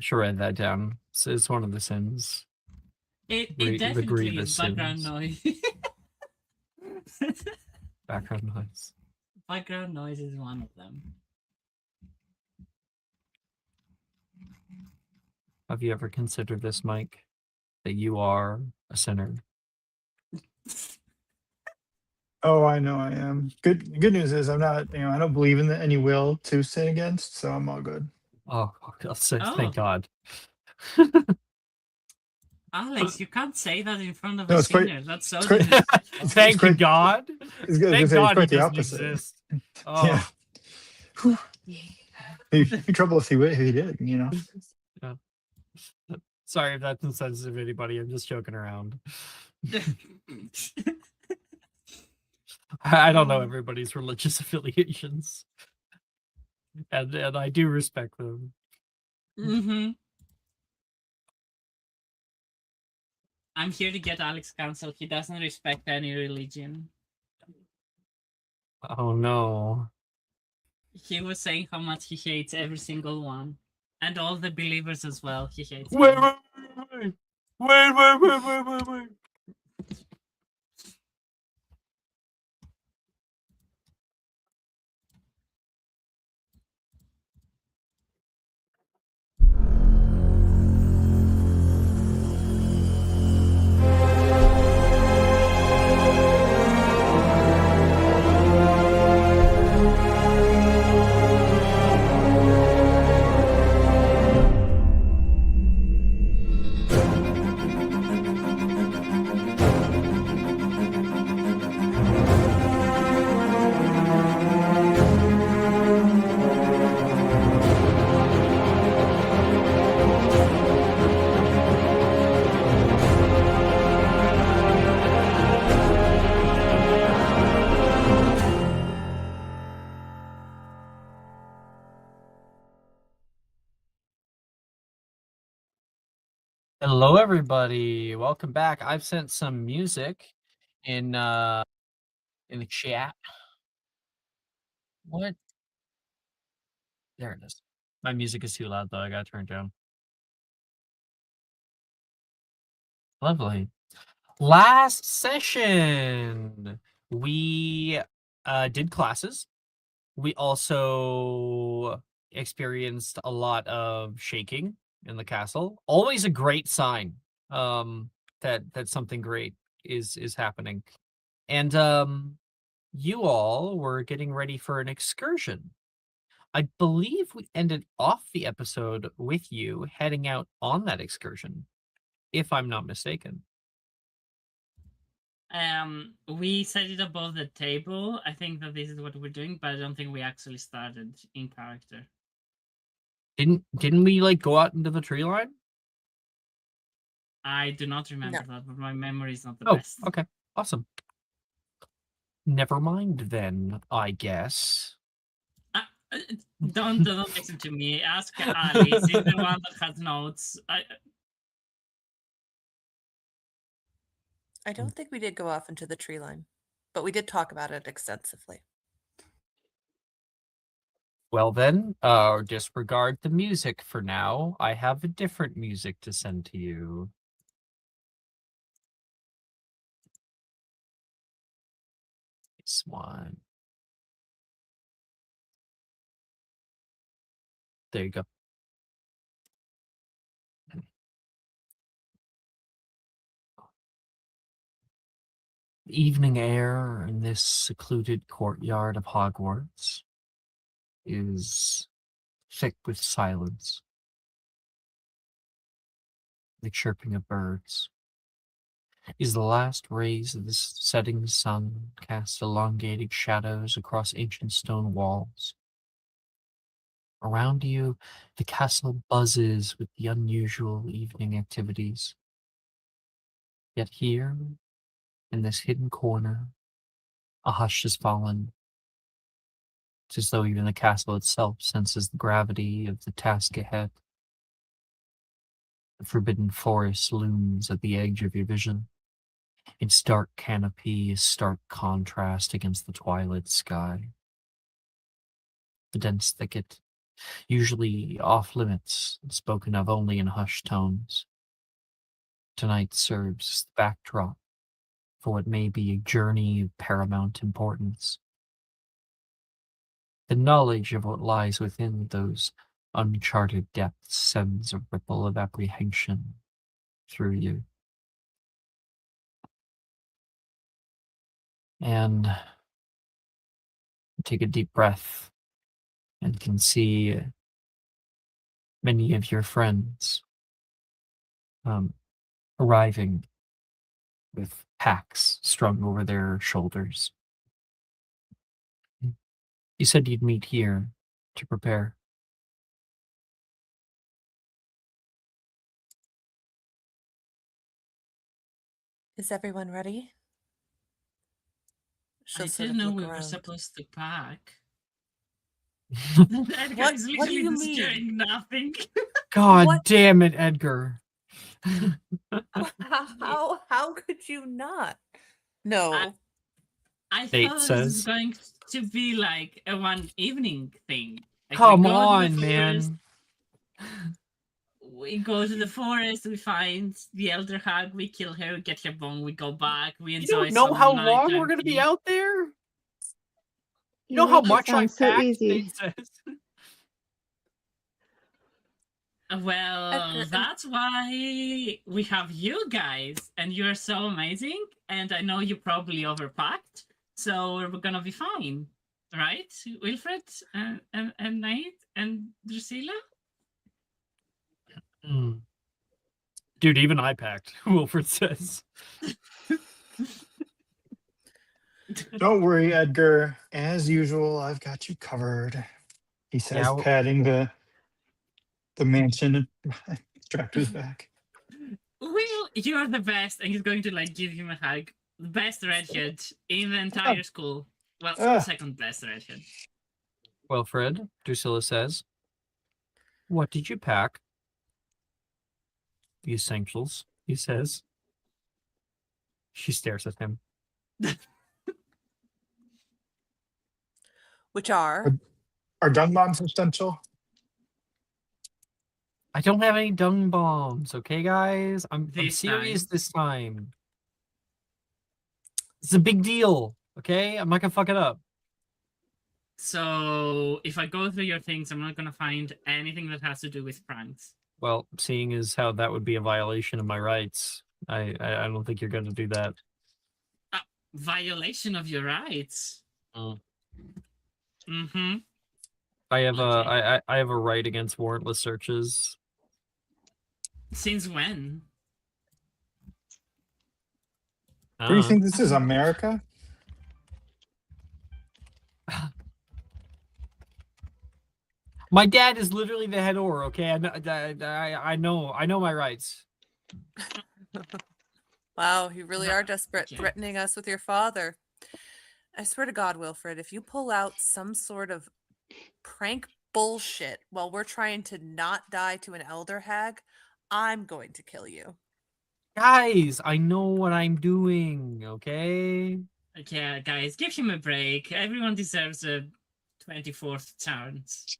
should write that down. It's one of the sins. It The definitely grievous is background sins. noise. Background noise. Background noise is one of them. Have you ever considered this, Mike? That you are a sinner? Oh, I know I am. Good news is I'm not, I don't believe in any will to sin against, so I'm all good. Oh, Oh. thank God. Alex, you can't say that in front of No, a it's quite singer. That's so it's quite disrespectful. Thank quite- God. it's good. I was Thank gonna say, it's God he quite the doesn't opposite. exist. Yeah. Oh, It'd be trouble if he did, yeah. Sorry if that's insensitive to anybody. I'm just joking around. I don't know everybody's religious affiliations, and I do respect them. Mm-hmm. I'm here to get Alex cancelled. He doesn't respect any religion. Oh no. He was saying how much he hates every single one. And all the believers as well. He hates Wait, them. wait. Hello, everybody. Welcome back. I've sent some music in the chat. What? There it is. My music is too loud though. I gotta turn it down. Lovely. Last session, we did classes. We also experienced a lot of shaking in the castle. Always a great sign that something great is happening. And you all were getting ready for an excursion. I believe we ended off the episode with you heading out on that excursion, if I'm not mistaken. We set it above the table. I think that this is what we're doing, but I don't think we actually started in character. Didn't we like go out into the tree line? I do not remember that, but my memory is not the Oh, best. okay. Awesome. Never mind then, I guess. Don't listen to me. Ask Alice. She's the one that has notes. I don't think we did go off into the tree line, but we did talk about it extensively. Well then, disregard the music for now. I have a different music to send to you. This one. There you go. The evening air in this secluded courtyard of Hogwarts is thick with silence. The chirping of birds. As the last rays of this setting sun cast elongated shadows across ancient stone walls. Around you, the castle buzzes with the unusual evening activities. Yet here, in this hidden corner, a hush has fallen. It's as though even the castle itself senses the gravity of the task ahead. The forbidden forest looms at the edge of your vision. Its dark canopy is stark contrast against the twilight sky. The dense thicket usually off limits, spoken of only in hushed tones. Tonight serves as the backdrop for what may be a journey of paramount importance. The knowledge of what lies within those uncharted depths sends a ripple of apprehension through you. And take a deep breath and can see many of your friends arriving with packs strung over their shoulders. You said you'd meet here to prepare. Is everyone ready? I She'll sort didn't of know look we were around. supposed to pack. That What- guy's what do literally you just mean? carrying nothing. God What? damn it, Edgar. How could you not? No. I Nate thought this was says. going to be like a one evening thing. Like Come we go to the on, forest, man. we go to the forest, we find the elder hag, we kill her, we get her bone, we go back, we You enjoy don't know some how long we're nighttime going to be tea. out there? You You know how make it much I sound so packed? easy. Nate says. Well, Edgar, that's why we have you guys, and you're so amazing. And I know you probably overpacked, so we're gonna be fine, right, Wilfred and Nate and Drusilla? Mm. Dude, even I packed, Wilfred says. Don't worry, Edgar. As usual, I've got you covered. He says, Yeah, well- patting the mansion strapped to his back. Will, you're the best, and he's going to like give him a hug. The best redhead in the entire school. Well, Ah. second best redhead. Wilfred, Drusilla says. What did you pack? The essentials, he says. She stares at him. which are? Are dung bombs essential? I don't have any dung bombs, okay, guys? I'm This serious time. this time. It's a big deal, okay? I'm not gonna fuck it up. So if I go through your things, I'm not gonna find anything that has to do with pranks. Well, seeing as how that would be a violation of my rights, I don't think you're gonna do that. Violation of your rights. Mm. Mm-hmm. I have Okay. I have a right against warrantless searches. Since when? What do you think this is, America? My dad is literally the head or, okay? I know my rights. Wow, you really Well, are desperate, okay. threatening us with your father. I swear to God, Wilfred, if you pull out some sort of prank bullshit while we're trying to not die to an elder hag, I'm going to kill you. Guys, I know what I'm doing, okay? Okay, guys, give him a break. Everyone deserves a 24th chance.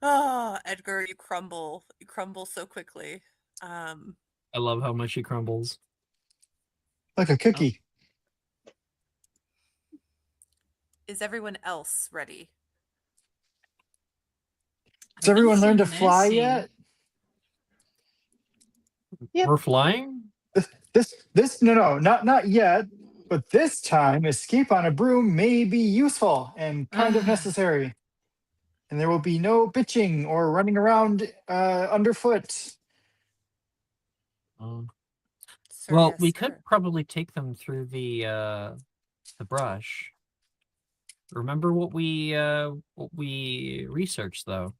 Oh, Edgar, you crumble. You crumble so quickly. I love how much he crumbles. Like a cookie. Is everyone else ready? Has everyone learned to fly Messy. yet? Yep. We're flying? This no, not yet. But this time, escape on a broom may be useful and kind of necessary. And there will be no bitching or running around underfoot. Sir, Well, yes, we sir. could probably take them through the brush. Remember what we researched though?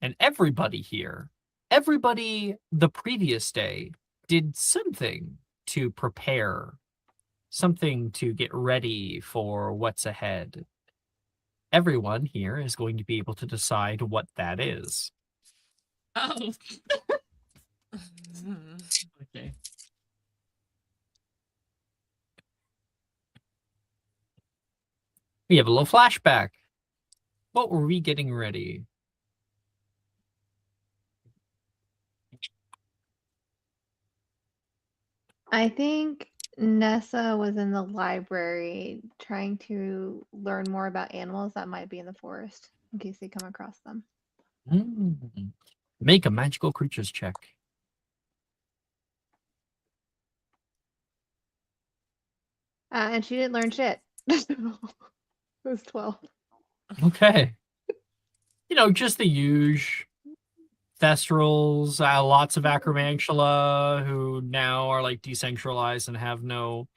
And everybody here, everybody the previous day did something to prepare, something to get ready for what's ahead. Everyone here is going to be able to decide what that is. Oh. Okay. We have a little flashback. What were we getting ready? I think Nessa was in the library trying to learn more about animals that might be in the forest in case they come across them. Make a magical creatures check. And she didn't learn shit. It was 12. Okay. Just the huge Thestrals, lots of Acromantula who now are like decentralized and have no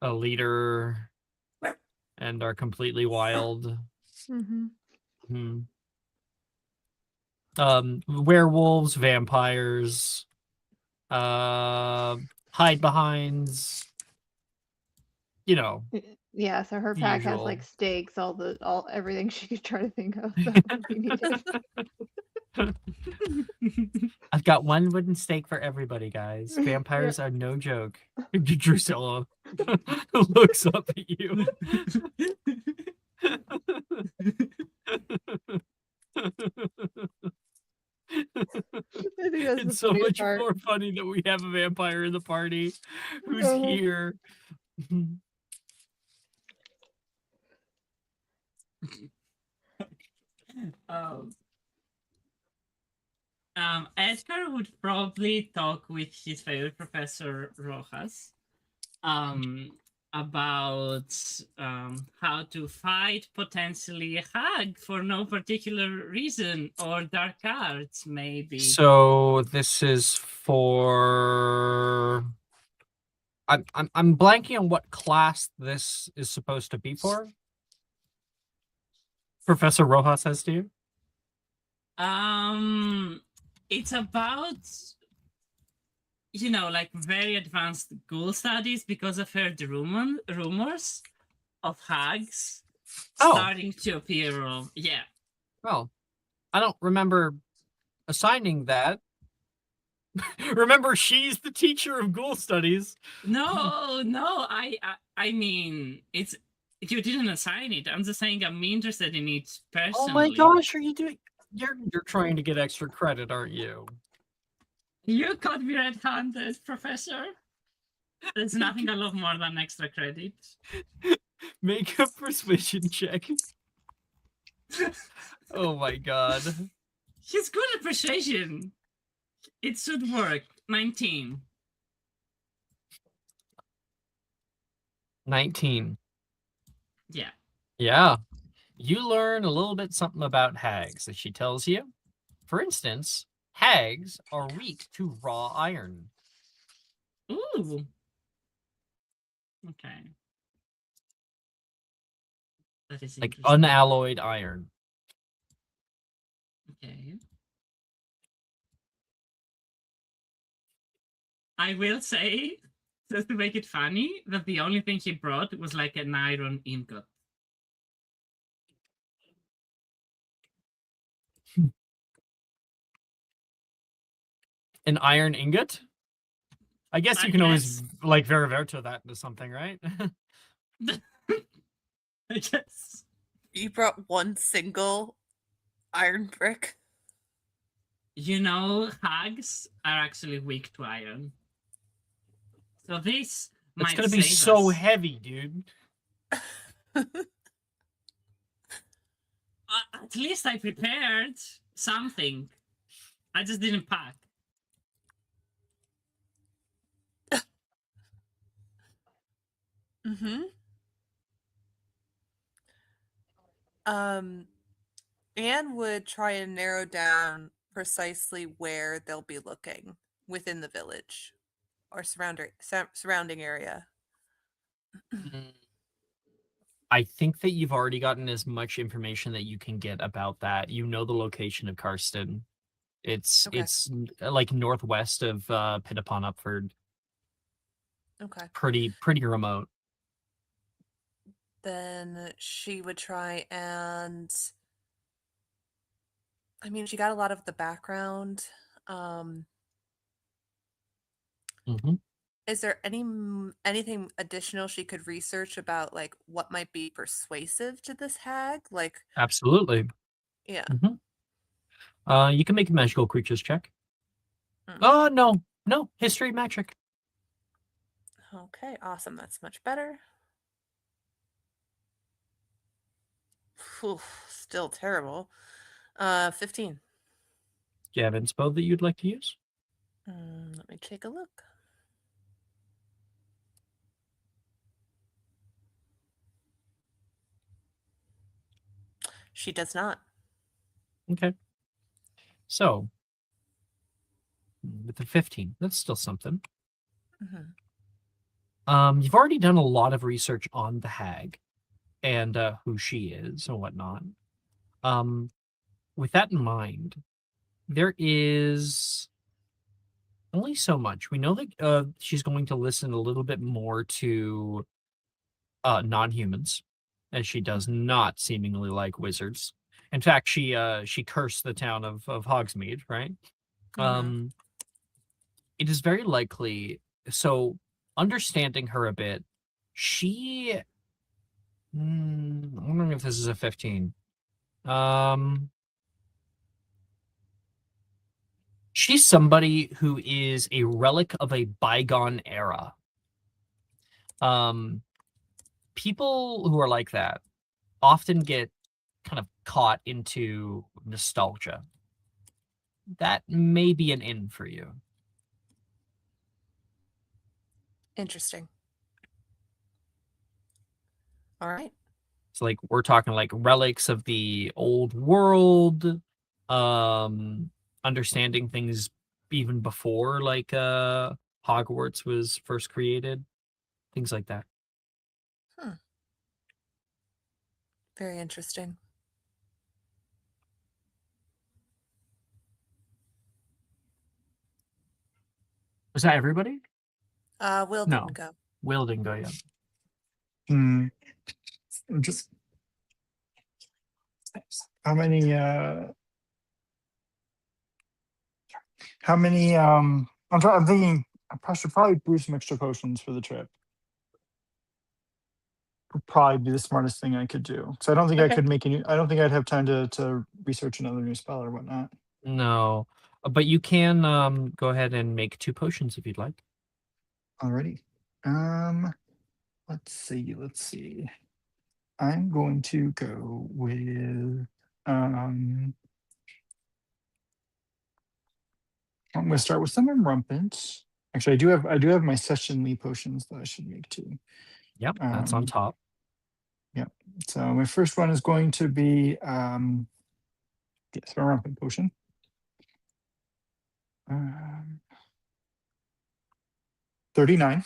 a leader and are completely wild. Mm-hmm. Werewolves, vampires, hide behinds, Yeah, so her the pack has usual. like stakes, all everything she could try to think of that would be needed. I've got one wooden stake for everybody, guys. Vampires are no joke. Drusilla looks up at you. I think that's the It's so funniest much part. more funny that we have a vampire in the party who's Uh-huh. here. Edgar would probably talk with his favorite Professor Rojas about how to fight potentially a hag for no particular reason, or dark arts maybe. So this is for. I'm blanking on what class this is supposed to be for. Professor Rojas says to you. It's about like very advanced ghoul studies because I've heard rumors of hags starting to appear. Yeah. Well, I don't remember assigning that. Remember, she's the teacher of ghoul studies. No, I mean, you didn't assign it. I'm just saying I'm interested in it personally. Oh my gosh, are you doing? You're trying to get extra credit, aren't you? You caught me red-handed, Professor. There's nothing I love more than extra credit. Make a persuasion check. Oh my god. He's good at persuasion. It should work. 19. 19. Yeah. Yeah. You learn a little bit something about hags that she tells you. For instance, hags are weak to raw iron. Ooh. Okay. That is like interesting. unalloyed iron. Okay. I will say, just to make it funny, that the only thing he brought was like an iron ingot. An iron ingot? I guess you can always like Veriverto that into something, right? I guess. You brought one single iron brick. Hags are actually weak to iron. So this It's might gonna be save so us. heavy, dude. At least I prepared something. I just didn't pack. Mm-hmm. Anne would try and narrow down precisely where they'll be looking within the village or surrounding area. I think that you've already gotten as much information that you can get about that. You know the location of Karsten. It's like northwest of Pitt upon Upford. Okay. Pretty remote. Then she would try and she got a lot of the background. Is there anything additional she could research about like what might be persuasive to this hag? Like, Absolutely. yeah. You can make a magical creatures check. Mm. Oh, no. History magic. Okay, awesome. That's much better. Whew, still terrible. 15. Do you have inspo that you'd like to use? Let me take a look. She does not. Okay. So, with the 15, that's still something. Mhm. You've already done a lot of research on the hag and who she is and whatnot. With that in mind, there is only so much. We know that she's going to listen a little bit more to non-humans, as she does not seemingly like wizards. In fact, she cursed the town of Hogsmeade, right? Mhm. It is very likely. So, understanding her a bit, she. I'm wondering if this is a 15. She's somebody who is a relic of a bygone era. People who are like that often get kind of caught into nostalgia. That may be an in for you. Interesting. All right. So like we're talking like relics of the old world, understanding things even before like Hogwarts was first created, things like that. Very interesting. Was that everybody? Will No. didn't go. Will didn't go yet. I'm just how many I'm thinking I should probably brew some extra potions for the trip. Would probably be the smartest thing I could do. So I don't think I Okay. could make any. I don't think I'd have time to research another new spell or whatnot. No, but you can go ahead and make 2 potions if you'd like. Alrighty. Let's see. I'm going to go with I'm gonna start with some rampant. Actually, I do have my session Lee potions that I should make too. Yep, that's on top. Yeah. So my first one is going to be yes, a rampant potion. 39.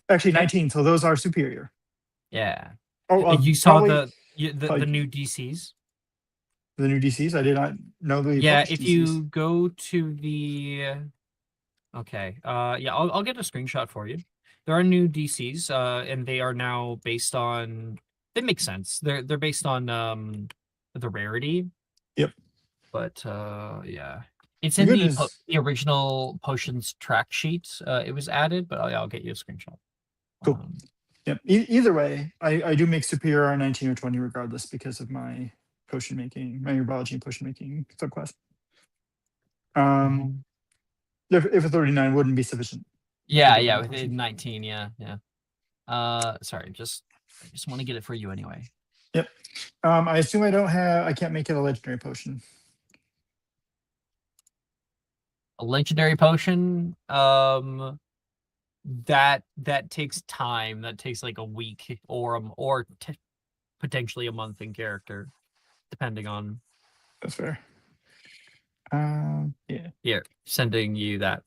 Actually, Okay. 19. So those are superior. Yeah. Oh, You saw probably the new DCs? the new DCs. I did not know the Yeah, published if DCs. you go to the okay, yeah, I'll get a screenshot for you. There are new DCs, and they are now based on. They make sense. They're based on the rarity. Yep. But yeah, it's The in good news. the original potions track sheet. It was added, but I'll get you a screenshot. Cool. Yep. Either way, I do make superior on 19 or 20 regardless because of my potion making, my herbology and potion making subclass. If a 39 wouldn't be sufficient. Yeah, with 19, yeah. Sorry, I just want to get it for you anyway. Yep. I assume I can't make it a legendary potion. A legendary potion, that takes time. That takes like a week or potentially a month in character, depending on. That's fair. Yeah. Here, sending you that.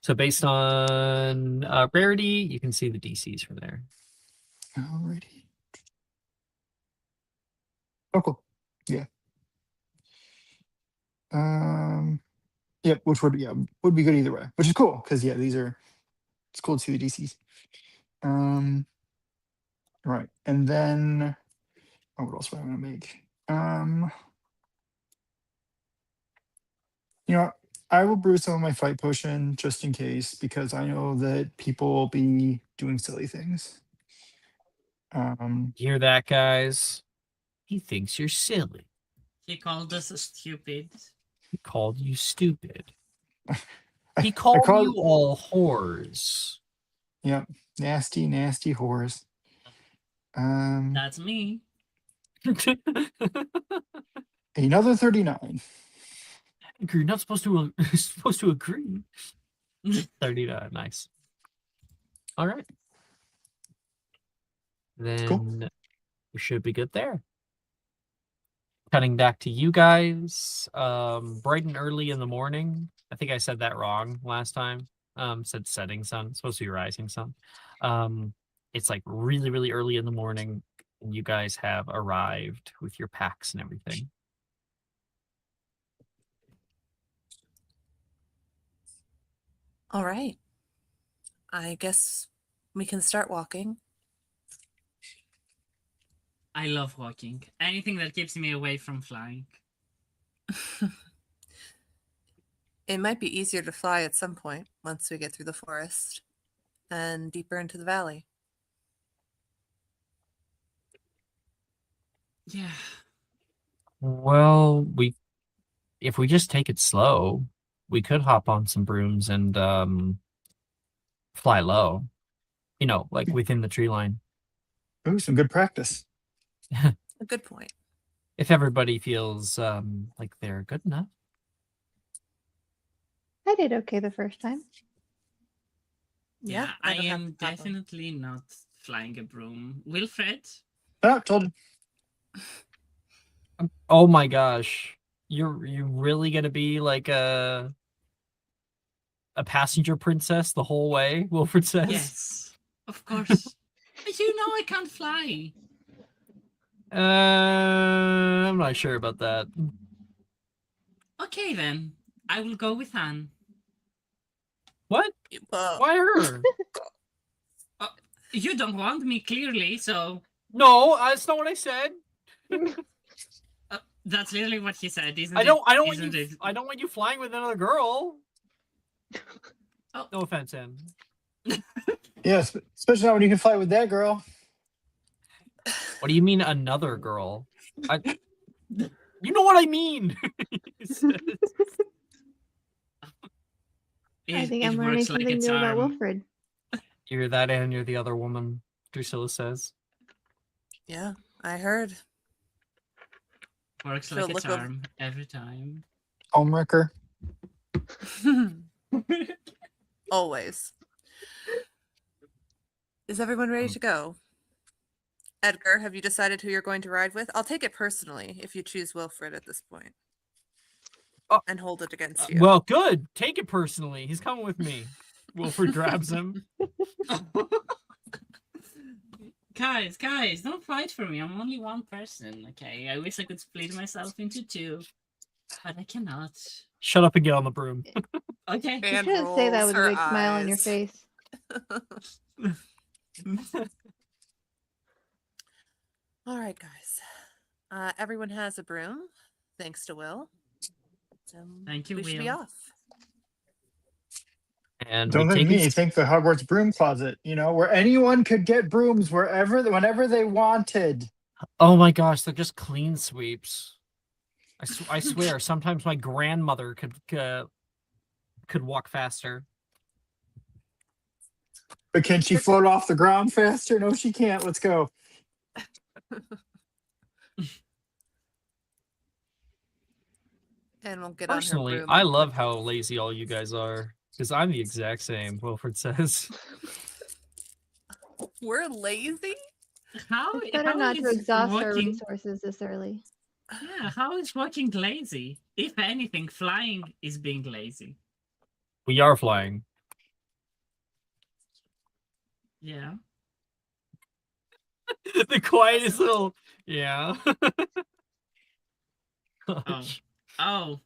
So based on rarity, you can see the DCs from there. Alrighty. Oh, cool. Yeah. Yeah, which would be good either way, which is cool because yeah, it's cool to see the DCs. Right, and then what else am I gonna make? You know, I will brew some of my fight potion just in case, because I know that people will be doing silly things. Hear that, guys? He thinks you're silly. He called us stupid. He called you stupid. I He called call you all whores. Yep, nasty, nasty whores. That's me. Another 39. You're not supposed to agree. 39, nice. All right. Then we should be good there. Cutting back to you guys, bright and early in the morning. I think I said that wrong last time. Said setting sun. It's supposed to be rising sun. It's like really, really early in the morning, and you guys have arrived with your packs and everything. All right. I guess we can start walking. I love walking. Anything that keeps me away from flying. It might be easier to fly at some point once we get through the forest and deeper into the valley. Yeah. Well, if we just take it slow, we could hop on some brooms and fly low. You know, like within the tree line. Ooh, some good practice. A good point. If everybody feels like they're good enough. I did okay the first time. Yeah, I don't have am the problem. definitely not flying a broom. Wilfred? Oh, told you. Oh my gosh. You're really gonna be like a passenger princess the whole way, Wilfred says? Yes, of course. But you know I can't fly. I'm not sure about that. Okay then, I will go with Anne. What? Well, Why her? You don't want me, clearly, so... No, that's not what I said. That's literally what he said, isn't it? I don't want Isn't you it? I don't want you flying with another girl. Oh. No offense, Anne. Yes, especially not when you can fly with that girl. What do you mean another girl? You know what I mean. I think It I'm learning works like something a new about charm. Wilfred. You're that and you're the other woman, Drusilla says. yeah, I heard. Works So like a look of- charm every time. Homewrecker. Always. Is everyone ready to go? Edgar, have you decided who you're going to ride with? I'll take it personally if you choose Wilfred at this point. And hold it against you. Well, good. Take it personally. He's coming with me. Wilfred grabs him. Guys, don't fight for me. I'm only one person, okay? I wish I could split myself into two, but I cannot. Shut up and get on the broom. Okay. You And shouldn't say that rolls with a her big smile on your eyes. face. All right, guys. Everyone has a broom, thanks to Will. Thank you, we should be Will. off. And Don't we think take me. it. Think the Hogwarts broom closet. You know, where anyone could get brooms whenever they wanted. Oh my gosh, they're just clean sweeps. I swear, sometimes my grandmother could walk faster. But can she float off the ground faster? No, she can't. Let's go. And we'll get on her Personally, broom. I love how lazy all you guys are. Because I'm the exact same, Wilfred says. We're lazy? How, It's better how not to is exhaust our walking... resources this early. Yeah, how is walking lazy? If anything, flying is being lazy. We are flying. Yeah. The quietest little... Yeah. Oh.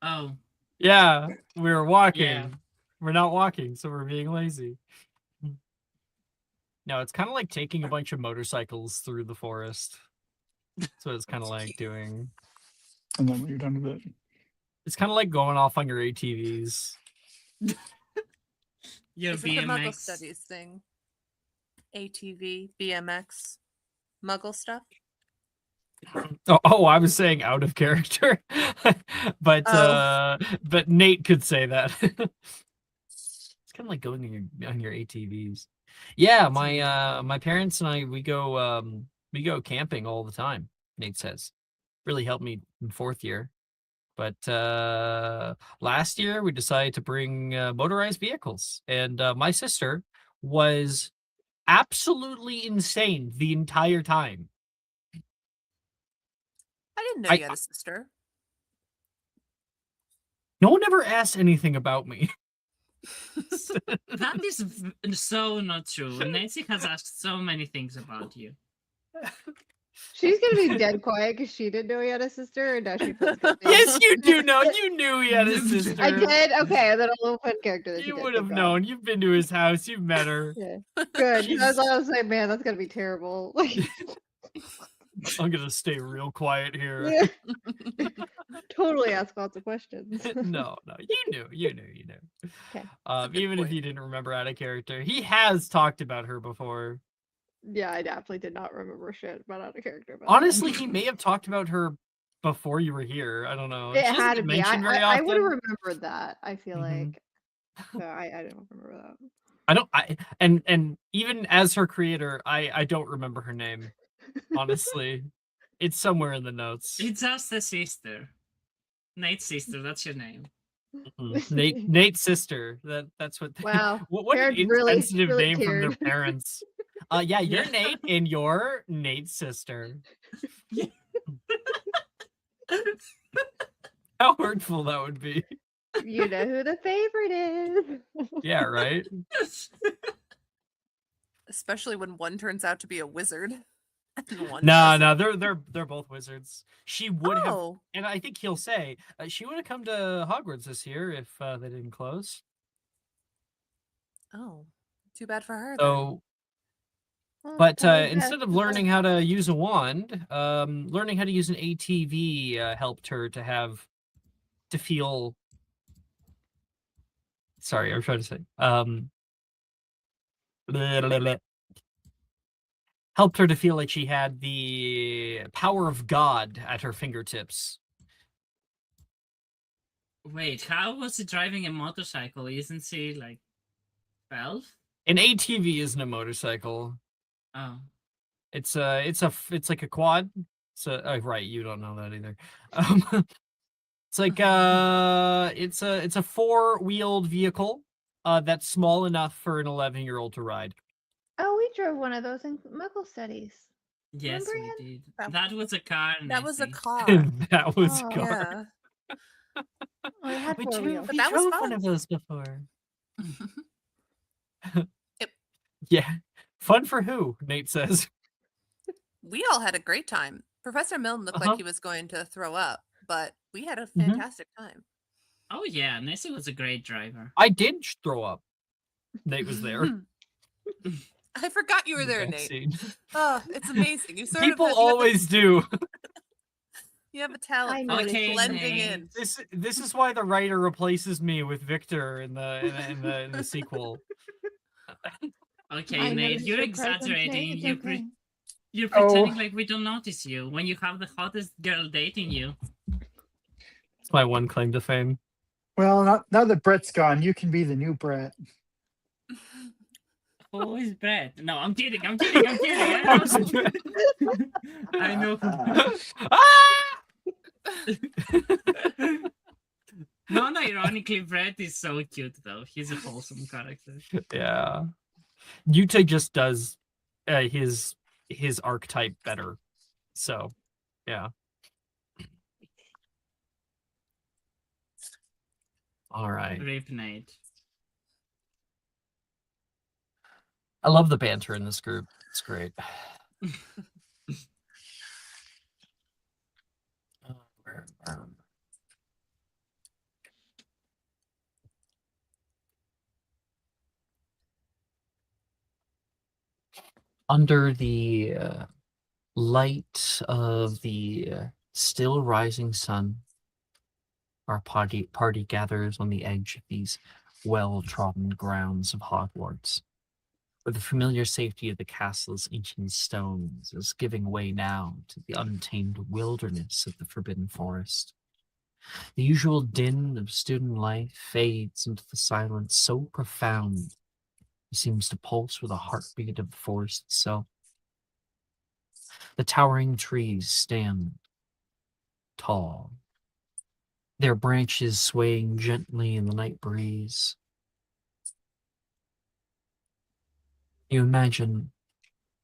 Oh. Yeah, we're walking. Yeah. We're not walking, so we're being lazy. No, it's kind of like taking a bunch of motorcycles through the forest. That's what it's kind of like doing. And then when you're done with it. It's kind of like going off on your ATVs. Your Is it the Muggle BMX. Studies thing? ATV, BMX, Muggle stuff? Oh, I was saying out of character, but Oh. but Nate could say that. It's kind of like going on your ATVs. Yeah, my parents and I we go camping all the time. Nate says, really helped me in fourth year. But last year we decided to bring motorized vehicles, and my sister was absolutely insane the entire time. I didn't know I- you had a sister. No one ever asked anything about me. That is so not true. Nancy has asked so many things about you. She's gonna be dead quiet because she didn't know he had a sister, and now she feels guilty. Yes, you do know. You knew he had a sister. I did. Okay, then I'll open character. That You did. would Thank have God. known. You've been to his house. You've met her. Yeah, good. She's- I was like, man, that's gonna be terrible. I'm gonna stay real quiet here. Yeah. Totally ask lots of questions. No, you knew. Okay. good Even if point. you didn't remember out of character, he has talked about her before. Yeah, I definitely did not remember shit about out of character. About Honestly, he may have talked about her before you were here. I don't know. it She doesn't had to get be. mentioned very I would have often. remembered that. I feel Mhm. like. So I don't remember that. I don't. And even as her creator, I don't remember her name. Honestly, it's somewhere in the notes. It's just a sister. Nate's sister, that's your name. Nate's sister. That's what. Wow, What an parents really- insensitive really name from their cared. parents. Yeah, you're Yeah. Nate, and you're Nate's sister. How hurtful that would be. You know who the favorite is. Yeah, right. Especially when one turns out to be a wizard. And one No, doesn't. they're both wizards. She would have, Oh, and I think he'll say she would have come to Hogwarts this year if they didn't close. oh, too bad for her. So, Well, but probably instead best of to learning how to use a wand, learning how to use an ATV helped her to feel. Sorry, I'm trying to say. Helped her to feel like she had the power of God at her fingertips. Wait, how was he driving a motorcycle? Isn't she like 12? An ATV isn't a motorcycle. Oh. It's like a quad. So right, you don't know that either. It's like it's a four-wheeled vehicle that's small enough for an 11-year-old to ride. Oh, we drove one of those in Muggle Studies. Yes, Remember we did. That- That was a car. that was a Nancy. car. That was Oh, car. Yeah. Oh, it had We four drove, wheels. But we that was drove one fun. of those before. Yep. Yeah. Fun for who? Nate says. We all had a great time. Professor Milne looked Uh-huh. like he was going to throw up, but we had a Mhm. fantastic time. Oh yeah, Nancy was a great driver. I did throw up. Nate was there. I forgot you were in the there, back Nate. seat. Oh, it's amazing. You sort People of always do. you have a talent I for noticed Okay, blending Nate. in. This is why the writer replaces me with Victor in the sequel. Okay, I Nate, noticed you're your presence, exaggerating. Nate. It's okay. You're Oh. pretending like we don't notice you when you have the hottest girl dating you. It's my one claim to fame. Well, now that Brett's gone, you can be the new Brett. Who is Brett? No, I'm kidding. I'm kidding. I'm kidding. I know. Ah! Non-ironically, Brett is so cute, though. He's a wholesome character. Yeah, Yuta just does his archetype better. So, yeah. All right. Rip Nate. I love the banter in this group. It's great. Where- Under the light of the still rising sun, Our party gathers on the edge of these well-trodden grounds of Hogwarts, where the familiar safety of the castle's ancient stones is giving way now to the untamed wilderness of the Forbidden Forest. The usual din of student life fades into the silence so profound it seems to pulse with the heartbeat of the forest itself. The towering trees stand tall, their branches swaying gently in the night breeze. You imagine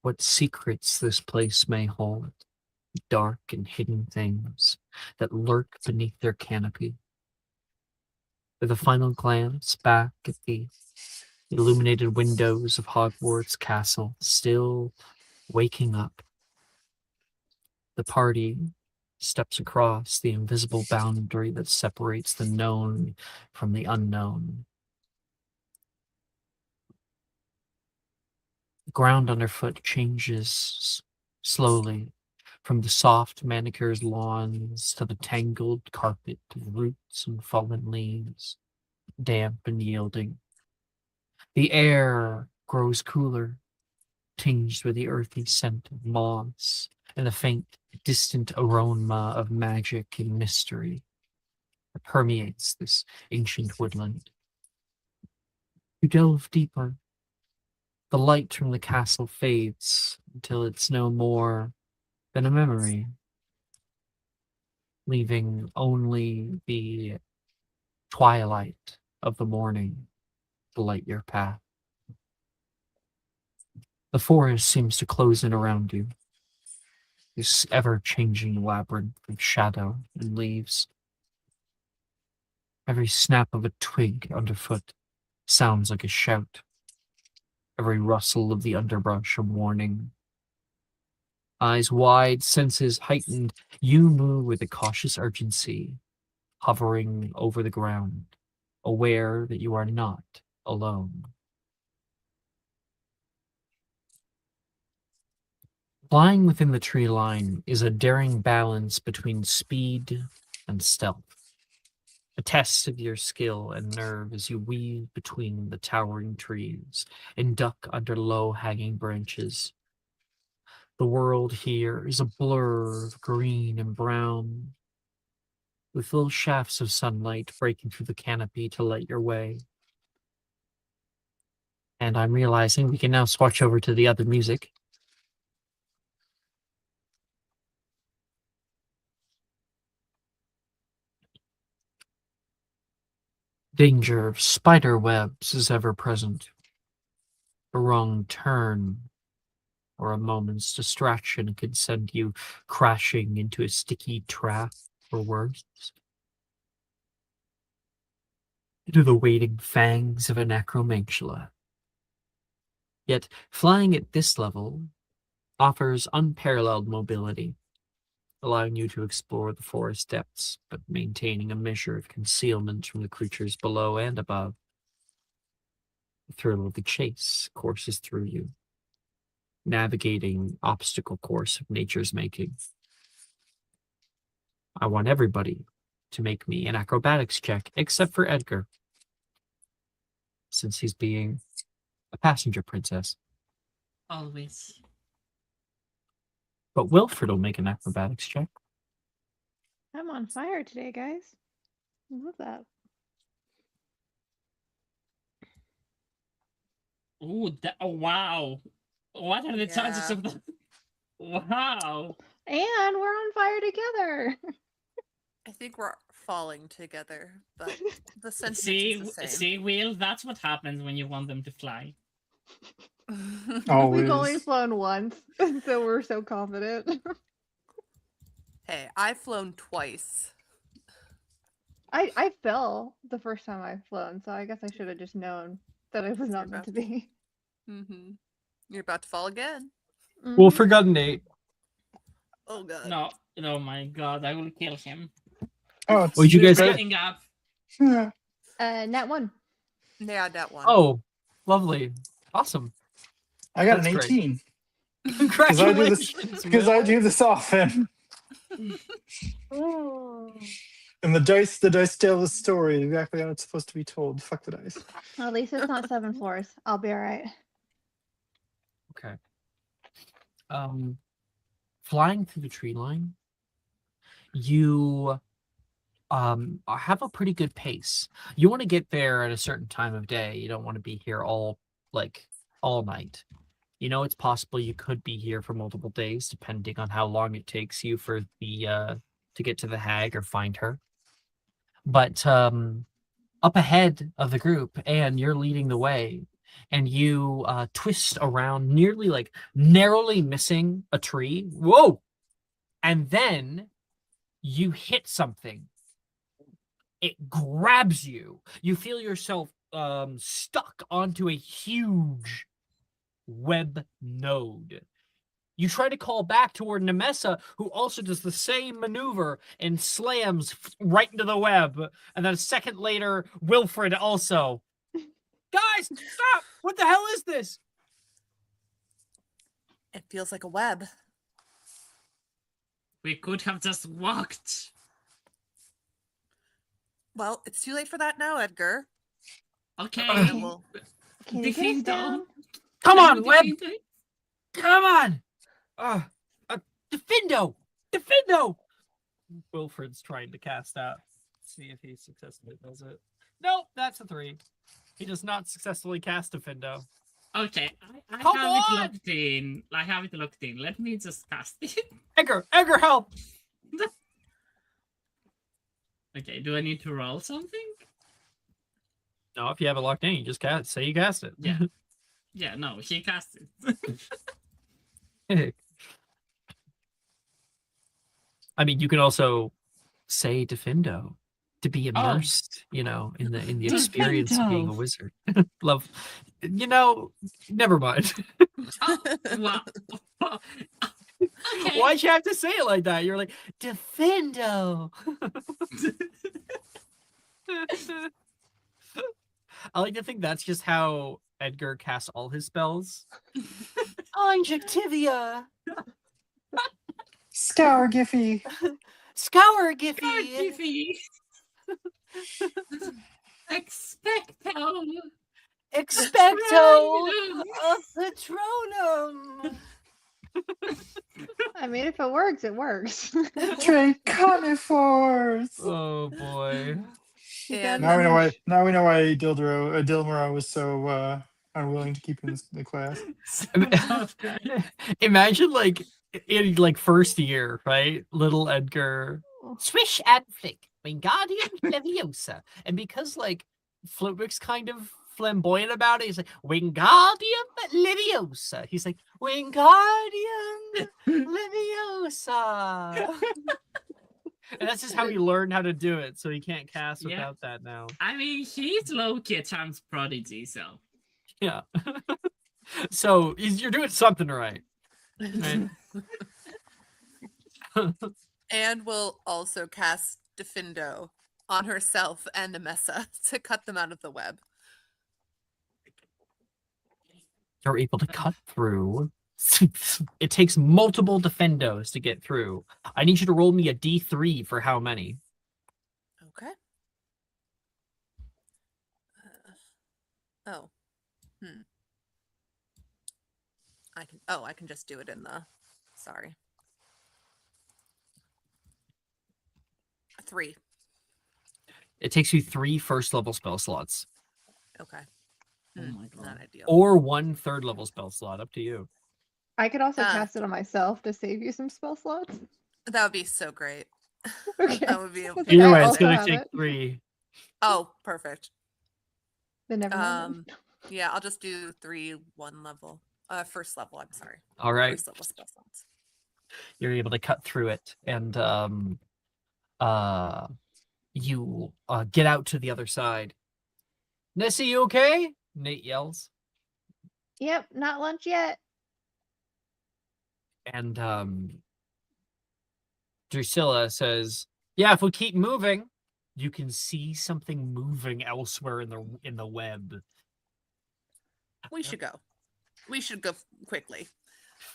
what secrets this place may hold, dark and hidden things that lurk beneath their canopy. With a final glance back at the illuminated windows of Hogwarts Castle, still waking up, the party steps across the invisible boundary that separates the known from the unknown. The ground underfoot changes slowly from the soft manicured lawns to the tangled carpet of roots and fallen leaves, damp and yielding. The air grows cooler, tinged with the earthy scent of moss and the faint, distant aroma of magic and mystery that permeates this ancient woodland. You delve deeper. The light from the castle fades until it's no more than a memory, leaving only the twilight of the morning to light your path. The forest seems to close in around you, this ever-changing labyrinth of shadow and leaves. Every snap of a twig underfoot sounds like a shout. Every rustle of the underbrush a warning. Eyes wide, senses heightened, you move with a cautious urgency, hovering over the ground, aware that you are not alone. Flying within the tree line is a daring balance between speed and stealth, a test of your skill and nerve as you weave between the towering trees and duck under low-hanging branches. The world here is a blur of green and brown, with little shafts of sunlight breaking through the canopy to light your way. And I'm realizing we can now swatch over to the other music. Danger of spider webs is ever present. A wrong turn or a moment's distraction could send you crashing into a sticky trap or worse, into the waiting fangs of a necromantula. Yet flying at this level offers unparalleled mobility, allowing you to explore the forest depths, but maintaining a measure of concealment from the creatures below and above. The thrill of the chase courses through you, navigating obstacle course of nature's making. I want everybody to make me an acrobatics check, except for Edgar, since he's being a passenger princess. Always. But Wilfred will make an acrobatics check. I'm on fire today, guys. I love that. Ooh, oh, wow. What are the chances Yeah. of that? Wow. And we're on fire together. I think we're falling together, but the sentiment See, is the same. see, Will, that's what happens when you want them to fly. We've Always. only flown once, so we're so confident. Hey, I've flown twice. I fell the first time I've flown, so I guess I should have just known that it was not meant to be. Mm-hmm. You're about to fall again. Wilfred got an 8. Oh god. No, oh my god, I will kill him. Oh, it's What'd you guys good. get? Setting up. Yeah. Nat 1. Yeah, that one. Oh, lovely. Awesome. I got That's an great. 18 Congratulations. because I do this often. And the dice tell the story exactly how it's supposed to be told. Fuck the dice. Well, at least it's not 7 floors. I'll be all right. Okay. Flying through the tree line, you have a pretty good pace. You want to get there at a certain time of day. You don't want to be here all night. You know, it's possible you could be here for multiple days, depending on how long it takes you for the to get to the hag or find her. But up ahead of the group, and you're leading the way, and you twist around, nearly like narrowly missing a tree. Whoa! And then you hit something. It grabs you. You feel yourself stuck onto a huge web node. You try to call back toward Nemessa, who also does the same maneuver and slams right into the web. And then a second later, Wilfred also. Guys, stop! What the hell is this? It feels like a web. We could have just walked. Well, it's too late for that now, Edgar. Okay. And we'll- Can you get us down? Come on, web! Come on! Defindo! Defindo! Wilfred's trying to cast out. See if he successfully does it. Nope, that's a 3. He does not successfully cast Defindo. Okay, I Come have on! it locked in. I have it locked in. Let me just cast it. Edgar, help! Okay, do I need to roll something? No, if you have it locked in, you just say you cast it. Yeah. Yeah, no, he cast it. I mean, you can also say Defindo to be immersed, you know, in the experience of being a Defindo. wizard. Love, you know, never mind. Oh, wow. Okay. Why'd you have to say it like that? You're like, Defindo. I like to think that's just how Edgar casts all his spells. Injectivia. Scour Giffy. Scour God, Giffy. Giffy. Expecto. Expecto Patronum. I mean, if it works, it works. Draconiforce. Oh boy. And Now we know why. Now we know why Dilmara was so unwilling to keep in the class. Imagine like in like first year, right? Little Edgar, swish and flick, Wingardium Leviosa, and because like Flitwick's kind of flamboyant about it, he's like Wingardium Leviosa. He's like Wingardium Leviosa. And that's just how he learned how to do it, so he can't cast Yeah. without that now. I mean, he's low-key a chance prodigy, so. Yeah. So you're doing something right. Right. Anne will also cast Defindo on herself and Nemessa to cut them out of the web. You're able to cut through. It takes multiple Defendos to get through. I need you to roll me a D3 for how many? Okay. Oh. I can just do it in the. Sorry. 3. It takes you 3 first level spell slots. Okay. Oh my God. Not ideal. Or 1 third level spell slot, up to you. I could also Ah. cast it on myself to save you some spell slots. That would be so great. Okay. That would be. It's like Either I way, it's also gonna have take it. 3. Oh, perfect. Then never mind. Yeah, I'll just do 3 1 level. First level, I'm sorry. All right. First level spell slots. You're able to cut through it, and you get out to the other side. Nessie, you okay? Nate yells. Yep, not lunch yet. And Drusilla says, "Yeah, if we keep moving, you can see something moving elsewhere in the web." We should go. We should go quickly.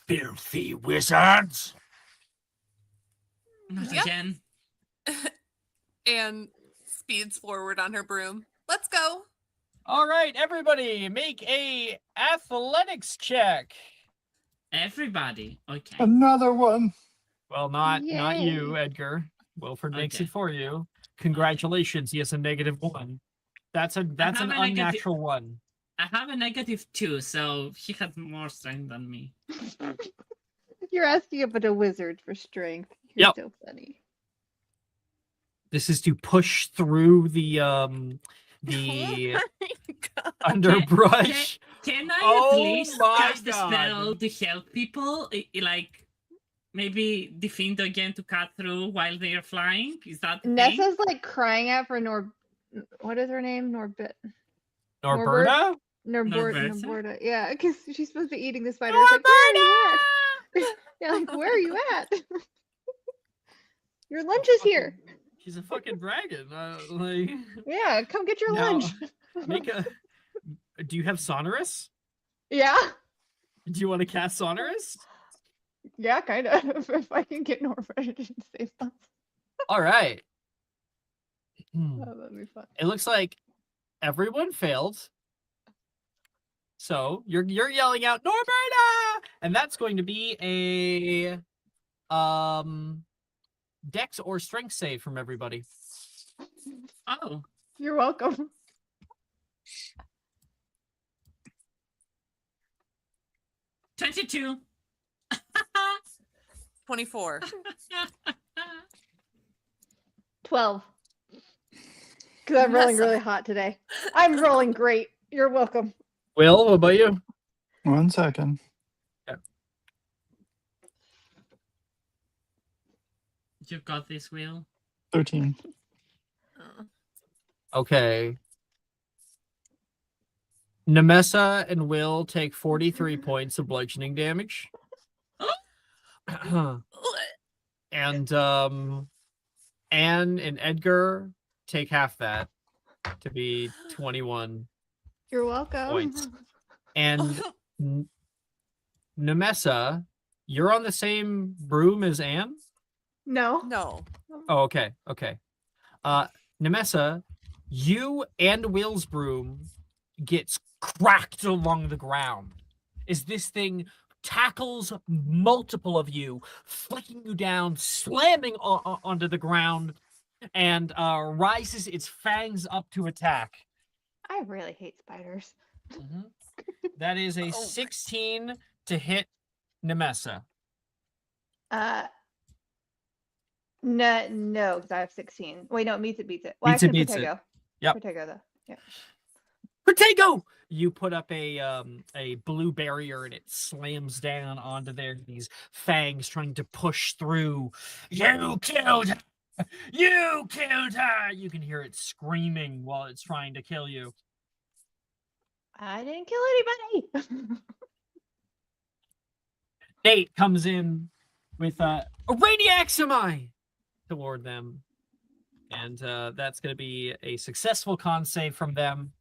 Filthy wizards! Not Yep. again. and speeds forward on her broom. Let's go. All right, everybody, make a athletics check. Everybody. Okay. Another one. Well, not you, Yay. Edgar. Wilfred makes Okay. it for you. Congratulations, he has a -1. That's an have a negative- unnatural one. I have a -2, so he has more strength than me. You're asking about a wizard for strength. You're Yep. so funny. This is to push through the Oh my God. underbrush. Can I Oh at least my cast a God. spell to help people? Like maybe defend again to cut through while they are flying? Is that the thing? Nessa's like crying out for what is her name? Norberta? Norberta? Norberta. Yeah, because she's supposed to be eating the spider. It's like, where are you at? Yeah, like, where are you at? Your lunch is here. She's a fucking dragon. Like, Yeah, come get your Now- lunch. make a. Do you have Sonorous? Yeah, Do you want to cast Sonorous? yeah, kind of. If I can get Norberta to save us, All right. Hmm. oh, that'd be fun. It looks like everyone failed. So you're yelling out Norberta, and that's going to be a Dex or Strength save from everybody. Oh, You're welcome. $22. 24. 12. Because I'm rolling Nessa. really hot today. I'm rolling great. You're welcome. Will, what about you? 1 second. You've got this, Will. 13. Okay. Nemessa and Will take 43 points of bludgeoning damage. And Anne and Edgar take half that to be 21. You're welcome. Points. And Nemessa, you're on the same broom as Anne? No. No. Oh, okay. Okay. Nemessa, you and Will's broom gets cracked along the ground as this thing tackles multiple of you, flicking you down, slamming onto the ground, and rises its fangs up to attack. I really hate spiders. That is a my- 16 to hit Nemessa. No, because I have 16. Wait, no, it beats it. Well, Beats it, actually, beats it. Protego. Yep. Protego, though. Yeah. Protego! You put up a blue barrier and it slams down onto there. These fangs trying to push through. You killed her! You killed her! You can hear it screaming while it's trying to kill you. I didn't kill anybody. Nate comes in with a Radiaxamai toward them. And that's going to be a successful con save from them.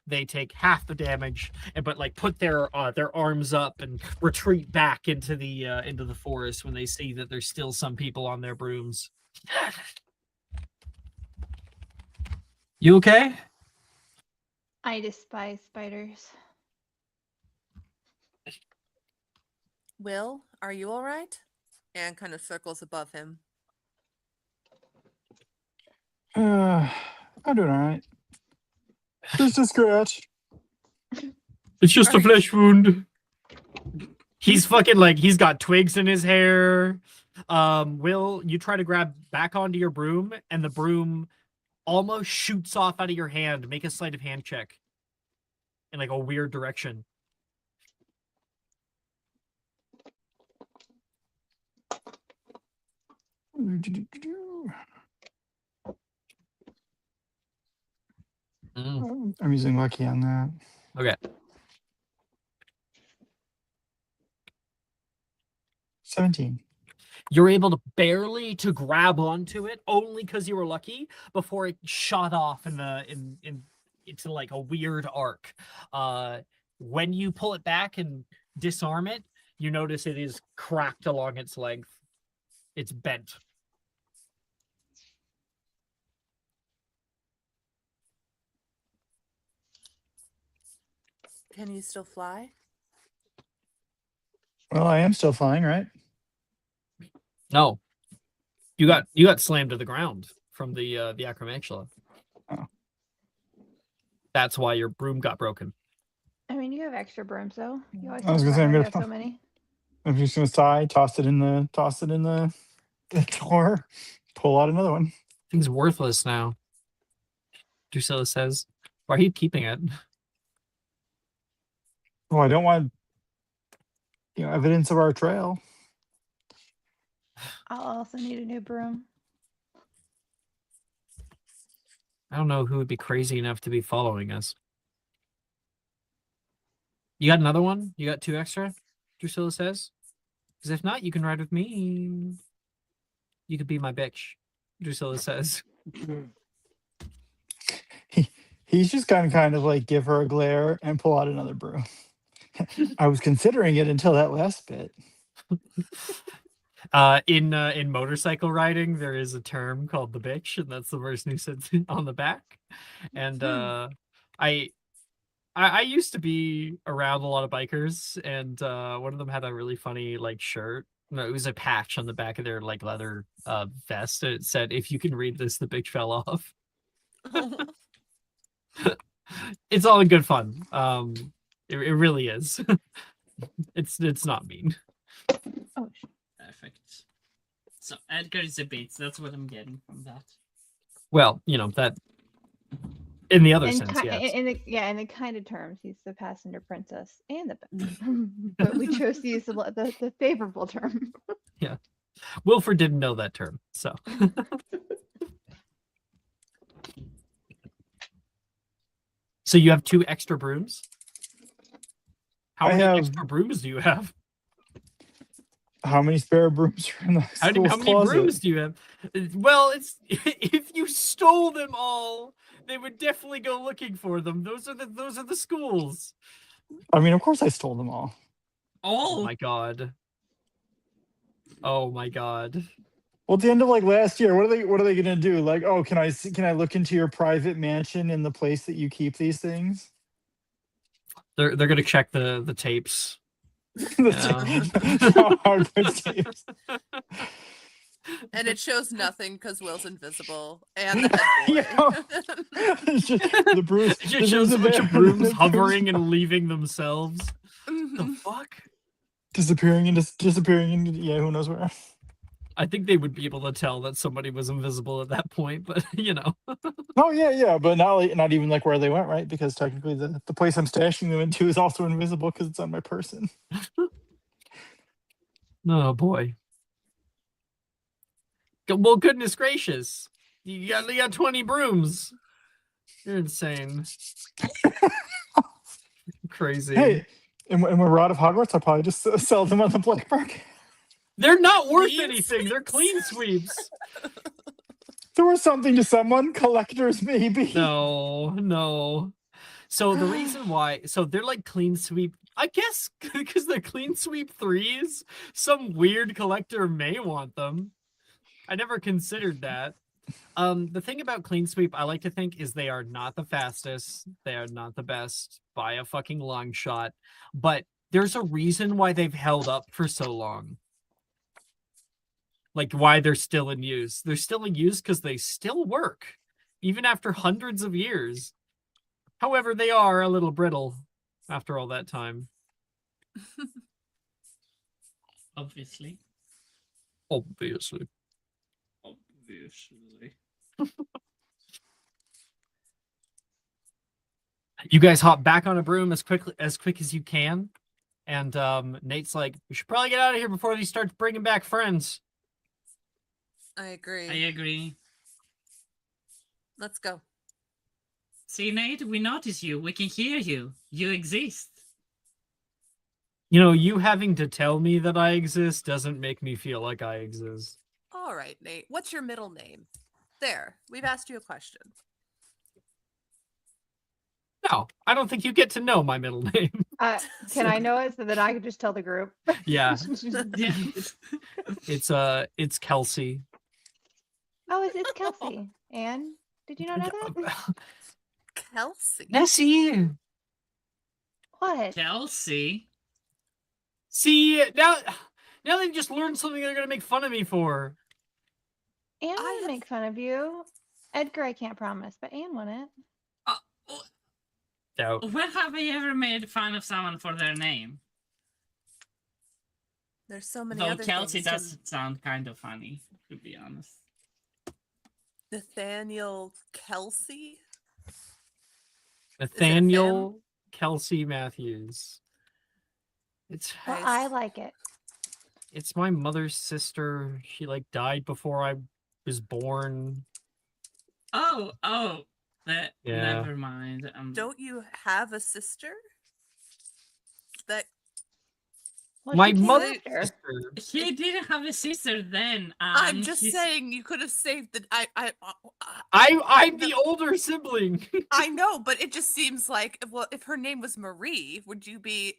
They take half the damage, but like put their arms up and retreat back into the forest when they see that there's still some people on their brooms. You okay? I despise spiders. Will, are you all right? Anne kind of circles above him. I'm doing all right. Just a scratch. It's just a flesh wound. He's fucking like he's got twigs in his hair. Will, you try to grab back onto your broom, and the broom almost shoots off out of your hand. Make a sleight of hand check in like a weird direction. I'm using lucky on that. Okay. 17. You're able to barely to grab onto it only because you were lucky before it shot off into like a weird arc. When you pull it back and disarm it, you notice it is cracked along its length. It's bent. Can you still fly? Well, I am still flying, right? No, you got slammed to the ground from the acromantula. Oh. That's why your broom got broken. I mean, you have extra brooms though. You always I was talk gonna say, about I'm how you gonna have so many. I'm just gonna sigh, toss it in the drawer, pull out another one. Thing's worthless now. Drusilla says. Why are you keeping it? Oh, I don't want evidence of our trail. I'll also need a new broom. I don't know who would be crazy enough to be following us. You got another one? You got 2 extra? Drusilla says. Because if not, you can ride with me. You could be my bitch. Drusilla says. He's just gonna kind of like give her a glare and pull out another broom. I was considering it until that last bit. In motorcycle riding, there is a term called the bitch, and that's the person who sits on the back. And I used to be around a lot of bikers, and one of them had a really funny like shirt. No, it was a patch on the back of their like leather vest. And it said, "If you can read this, the bitch fell off." It's all in good fun. It really is. It's not mean. Oh, Perfect. So Edgar is a bait. That's what I'm getting from that. Well, that in the other in, sense, yes. in the kind of terms, he's the passenger princess and the but we chose to use the favorable term. Yeah. Wilfred didn't know that term, so. So you have 2 extra brooms? How many extra brooms do you have? How many spare brooms are in the school's How many closet? brooms do you have? Well, it's if you stole them all, they would definitely go looking for them. Those are the schools. I mean, of course I stole them all. Oh my god. Oh my god. Well, at the end of like last year, what are they gonna do? Like, oh, can I look into your private mansion in the place that you keep these things? They're gonna check the tapes. Our good tapes. And it shows nothing because Will's invisible and the head boy. It's just the brooms. It just shows a bunch of brooms hovering and leaving themselves. The fuck? Disappearing into who knows where. I think they would be able to tell that somebody was invisible at that point, but Oh yeah, but not even like where they went, right? Because technically the place I'm stashing them into is also invisible because it's on my person. Oh boy. Well, goodness gracious. You got 20 brooms. You're insane. Crazy. Hey, and when we're out of Hogwarts, I'll probably just sell them on the black market. They're not worth Clean anything. They're clean sweeps. There was something to someone. Collectors, maybe. No. So the reason why, so they're like clean sweep, I guess because they're clean sweep 3s, some weird collector may want them. I never considered that. The thing about clean sweep, I like to think, is they are not the fastest. They are not the best by a fucking long shot. But there's a reason why they've held up for so long. Like why they're still in use. They're still in use because they still work, even after hundreds of years. However, they are a little brittle after all that time. Obviously. Obviously. You guys hop back on a broom as quick as you can. And Nate's like, we should probably get out of here before they start bringing back friends. I agree. I agree. Let's go. See, Nate, we notice you. We can hear you. You exist. You having to tell me that I exist doesn't make me feel like I exist. All right, Nate. What's your middle name? There. We've asked you a question. No, I don't think you get to know my middle name. Can I know it so that I could just tell the group? Yeah. Yeah. It's Kelsey. Oh, it's Kelsey. And did you not know that? Kelsey. Nessie. What? Kelsey. See, now they've just learned something they're gonna make fun of me for. Anne I wouldn't have- make fun of you. Edgar, I can't promise, but Anne wouldn't. Uh, Doubt. when have I ever made fun of someone for their name? There's so many Though other Kelsey things. does sound kind of funny, to be honest. Nathaniel Kelsey. Nathaniel Kelsey Matthews. It's Well, Nice. I like it. it's my mother's sister. She like died before I was born. Oh, Yeah. never mind. Don't you have a sister? That Well, My she came mother's after. sister. He didn't have a sister then. I'm just he's- saying you could have saved the. I'm the older sibling. I know, but it just seems like if her name was Marie, would you be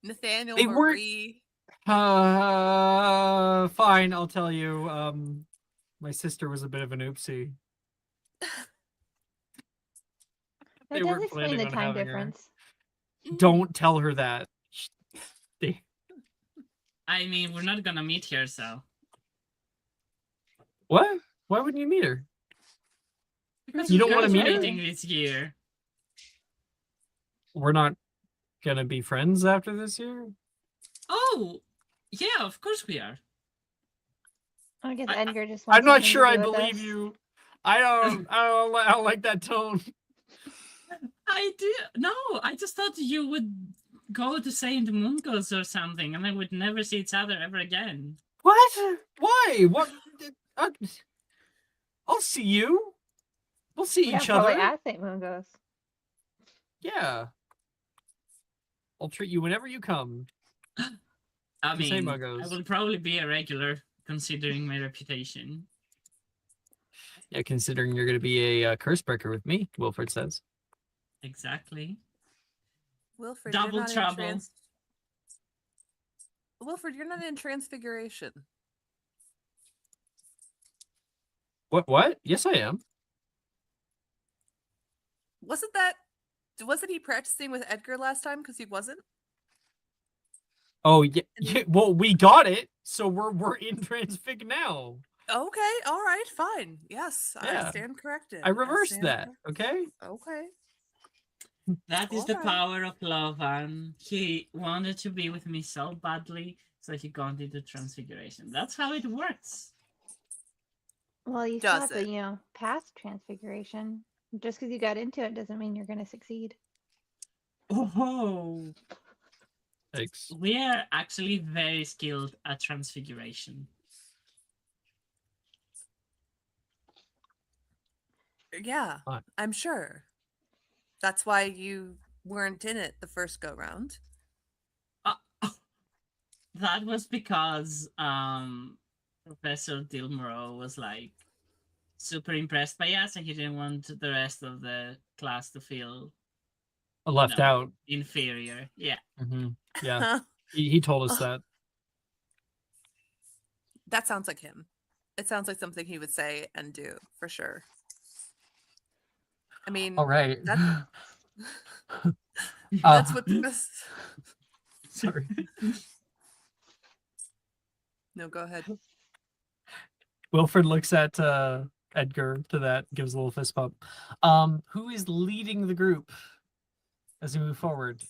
Nathaniel They weren't- Marie? Fine, I'll tell you. My sister was a bit of an oopsie. They That does weren't explain planning the on time having her. difference. Don't tell her that. They- I mean, we're not gonna meet her, so. What? Why wouldn't you meet her? Because You we're don't wanna meet her? graduating this year. We're not gonna be friends after this year? Oh, yeah, of course we are. I guess I- Edgar just wants I'm not something to sure I do with believe us. you. I don't like that tone. I do. No, I just thought you would go to Saint Mungo's or something, and then we'd never see each other ever again. What? Why? What? Uh, I'll see you. We'll see Yeah, each probably other. at St. Mungo's. Yeah. I'll treat you whenever you come. I To Saint mean, I Mungo's. will probably be a regular, considering my reputation. Yeah, considering you're going to be a curse breaker with me, Wilfred says. Exactly. Wilfred, Double you're not trouble. In Wilfred, you're not in Transfiguration. What? Yes, I am. Wasn't he practicing with Edgar last time? Because he wasn't. Oh, yeah. Well, we got it, so we're in transfig now. Okay, all right, fine. Yes, Yeah. I stand corrected. I reversed stand that, okay? Okay. That is the Alright. power of love, and he wanted to be with me so badly, so he got into Transfiguration. That's how it works. Well, you still Does have to, it? pass Transfiguration. Just because you got into it doesn't mean you're going to succeed. Oh, Thanks. we are actually very skilled at Transfiguration. Yeah, Fine. I'm sure. That's why you weren't in it the first go round. That was because Professor Dilmoro was like super impressed by us, and he didn't want the rest of the class to feel Left No. out. inferior. Yeah. Hmm. Yeah, he told us that. That sounds like him. It sounds like something he would say and do for sure. I mean, All right. that- that's what the best. Sorry. No, go ahead. Wilfred looks at Edgar to that, gives a little fist bump. Who is leading the group as we move forward?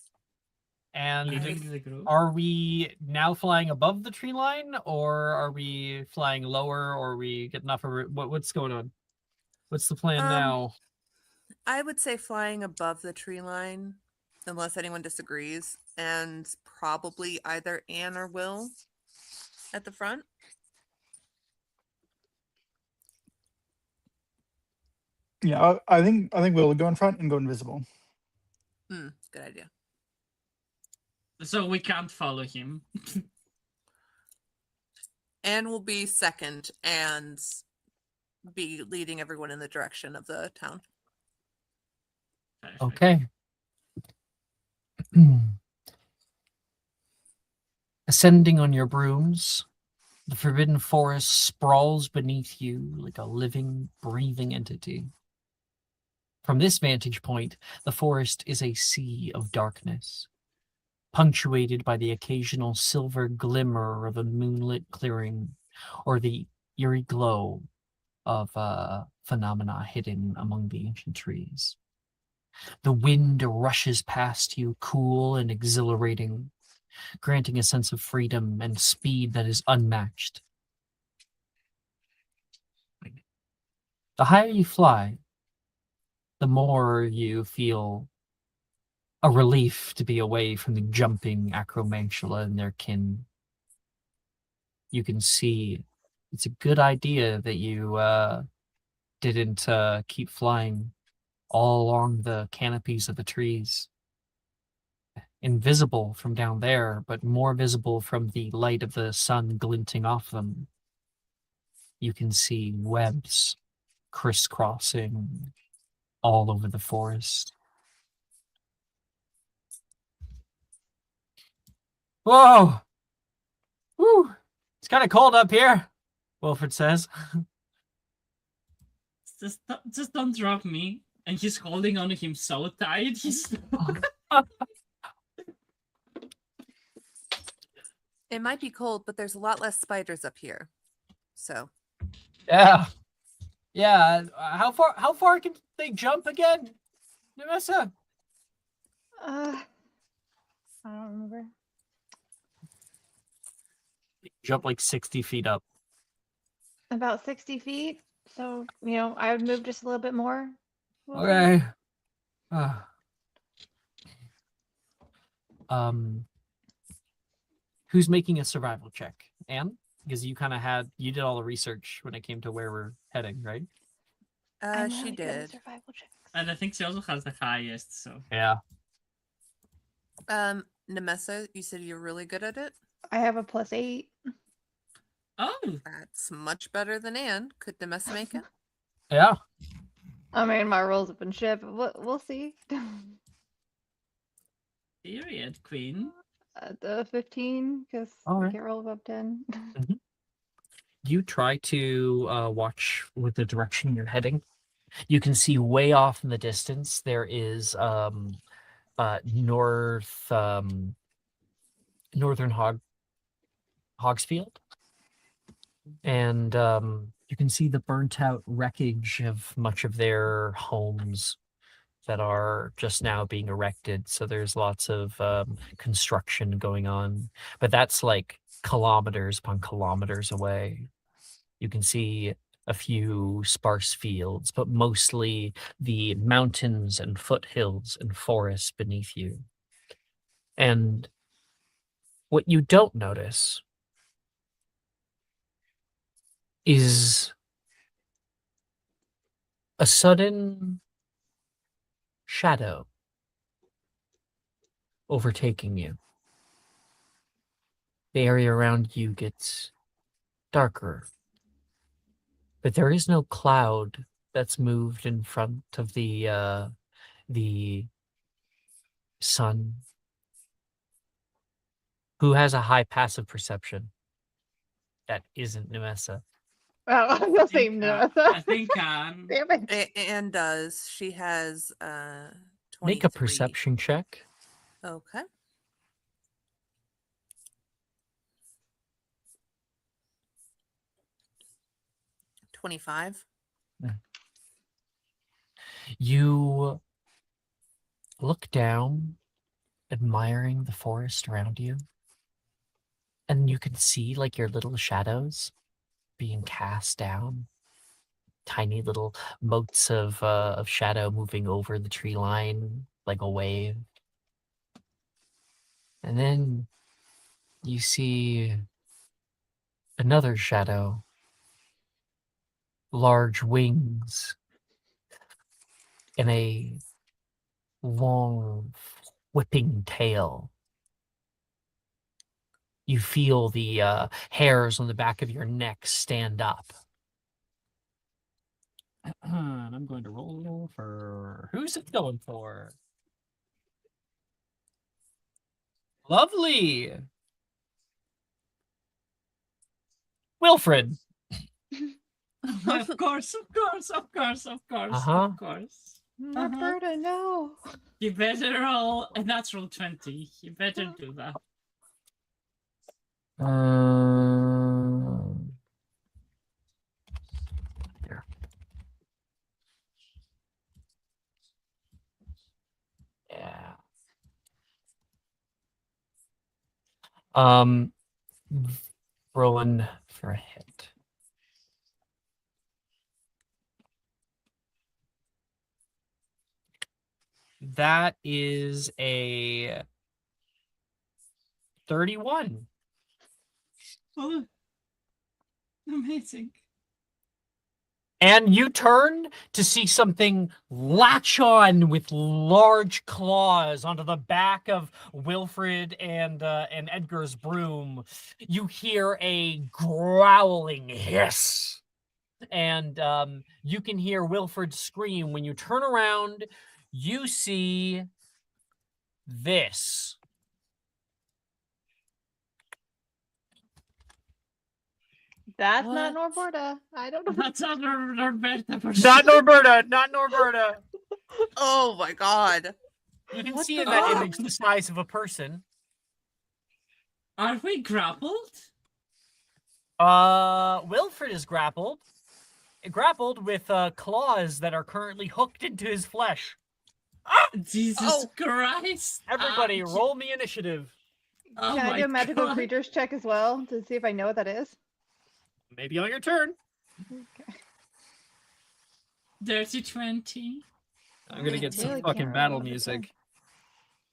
And Leading the group. are we now flying above the tree line, or are we flying lower, or are we getting off of it? What's going on? What's the plan now? I would say flying above the tree line, unless anyone disagrees, and probably either Anne or Will at the front. Yeah, I think we'll go in front and go invisible. Good idea. So we can't follow him. Anne will be second and be leading everyone in the direction of the town. Perfect. Okay. Ascending on your brooms, the forbidden forest sprawls beneath you like a living, breathing entity. From this vantage point, the forest is a sea of darkness. punctuated by the occasional silver glimmer of a moonlit clearing or the eerie glow of phenomena hidden among the ancient trees. The wind rushes past you, cool and exhilarating, granting a sense of freedom and speed that is unmatched. The higher you fly, the more you feel a relief to be away from the jumping acromantula and their kin. You can see it's a good idea that you didn't keep flying all along the canopies of the trees. Invisible from down there, but more visible from the light of the sun glinting off them. You can see webs crisscrossing all over the forest. Whoa! Woo! It's kind of cold up here, Wilfred says. Just don't drop me. And he's holding on to him so tight. He's It might be cold, but there's a lot less spiders up here. So Yeah. Yeah. How far can they jump again, Nemessa? I don't remember. Jump like 60 feet up. About 60 feet. So, I would move just a little bit more. Okay. Uh, who's making a survival check? Anne? Because you did all the research when it came to where we're heading, right? I'm she really good at did. survival checks. and I think she also has the highest, so Yeah. Nemessa, you said you're really good at it. I have a +8. oh, That's much better than Anne. Could Nemessa make it? Yeah. I mean, my rolls have been shit, but we'll see. period, queen. The 15, because All I right. can't roll above 10. You try to watch with the direction you're heading. You can see way off in the distance there is northern Hogsfield, and you can see the burnt out wreckage of much of their homes that are just now being erected. So there's lots of construction going on, but that's like kilometers upon kilometers away. You can see a few sparse fields, but mostly the mountains and foothills and forests beneath you. And what you don't notice is a sudden shadow overtaking you. The area around you gets darker, but there is no cloud that's moved in front of the sun. Who has a high passive perception? That isn't Nemessa. Oh, I was gonna say I no. think Damn it. Anne does. She has 23. Make a perception check. Okay. $25. You look down, admiring the forest around you, and you can see like your little shadows being cast down. Tiny little motes of shadow moving over the tree line like a wave. And then you see another shadow, large wings, and a long whipping tail. You feel the hairs on the back of your neck stand up. And I'm going to roll for... Who's it going for? Lovely! Wilfred! of course. Uh-huh. Of course. Roberta, no. You better roll a natural 20. You better do that. There. Yeah. Rolling for a hit. That is a 31. Oh, amazing. And you turn to see something latch on with large claws onto the back of Wilfred and Edgar's broom. You hear a growling hiss. And you can hear Wilfred scream. When you turn around, you see this. That's What? not Norberta. I don't know. That's not Norberta. Not Norberta, not Norberta. Oh my god. You can What see the in that fuck? image the size of a person. Are we grappled? Wilfred is grappled with claws that are currently hooked into his flesh. Jesus Oh. Christ. Everybody, roll me initiative. Oh Can I my do a magical God. creatures check as well to see if I know what that is? Maybe on your turn. Dirty 20. I'm gonna I get some really fucking can't battle remember this one. music.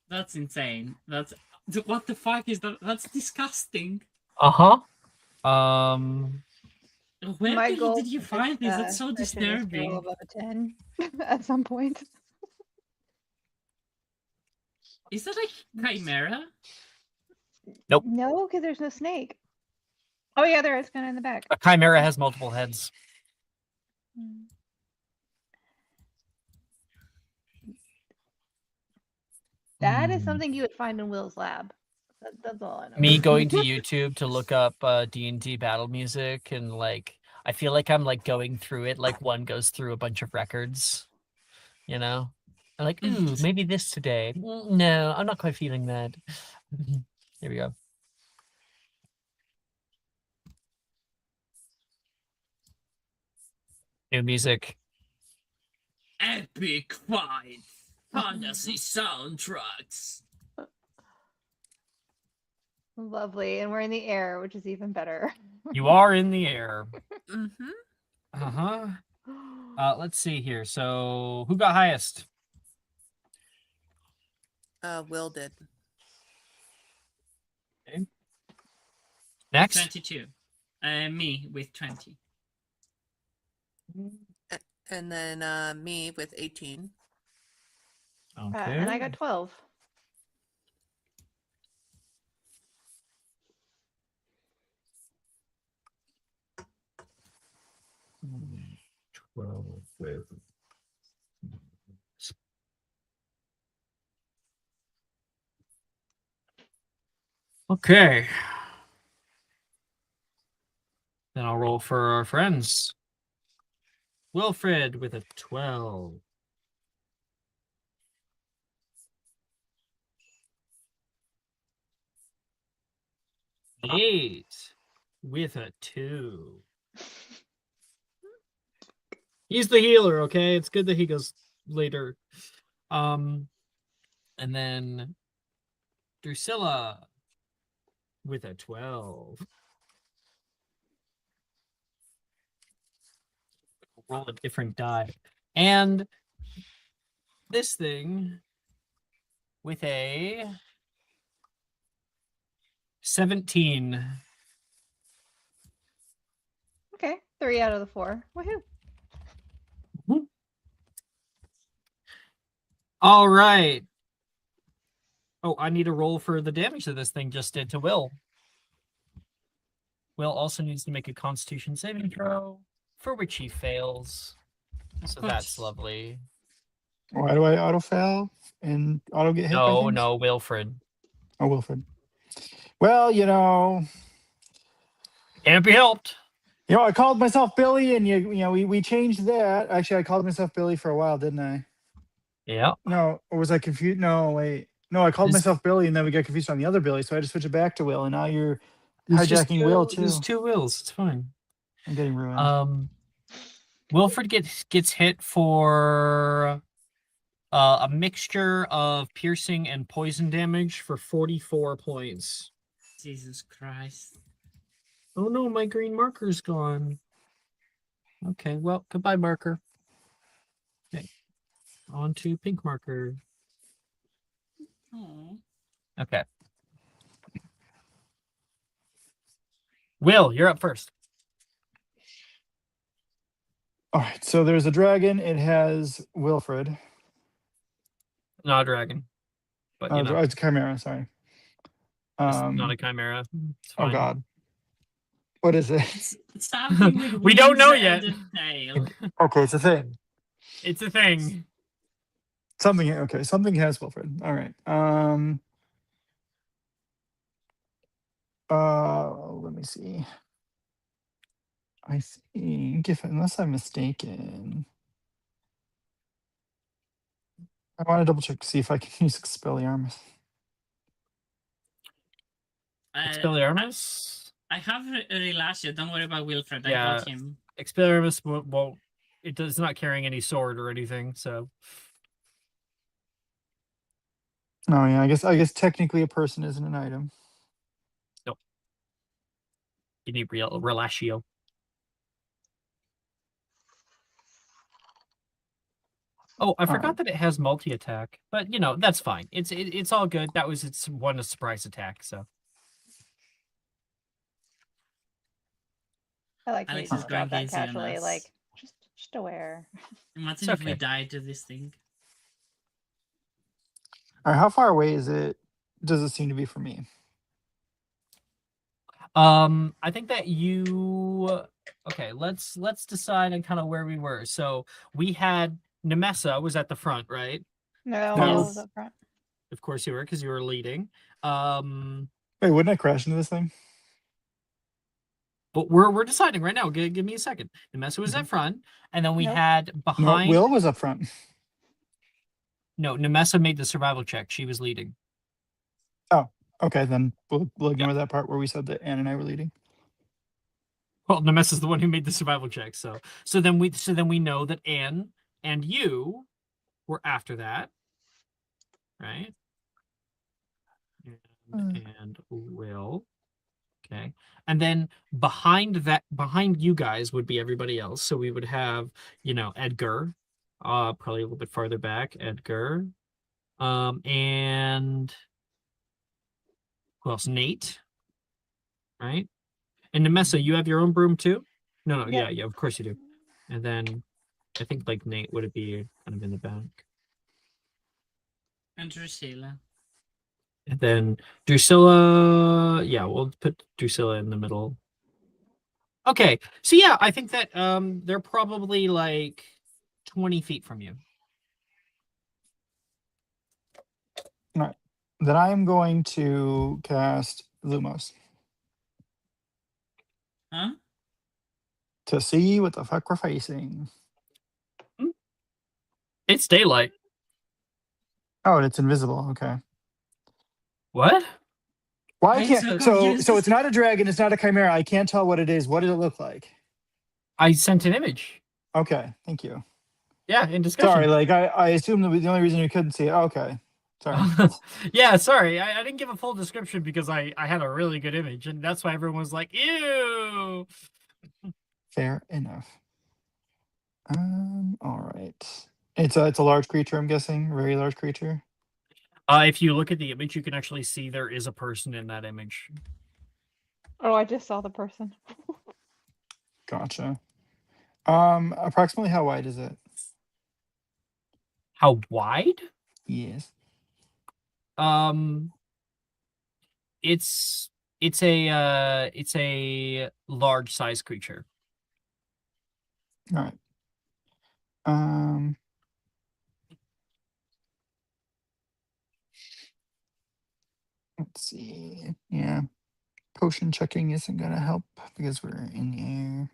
That's insane. What the fuck is that? That's disgusting. Uh-huh. Where My goal did you for find this? That's this, so session is to roll disturbing. above a 10 at some point. Is that a chimera? Nope. No, because there's no snake. Oh yeah, there is kind of in the back. A chimera has multiple heads. That is something you would find in Will's lab. That's all I know. Me going to YouTube to look up D&D battle music, and like I feel like I'm like going through it like one goes through a bunch of records, you know? I'm like, ooh, maybe this today. No, I'm not quite feeling that. Here we go. New music. Epic fight. Fantasy soundtracks. Lovely, and we're in the air, which is even better. You are in the air. Mm-hmm. Uh-huh. Let's see here. So who got highest? Will did. Okay. Next. 22. Me with 20. And then me with 18. Okay. And I got 12. Mm, 12 with... Okay. Then I'll roll for our friends. Wilfred with a 12. Nate with a 2. He's the healer, okay? It's good that he goes later. And then Drusilla with a 12. Roll a different die. And this thing with a 17. Okay, 3 out of the 4. Woohoo! All right. Oh, I need a roll for the damage that this thing just did to Will. Will also needs to make a Constitution saving throw, for which he fails. So that's lovely. Why do I auto fail and auto get hit? by No, things? no, Wilfred. Oh, Wilfred. Well, Can't be helped. I called myself Billy, and we changed that. Actually, I called myself Billy for a while, didn't I? Yeah. No, or was I confused? No, wait. No, I called This- myself Billy, and then we got confused on the other Billy, so I had to switch it back to Will, and now you're It's just hijacking Will There's too. 2 wills. It's fine. I'm getting ruined. Wilfred gets hit for a mixture of piercing and poison damage for 44 points. Jesus Christ. Oh no, my green marker's gone. Okay, well, goodbye, marker. Okay, on to pink marker. Oh. Okay. Will, you're up first. All right, so there's a dragon. It has Wilfred. Not a dragon, but you know, It's a chimera. Sorry. it's not a chimera. It's Oh fine. God. What is it? It's something with We don't know wings yet. and a tail. Okay, it's a thing. It's a thing. Something. Okay, something has Wilfred. All right. Let me see. I think unless I'm mistaken, I want to double check to see if I can use Expelliarmus. Expelliarmus? I have Relasio. Don't worry about Wilfred. I Yeah. got him. Expelliarmus won't. It's not carrying any sword or anything, so. Oh yeah, I guess technically a person isn't an item. Nope. You need Relatio. Oh, I forgot that it has multi-attack, but you know, that's fine. It's all good. That was its one surprise attack, so. I like how you Alex just is drop going that easy on casually, us. like just aware. Imagine It's if we okay. died to this thing. All right, how far away is it? Does it seem to be from me? I think that okay, let's decide on kind of where we were. So we had Nemessa was at the front, right? No, No. Will was up front. Of course you were, because you were leading. Wait, wouldn't I crash into this thing? But we're deciding right now. Give me a second. Nemessa was at front, and then we Nope. had No, behind. Will was up front. No, Nemessa made the survival check. She was leading. Oh, okay, then we'll ignore that part where we said that Anne and I were leading. Well, Nemessa's the one who made the survival check, so then we know that Anne and you were after that, right? And Will. Okay. And then behind you guys would be everybody else. So we would have, Edgar, probably a little bit farther back, Edgar. And who else? Nate. Right? And Nemessa, you have your own broom too? No, Yep. yeah, of course you do. And then I think like Nate would be kind of in the back. And Drusilla. And then Drusilla, yeah, we'll put Drusilla in the middle. Okay, so yeah, I think that they're probably like 20 feet from you. All right, then I'm going to cast Lumos Huh? to see what the fuck we're facing. It's daylight. Oh, and it's invisible. Okay. What? Why I'm can't so so confused. it's not a dragon, it's not a chimera. I can't tell what it is. What does it look like? I sent an image. Okay, thank you. Yeah, in discussion. Sorry, like I assumed that the only reason you couldn't see it. Okay. Sorry. Yeah, sorry. I didn't give a full description because I had a really good image, and that's why everyone was like, ew. Fair enough. All right. It's a large creature, I'm guessing. Very large creature. If you look at the image, you can actually see there is a person in that image. Oh, I just saw the person. Gotcha. Approximately how wide is it? How wide? Yes. It's a large size creature. All right. Let's see. Yeah. Potion checking isn't gonna help because we're in the air.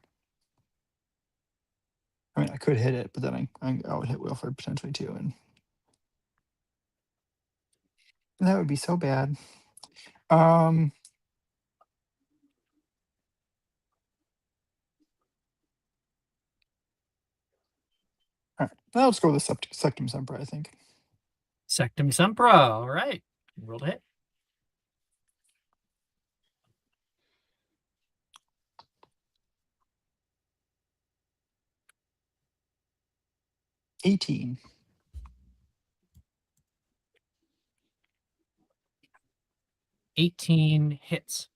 I mean, I could hit it, but then I would hit Wilfred potentially too, and That would be so bad. All right. Let's go with the Sectum Sempra, I think. Sectum Sempra. All right. Roll to hit. $18. 18 hits.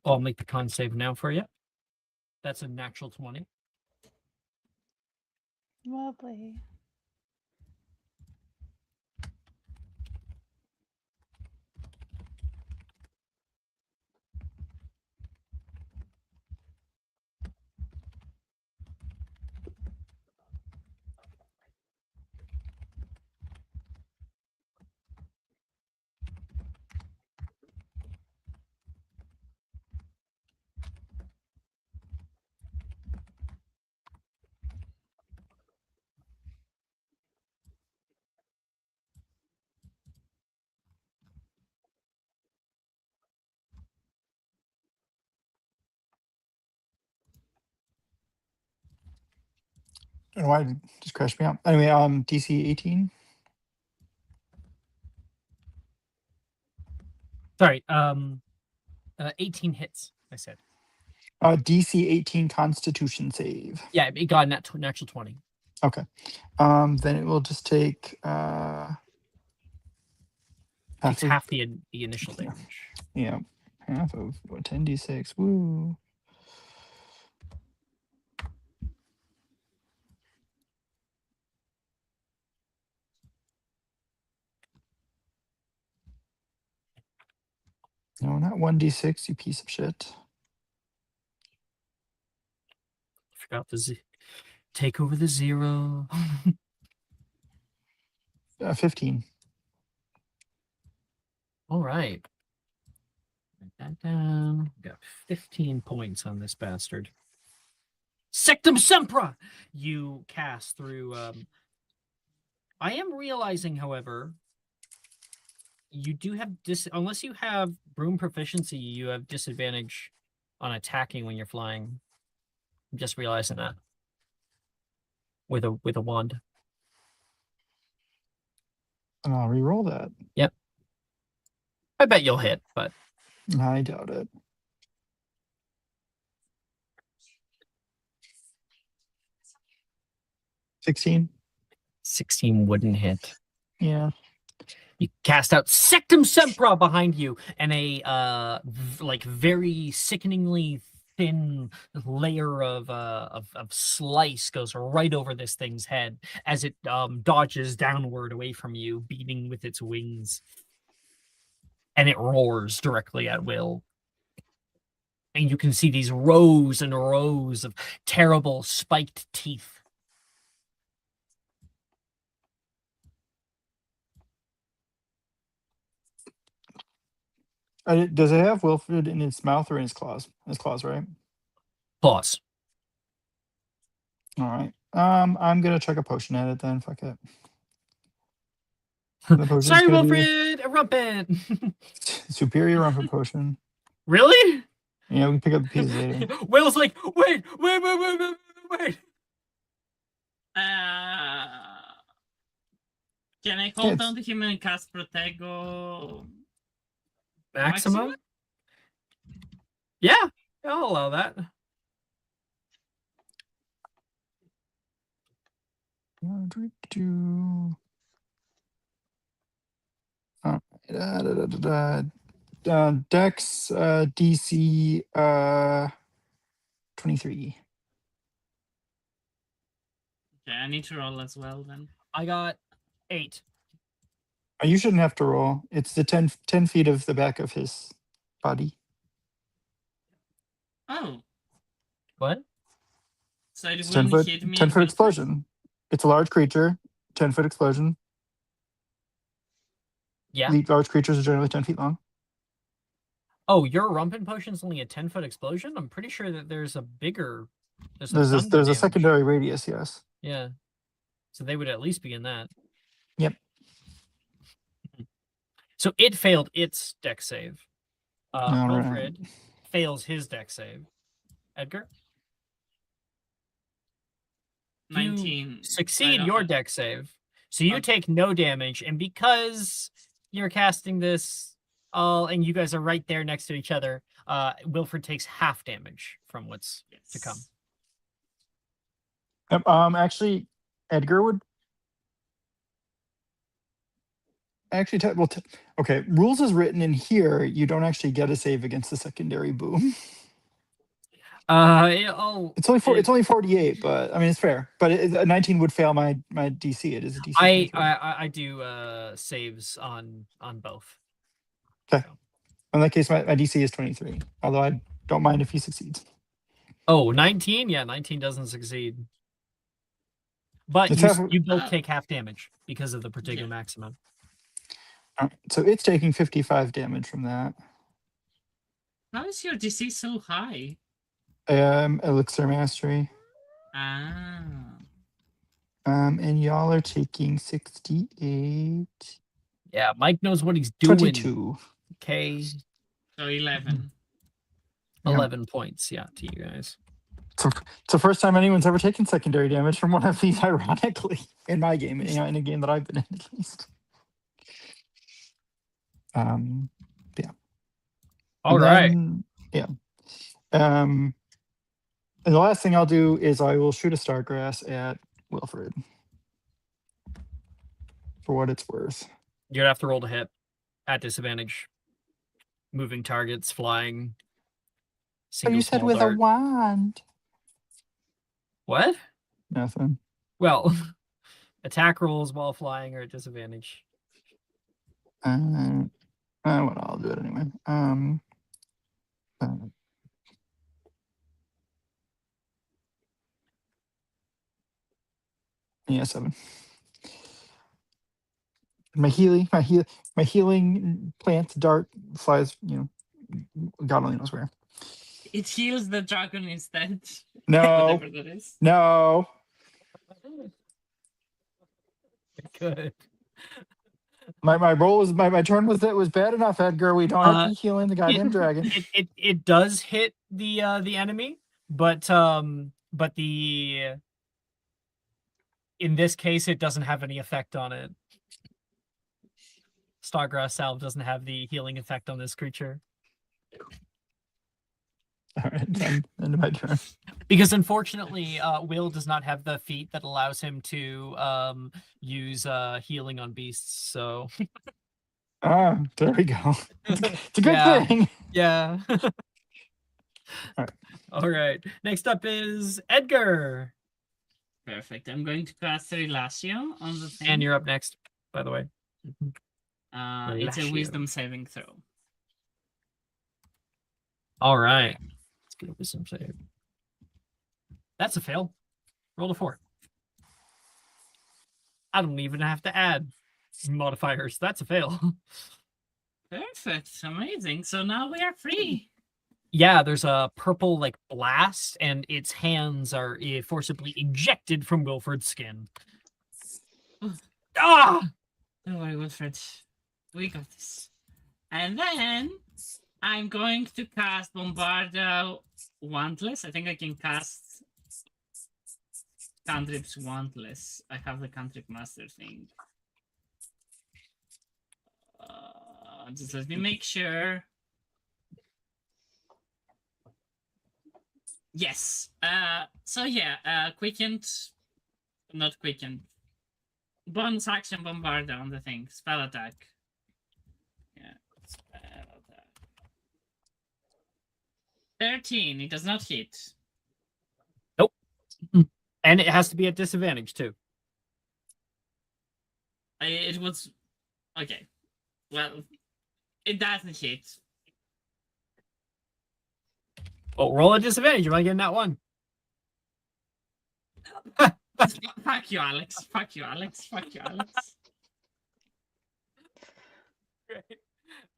I'll make the con save now for you. That's a natural 20. Lovely. I don't know why it just crashed me out. Anyway, DC 18. Sorry. 18 hits, I said. DC 18 Constitution save. Yeah, it got a natural 20. Okay. Then it will just take Takes of, half the initial damage. yeah, half of 10d6. Woo. No, not 1d6, you piece of shit. Forgot the take over the 0. 15. All right. Write that down. Got 15 points on this bastard. Sectum Sempra! You cast through. I am realizing, however, you do have unless you have broom proficiency, you have disadvantage on attacking when you're flying. I'm just realizing that. With a wand. And I'll re-roll that. Yep. I bet you'll hit, but I doubt it. 16. 16 wouldn't hit. Yeah. You cast out Sectum Sempra behind you, and a very sickeningly thin layer of slice goes right over this thing's head as it dodges downward away from you, beating with its wings. And it roars directly at Will. And you can see these rows and rows of terrible spiked teeth. Does it have Wilfred in its mouth or in its claws? His claws, right? Claws. All right. I'm gonna chuck a potion at it then. Fuck it. The potion's Sorry, gonna be Wilfred, a rumpet. superior rumpet potion. Really? Yeah, we can pick up the pieces later. Will's like, wait. Can I hold down to him and cast Protego Maximum? Yeah, I'll allow that. Dex DC 23. Okay, I need to roll as well then. I got 8. You shouldn't have to roll. It's the 10 feet of the back of his body. Oh. What? So it It's 10 wouldn't foot, hit me. 10-foot explosion. It's a large creature. 10-foot explosion. Yeah. Large creatures are generally 10 feet long. Oh, your Rumpin Potion's only a 10-foot explosion? I'm pretty sure that there's a bigger... There's some There's thunder a damage. secondary radius, yes. Yeah. So they would at least be in that. Yep. So it failed its deck save. All Wilfred right. fails his deck save. Edgar? You 19. succeed your deck save. So you take no damage, and because you're casting this all and you guys are right there next to each other, Wilfred takes half damage from what's to come. Yep, actually, Edgar would actually okay, rules is written in here. You don't actually get a save against the secondary boom. It's only 48, but I mean it's fair. But a 19 would fail my DC. It is a DC. I do saves on both. Okay. So. In that case, my DC is 23. Although I don't mind if he succeeds. Oh, 19? Yeah, 19 doesn't succeed. But you both take half damage because of the particular maximum. So it's taking 55 damage from that. How is your DC so high? Elixir Mastery. Ah. And y'all are taking 68. Yeah, Mike knows what he's doing. 22. Okay. So 11. 11 points, yeah, to you guys. It's the first time anyone's ever taken secondary damage from one of these, ironically, in my game, in a game that I've been in, at least. Yeah. All right. Yeah. And the last thing I'll do is I will shoot a Stargrass at Wilfred. For what it's worth. You'd have to roll to hit at disadvantage. Moving targets, flying. Oh, you said with a wand. What? Nothing. Well, attack rolls while flying are at disadvantage. Well, I'll do it anyway. Yeah, 7. My healing plant dart flies, God only knows where. It heals the dragon instead. No. Whatever that is. No. Good. My roll was my turn was bad enough, Edgar. We don't have to be healing the goddamn dragon. It does hit the enemy, but the in this case it doesn't have any effect on it. Stargrass Salve doesn't have the healing effect on this creature. All right, end of my turn. Because unfortunately, Will does not have the feat that allows him to use healing on beasts. So, there we go. It's a good thing. Yeah. All right. All right. Next up is Edgar. Perfect. I'm going to cast Relatio on the thing. And you're up next, by the way. It's a wisdom saving throw. All right. Let's get a wisdom save. That's a fail. Roll a 4. I don't even have to add modifiers. That's a fail. Perfect. Amazing. So now we are free. Yeah, there's a purple like blast, and its hands are forcibly ejected from Wilfred's skin. Ah! Don't worry, Wilfred. We got this. And then I'm going to cast Bombarda Wantless. I think I can cast cantrips Wantless. I have the cantrip master thing. Just let me make sure. Yes. Quickened. Not quickened. Bonus action Bombarda on the thing. Spell attack. Yeah. Spell attack. 13. It does not hit. Nope. And it has to be at disadvantage too. It was okay. Well, it doesn't hit. Oh, roll a disadvantage. You might get that one. Fuck you, Alex. Fuck you, Alex. Fuck you, Alex.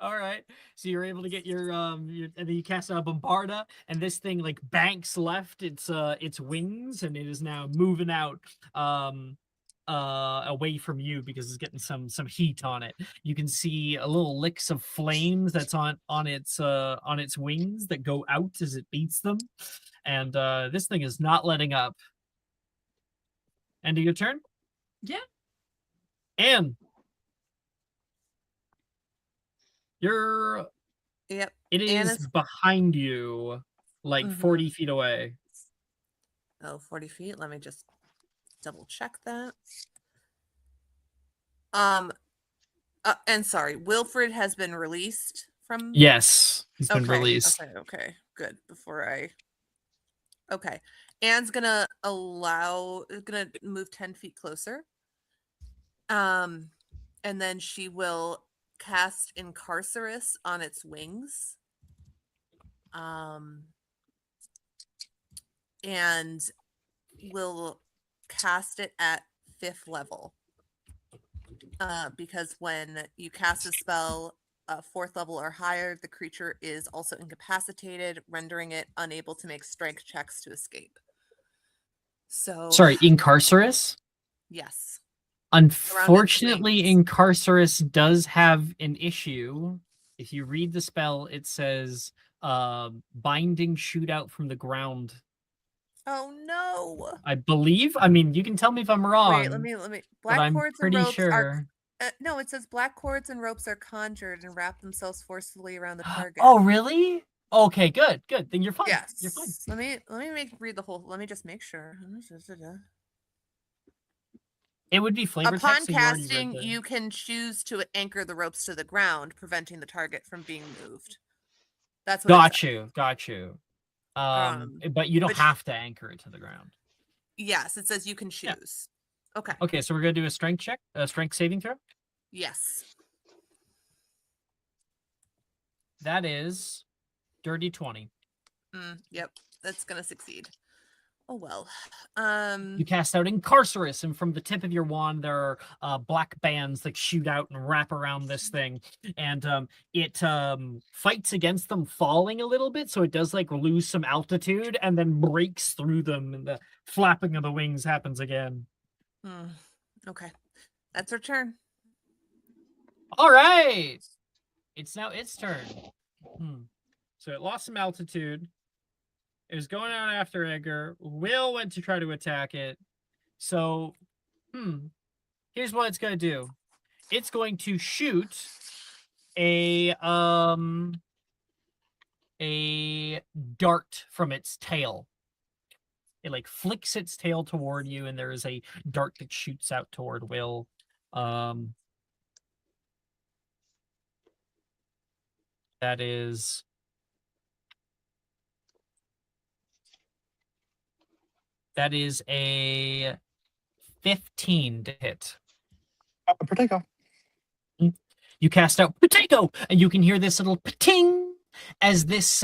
All right. So you're able to get and then you cast a Bombarda, and this thing like banks left its wings, and it is now moving out away from you because it's getting some heat on it. You can see a little licks of flames that's on its wings that go out as it beats them. And this thing is not letting up. End of your turn? Yeah. And you're Yep. it is Anna's- behind you, like 40 feet away. Oh, 40 feet. Let me just double check that. And sorry, Wilfred has been released from. Yes, he's been released. Okay, good. Okay. Anne's gonna move 10 feet closer. And then she will cast Incarcerus on its wings. And will cast it at 5th level. Because when you cast a spell 4th level or higher, the creature is also incapacitated, rendering it unable to make strength checks to escape. So Sorry, Incarcerus? yes. Unfortunately, wings. Incarcerus does have an issue. If you read the spell, it says binding shootout from the ground. Oh no. I believe. I mean, you can tell me if I'm wrong. Wait, let me. but Black I'm cords and pretty ropes are. sure. No, it says black cords and ropes are conjured and wrap themselves forcefully around the target. Oh, really? Okay, good. Then you're fine. Yes. You're fine. Let me read the whole. Let me just make sure. It would be flavor Upon text, so you already read casting, the- you can choose to anchor the ropes to the ground, preventing the target from being moved. That's what. Got you. But you don't but have to anchor it to the ground. Yes, it says you can choose. Yeah. Okay. Okay, so we're gonna do a strength check, a strength saving throw. Yes. That is dirty 20. Yep, that's gonna succeed. Oh well. You cast out Incarcerus, and from the tip of your wand, there are black bands that shoot out and wrap around this thing, and it fights against them, falling a little bit, so it does like lose some altitude, and then breaks through them, and the flapping of the wings happens again. Okay, that's her turn. All right, it's now its turn. So it lost some altitude. It was going out after Edgar. Will went to try to attack it. So, here's what it's gonna do. It's going to shoot a dart from its tail. It like flicks its tail toward you, and there is a dart that shoots out toward Will. That is a 15 to hit. Potato. You cast out potato, and you can hear this little pating as this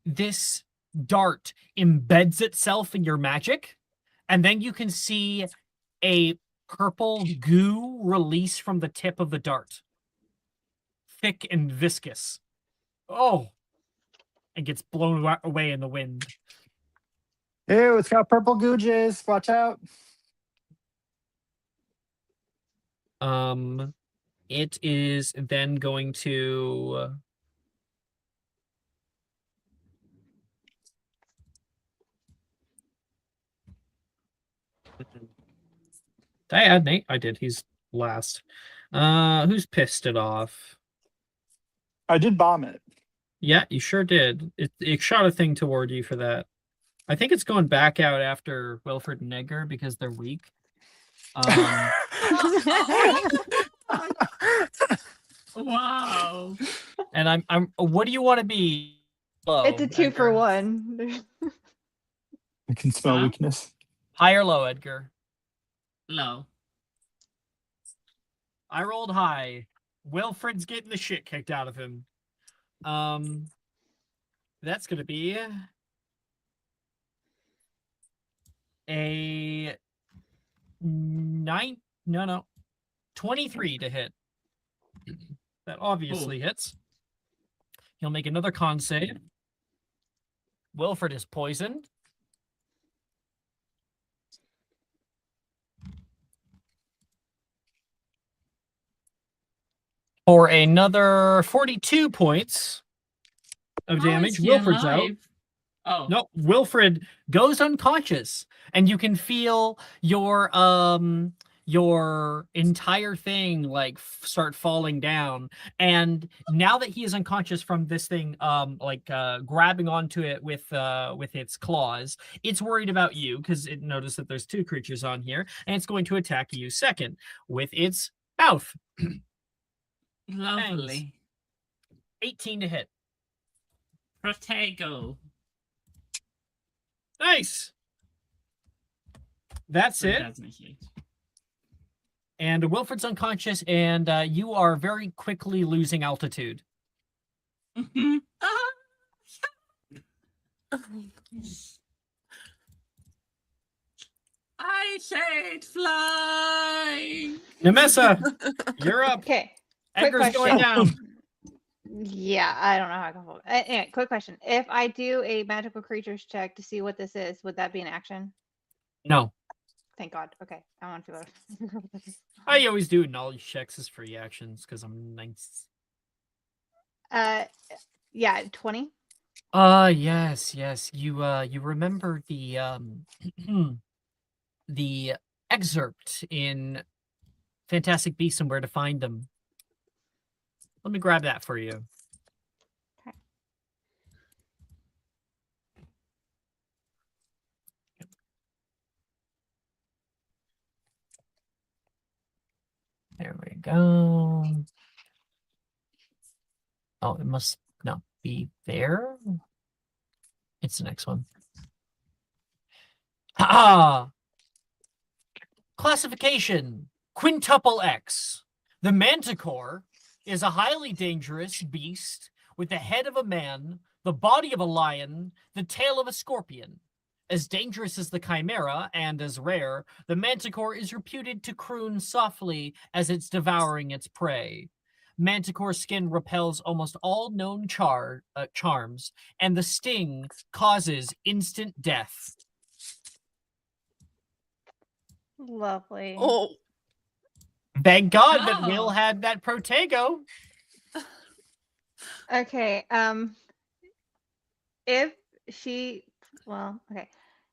this dart embeds itself in your magic, and then you can see a purple goo release from the tip of the dart, thick and viscous. Oh, and gets blown away in the wind. Ew, it's got purple googes. Watch out. It is then going to did I add Nate? I did. He's last. Who's pissed it off? I did bomb it. Yeah, you sure did. It shot a thing toward you for that. I think it's going back out after Wilfred and Edgar because they're weak. Wow. And I'm. What do you want to be? Low, It's a 2 for Edgar? 1. I can smell Huh? weakness. High or low, Edgar? Low. I rolled high. Wilfred's getting the shit kicked out of him. That's gonna be a 23 to hit. That obviously hits. He'll make another con save. Wilfred is poisoned. For another 42 points of How damage. is he Wilfred's out. alive? Oh, No, Wilfred goes unconscious, and you can feel your entire thing like start falling down. And now that he is unconscious from this thing grabbing onto it with its claws, it's worried about you because it noticed that there's two creatures on here, and it's going to attack you second with its mouth. lovely. 18 to hit. Protego. Nice. That's it. That's my hit. And Wilfred's unconscious, and you are very quickly losing altitude. I hate flying. Nemessa, you're up. Okay. Quick Edgar's going question. down. Yeah, I don't know how I can hold. Anyway, quick question. If I do a magical creatures check to see what this is, would that be an action? No, Thank God. Okay. I want to figure out what this is. I always do knowledge checks as free actions because I'm nice. Yeah, 20. Yes. You remember the the excerpt in Fantastic Beasts and Where to Find Them. Let me grab that for you. Okay. There we go. Oh, it must not be there. It's the next one. Ah! Classification: Quintuple X. The Manticore is a highly dangerous beast with the head of a man, the body of a lion, the tail of a scorpion. As dangerous as the Chimera and as rare, the Manticore is reputed to croon softly as it's devouring its prey. Manticore skin repels almost all known charms, and the sting causes instant death. Lovely. Oh, Thank God that Oh. Will had that Protego. Okay. If she, well, okay,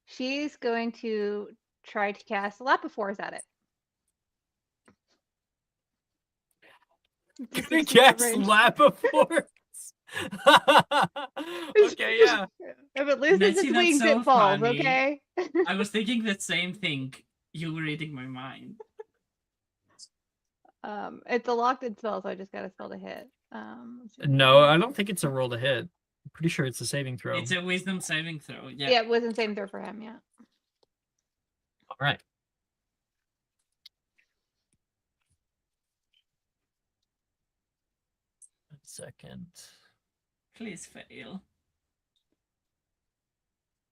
she's going to try to cast Lapifors at it. It's a 60 foot Yes, range. Lapifors. Okay, yeah. If it loses Nancy, its that's wings, so it falls. funny. Okay. I was thinking the same thing. You were reading my mind. It's a locked-in spell, so I just got a spell to hit. Let's see what No, it I is. don't think it's a roll to hit. I'm pretty sure it's a saving throw. It's a wisdom saving throw. Yeah. Yeah, it wasn't same throw for him. Yeah. All right. One second. Please fail.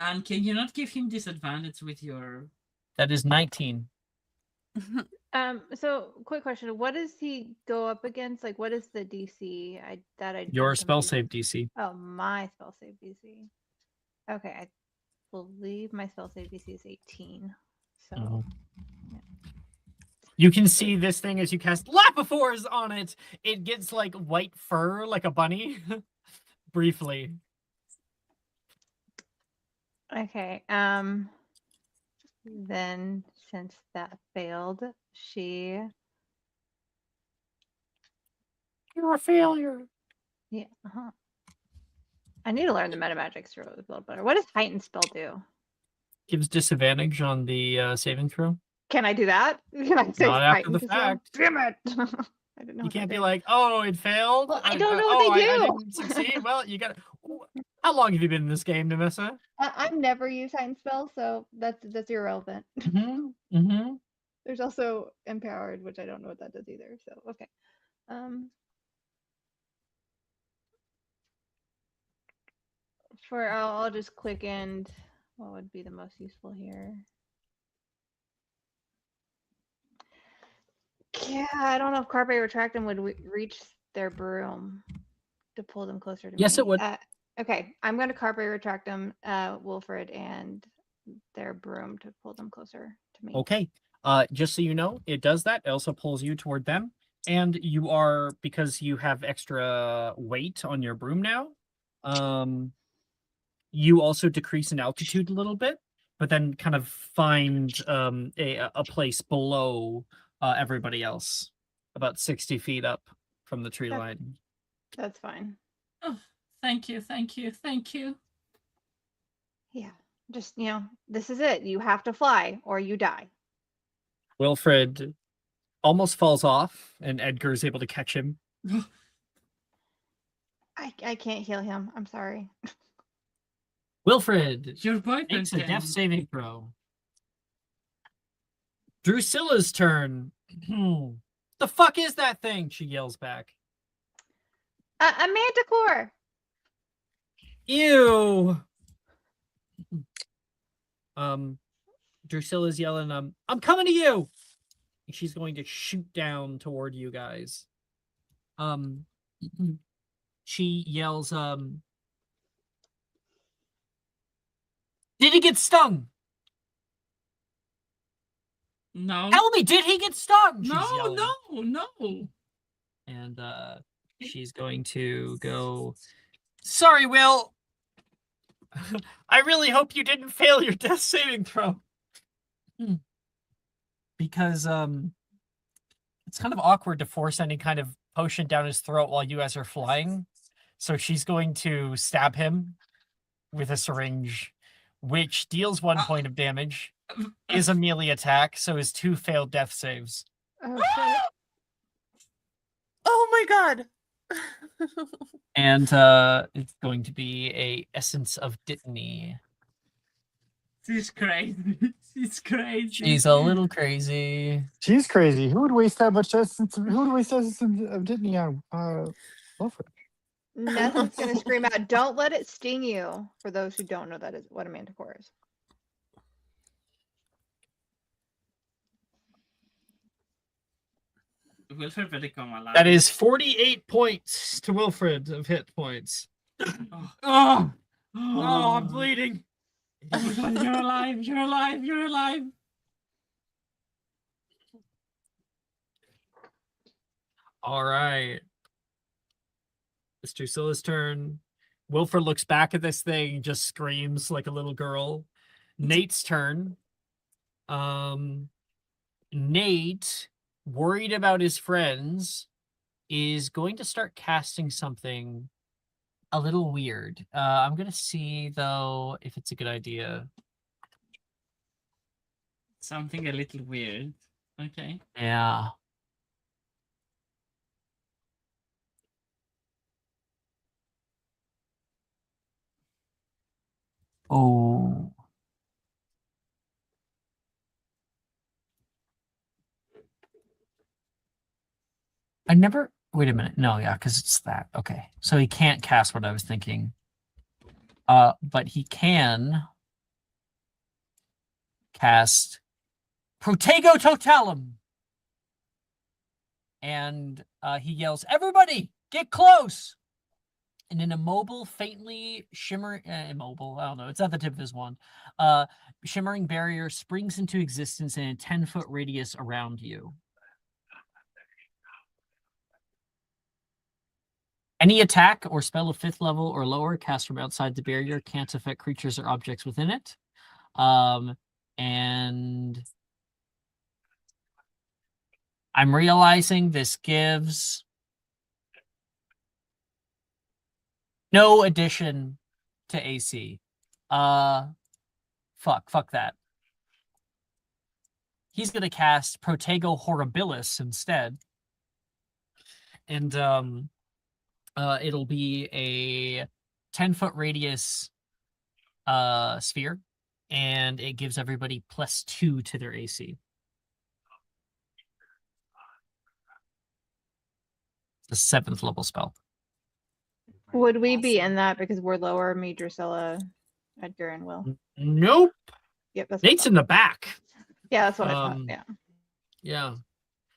And can you not give him disadvantage with your... That is 19. So quick question: what does he go up against? Like, what is the DC? Your I'm spell confused. save DC. Oh, my spell save DC. Okay, I believe my spell save DC is 18. So Mhm. yeah. You can see this thing as you cast Lapifors on it. It gets like white fur, like a bunny, briefly. Okay. Then since that failed, she You're a failure. yeah. I need to learn the meta magics to really build better. What does heightened spell do? Gives disadvantage on the saving throw. Can I do that? Can I say Not after the heightened as well? fact. Damn it! I didn't know. You what that can't be did. like, oh, it failed. Well, I don't know what oh, they I do. didn't succeed. Well, you got. How long have you been in this game, Nemessa? I've never used heightened spell, so that's irrelevant. Mm-hmm. There's also empowered, which I don't know what that does either. So okay. I'll just click and what would be the most useful here? Yeah, I don't know if Carpe Retractum would reach their broom to pull them closer to me. Yes, it would. Okay, I'm going to carpet retract them, Wilfred, and their broom to pull them closer to me. Okay. Just so you know, it does that. It also pulls you toward them. And you are, because you have extra weight on your broom now, you also decrease in altitude a little bit, but then kind of find a place below everybody else, about 60 feet up from the tree line. That's fine. Oh, thank you, thank you, thank you. Yeah, just, this is it. You have to fly or you die. Wilfred almost falls off, and Edgar is able to catch him. I can't heal him. I'm sorry. Wilfred Your boyfriend makes a can. death saving throw. Drusilla's turn. The fuck is that thing? She yells back. A manticore. Ew. Drusilla's yelling, I'm coming to you. She's going to shoot down toward you guys. She yells, did he get stung? No. Tell me, did he get stung? She's No, yelling. no. And she's going to go, sorry, Will. I really hope you didn't fail your death saving throw. Because it's kind of awkward to force any kind of potion down his throat while you guys are flying. So she's going to stab him with a syringe, which deals 1 point of damage, is a melee attack, so is 2 failed death saves. Oh, shit. Oh my god. And it's going to be a essence of Dittany. She's crazy. She's crazy. She's a little crazy. She's crazy. Who would waste that much essence? Who would waste essence of Dittany on Wilfred? Nessa's going to scream out, don't let it sting you, for those who don't know that is what a manticore is. Wilfred better come alive. That is 48 points to Wilfred of hit points. Oh, I'm bleeding. You're alive, you're alive, you're alive. All right. It's Drusilla's turn. Wilfred looks back at this thing and just screams like a little girl. Nate's turn. Nate, worried about his friends, is going to start casting something a little weird. I'm going to see, though, if it's a good idea. Something a little weird. Okay. Yeah. Oh. I never... Wait a minute. No, yeah, because it's that. Okay. So he can't cast what I was thinking. But he can cast Protego Totalum. And he yells, everybody, get close! And an immobile, faintly shimmering... immobile, I don't know. It's at the tip of his wand. Shimmering barrier springs into existence in a 10-foot radius around you. Any attack or spell of 5th level or lower cast from outside the barrier can't affect creatures or objects within it. And I'm realizing this gives no addition to AC. Fuck that. He's going to cast Protego Horribilis instead. And it'll be a 10-foot radius sphere, and it gives everybody +2 to their AC. The 7th level spell. Would we be in that because we're lower, me, Drusilla, Edgar, and Will? Nope. Yep, that's what I Nate's thought. in the back. Yeah, that's what I thought. Yeah. Yeah.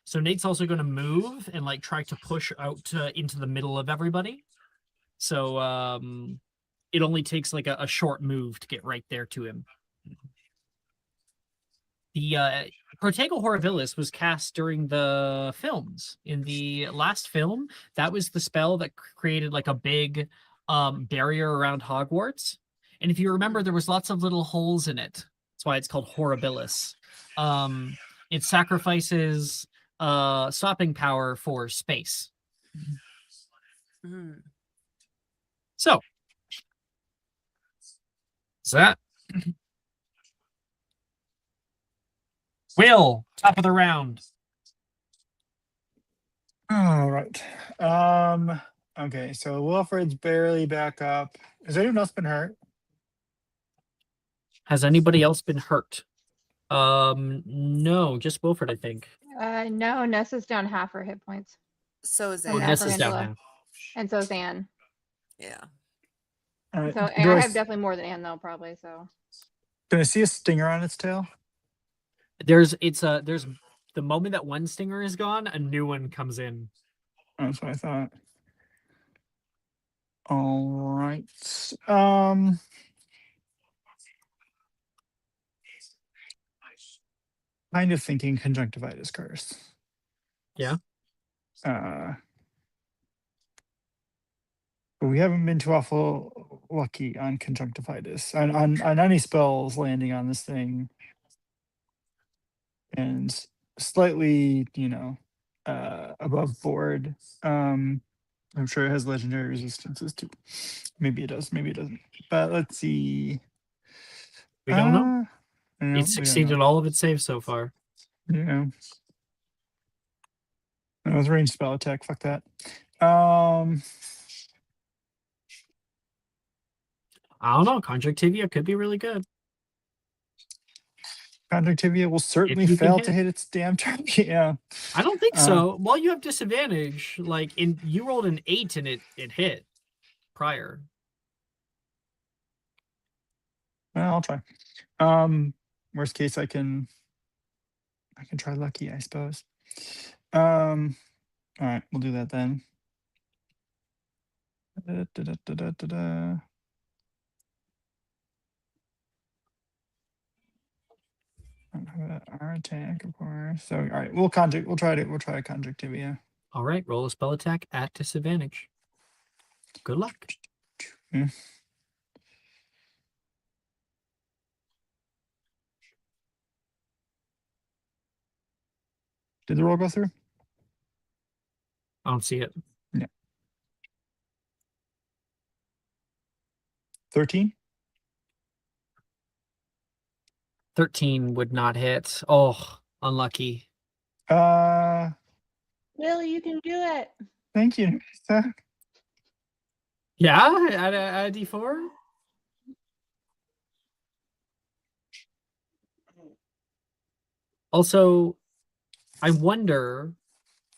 So Nate's also going to move and like try to push out into the middle of everybody. So it only takes like a short move to get right there to him. The Protego Horribilis was cast during the films. In the last film, that was the spell that created like a big barrier around Hogwarts. And if you remember, there was lots of little holes in it. That's why it's called Horribilis. It sacrifices stopping power for space. Mm. So that Will, top of the round. All right. Okay, so Wilfred's barely back up. Has anyone else been hurt? Has anybody else been hurt? No, just Wilfred, I think. No, Nessa's down half her hit points. So is Oh, And Anne. Nessa's down Angela. now. And so is Anne. Yeah. All right. So I Do I have definitely more than Anne though, probably. So can I see a stinger on its tail? There's the moment that one stinger is gone, a new one comes in. That's what I thought. All right. Kind of thinking conjunctivitis curse. Yeah. But we haven't been too awful lucky on conjunctivitis on any spells landing on this thing, and slightly, above board. I'm sure it has legendary resistances too. Maybe it does, maybe it doesn't. But let's see. We don't know. No, we don't It's succeeded know. all of its saves so far. Yeah. That was ranged spell attack. Fuck that. Um, I don't know. Conjunctivia could be really good. Conjunctivia will certainly you can fail hit. to hit its damn target. Yeah. I don't think so. Well, you have disadvantage. Like you rolled an 8 and it hit prior. Well, I'll try. Worst case, I can try lucky, I suppose. All right, we'll do that then. Da-da-da-da-da-da. I don't have our attack, of course. So, all right, we'll try a conjunctivia. All right, roll a spell attack at disadvantage. Good luck. Yeah. Did the roll go through? I don't see it. Yeah. 13? 13 would not hit. Oh, unlucky. Uh, Willie, you can do it. Thank you. Yeah, at a D4. Also, I wonder,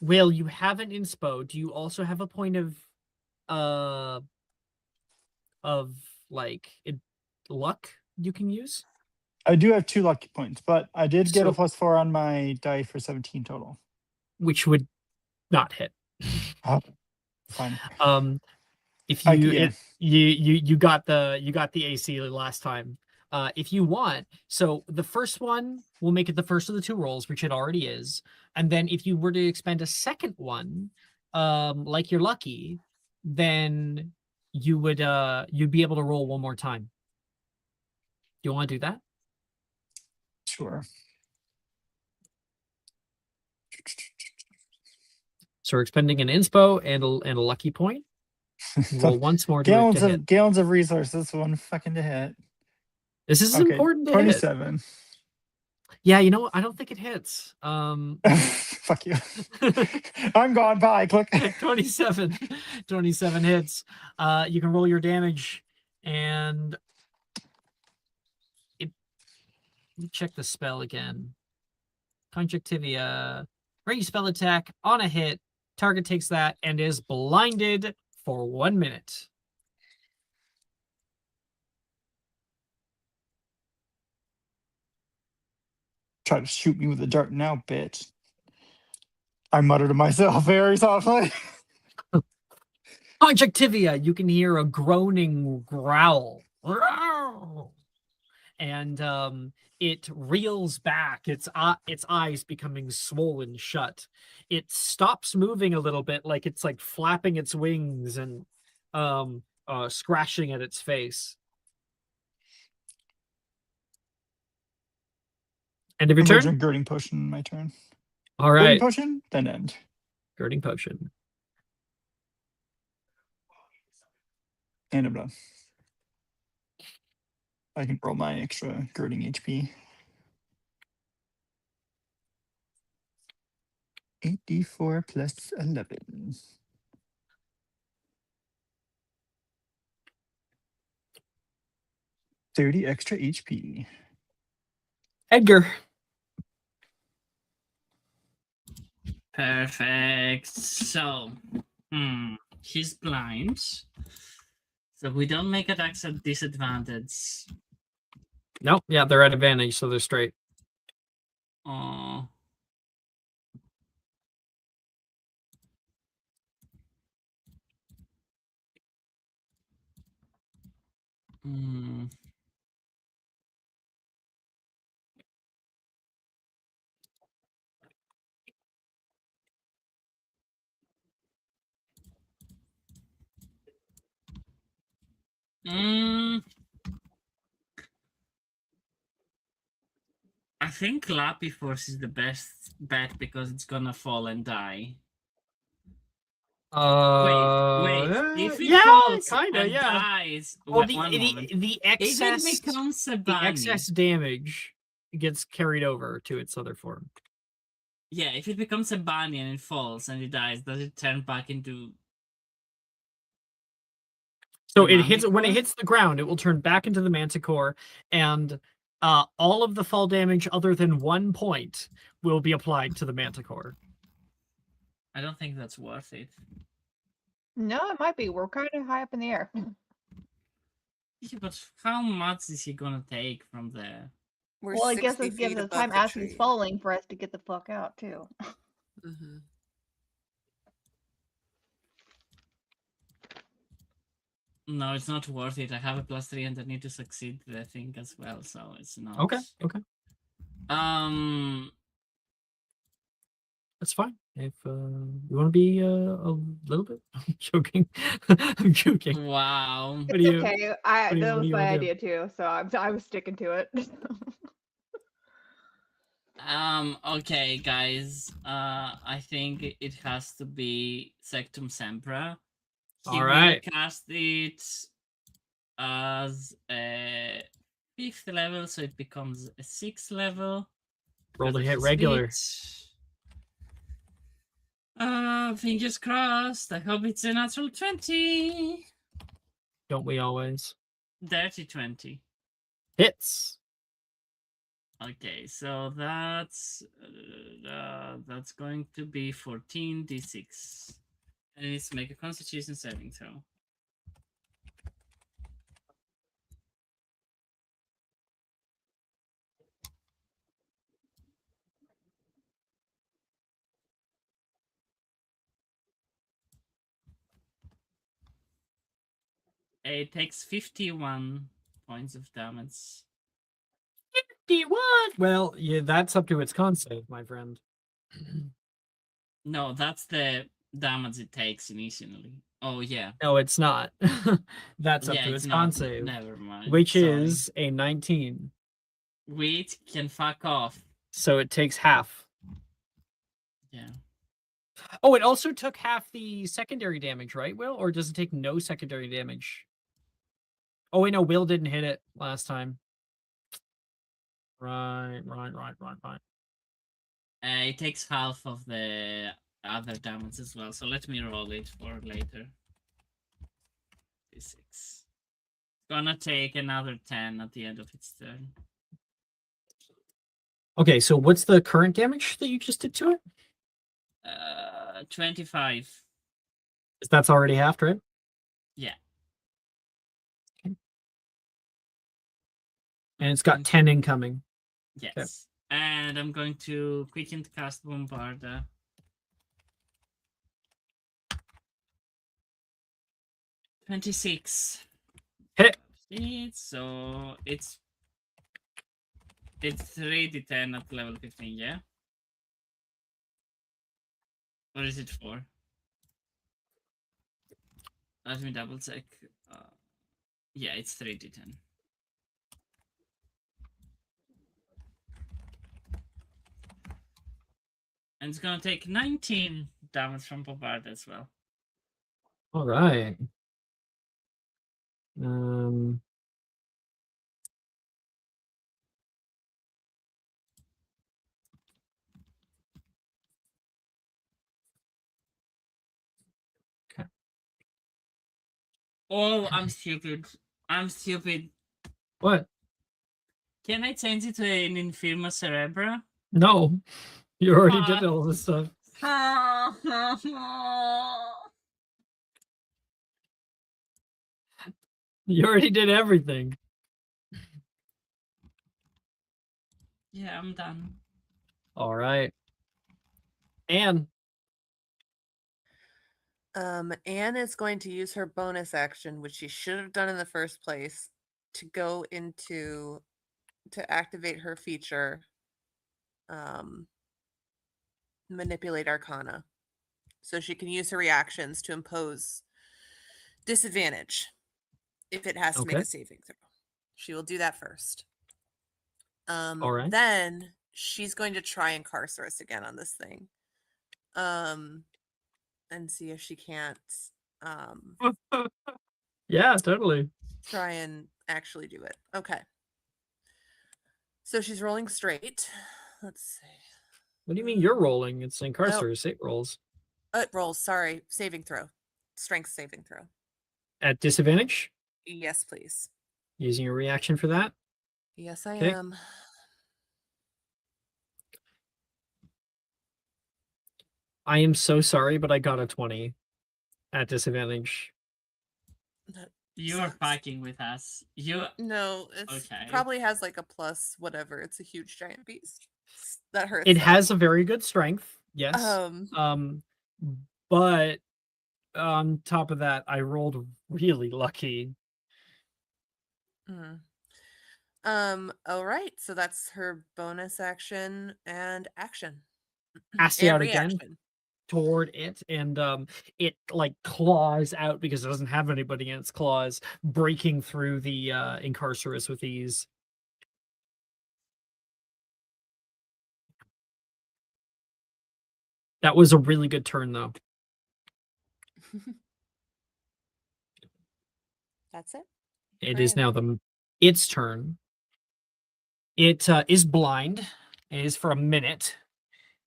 Will, you have an inspo. Do you also have a point of like luck you can use? I do have 2 lucky points, but I did get a So- +4 on my die for 17 total. Which would not hit. Fine. If I- you yeah. you got the AC last time. If you want, so the first one will make it the first of the 2 rolls, which it already is, and then if you were to expend a second one, like you're lucky, then you would you'd be able to roll one more time. Do you want to do that? Sure. So we're expending an inspo and a lucky point. Roll once more to hit. Gallons of resources, one fucking to hit. This is Okay, important to hit. 27. Yeah, you know, I don't think it hits. Fuck you. I'm gone. Bye. Click. 27 hits. You can roll your damage, and let me check the spell again. Conjunctivia, range spell attack on a hit. Target takes that and is blinded for 1 minute. Try to shoot me with a dart now, bitch. I mutter to myself very softly. Conjunctivia, you can hear a groaning growl. And it reels back, its eyes becoming swollen shut. It stops moving a little bit, like it's like flapping its wings and scratching at its face. End of your I'm gonna turn? drink girding potion in my turn. All Girding right. potion, then end. Girding potion. And I'm done. I can roll my extra girding HP. 8d4 plus 11. $30 extra HP. Edgar. Perfect. So, he's blind. So we don't make attacks at disadvantage. Nope, yeah, they're at advantage, so they're straight. Oh. Hmm. I think Lappy Force is the best bet because it's gonna fall and die. Wait. If it falls kinda, and yeah. dies, Well, one moment. the If excess it becomes a the bunny, excess damage gets carried over to its other form. yeah, if it becomes a bunny and it falls and it dies, does it turn back into? So the it hits when it Manticore? hits the ground, it will turn back into the Manticore, and all of the fall damage other than 1 point will be applied to the Manticore. I don't think that's worth it. No, it might be. We're kind of high up in the air. Yeah, but how much is he gonna take from there? We're Well, I guess 60 this gives feet us above time the as tree. he's falling for us to get the fuck out too. Mhm. No, it's not worth it. I have a +3 and I need to succeed the thing as well, so it's not. Okay. That's fine. If you want to be a little bit, I'm joking. I'm joking. Wow. What do you? Okay, what do that you was my wanna do? idea too, so I was sticking to it. Okay, guys. I think it has to be Sectum Sempra. He All right. will cast it as a 5th level, so it becomes a 6th level. Roll to because of hit his regular. feat. Fingers crossed. I hope it's a natural 20. Don't we always? Dirty 20. Hits. Okay, so that's going to be 14d6. And it needs to make a Constitution saving throw. It takes 51 points of damage. 51. Well, yeah, that's up to its con save, my friend. No, that's the damage it takes initially. Oh yeah. No, it's not. That's up Yeah, to it's its con not. save, Never mind. which Sorry. is a 19. Wheat can fuck off. So it takes half. Yeah. Oh, it also took half the secondary damage, right, Will? Or does it take no secondary damage? Oh, wait, no, Will didn't hit it last time. Right. It takes half of the other damage as well, so let me roll it for later. D6. Gonna take another 10 at the end of its turn. Okay, so what's the current damage that you just did to it? 25. That's already halved, right? Yeah. Okay. And it's got 10 incoming. Yes. Okay. And I'm going to quicken to cast Bombarda. 26. Hit. So it's 3d10 at level 15, yeah? Or is it 4? Let me double check. Yeah, it's 3d10. And it's gonna take 19 damage from Bombard as well. All right. Um. Oh, I'm stupid. I'm stupid. What? Can I change it to an Infirma Cerebra? No, you already did all this stuff. You already did everything. Yeah, I'm done. All right. Anne. Anne is going to use her bonus action, which she should have done in the first place, to go into to activate her feature. Manipulate Arcana. So she can use her reactions to impose disadvantage if it has to make Okay. a saving throw. She will do that first. All right. Then she's going to try and Carcerus again on this thing. And see if she can't Yeah, totally. try and actually do it. Okay. So she's rolling straight. Let's see. What do you mean you're rolling? It's Incarcerus. It rolls. It rolls, sorry. Saving throw. Strength saving throw. At disadvantage? Yes, please. Using your reaction for that? Yes, I Okay. am. I am so sorry, but I got a 20 at disadvantage. That You are sucks. packing with us. No, it Okay. probably has like a plus whatever. It's a huge giant beast. That hurts. It though. has a very good strength, yes. Um But on top of that, I rolled really lucky. mm. All right. So that's her bonus action and action. Asked and out again reaction. toward it, and it like claws out because it doesn't have anybody in its claws, breaking through the Incarcerus with ease. That was a really good turn, though. That's it. It is now its turn. It is blind. It is for a minute.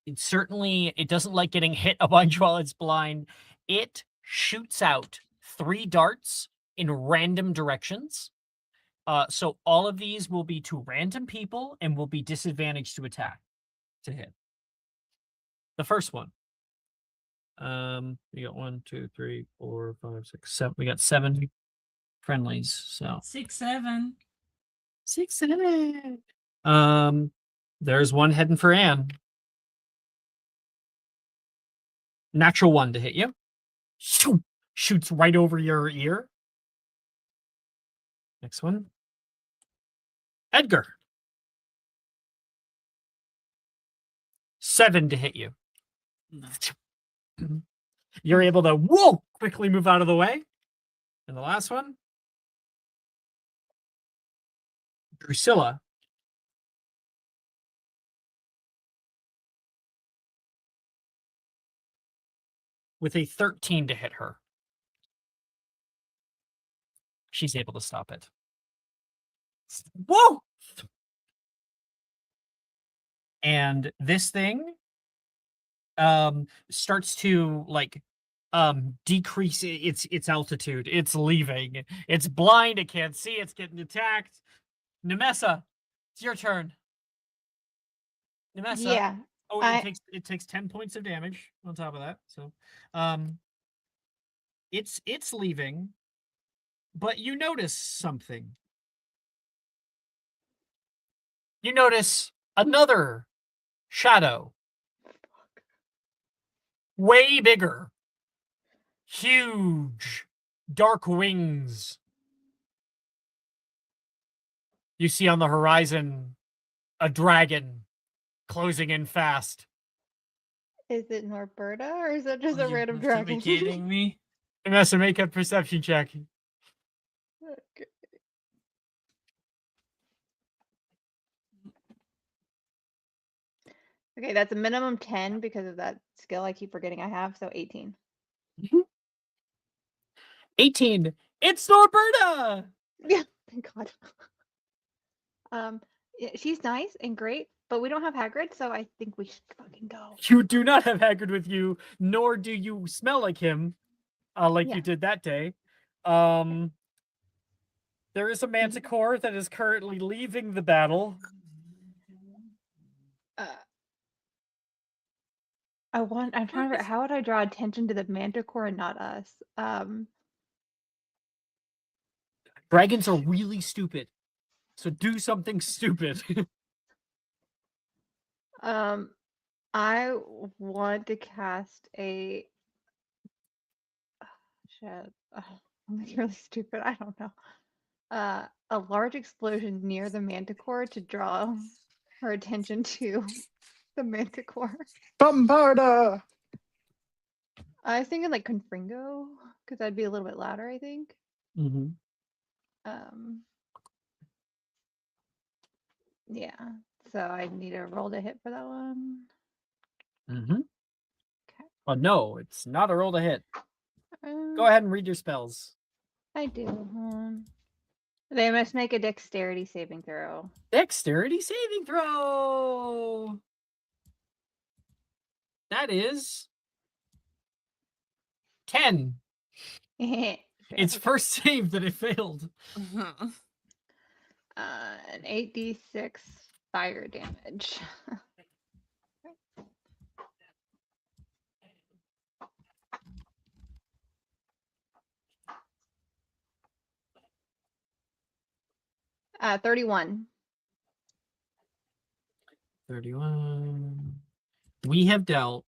It doesn't like getting hit a bunch while it's blind. It shoots out 3 darts in random directions. So all of these will be to random people and will be disadvantaged to hit. The first one. We got 1, 2, 3, 4, 5, 6, 7. We got 7 friendlies. So 6, 7. 6, 7. There's one heading for Anne. Natural 1 to hit you. Shoots right over your ear. Next one. Edgar. 7 to hit you. No. You're able to quickly move out of the way. And the last one. Drusilla. With a 13 to hit her. She's able to stop it. Whoa! And this thing starts to decrease its altitude. It's leaving. It's blind. It can't see. It's getting attacked. Nemessa, it's your turn. Nemessa. Yeah. Oh, it takes 10 points of damage on top of that. So, it's leaving, but you notice something. You notice another shadow. Way bigger. Huge. dark wings. You see on the horizon a dragon closing in fast. Is it Norberta or is it just Oh, a you random have to be dragon? kidding me. It has to make a perception check. Okay. Okay, that's a minimum 10 because of that skill I keep forgetting I have, so 18. 18. It's Norberta! Yeah, thank God. Yeah, she's nice and great, but we don't have Hagrid, so I think we should fucking go. You do not have Hagrid with you, nor do you smell like him, like Yeah. you did that day. There is a manticore that is currently leaving the battle. I'm trying to figure how would I draw attention to the manticore and not us? Dragons are really stupid, so do something stupid. I want to cast a shit. I'm really stupid. I don't know. A large explosion near the manticore to draw her attention to the manticore. Bombarda! I was thinking like Confringo, because that'd be a little bit louder, I think. Mm-hmm. Yeah. So I need a roll to hit for that one. Mm-hmm. Okay. Oh no, it's not a roll to hit. Um, Go ahead and read your spells. I do. Hold on. They must make a dexterity saving throw. Dexterity saving throw. That is 10. It's first save that it failed. An 8d6 fire damage. 31. 31. We have dealt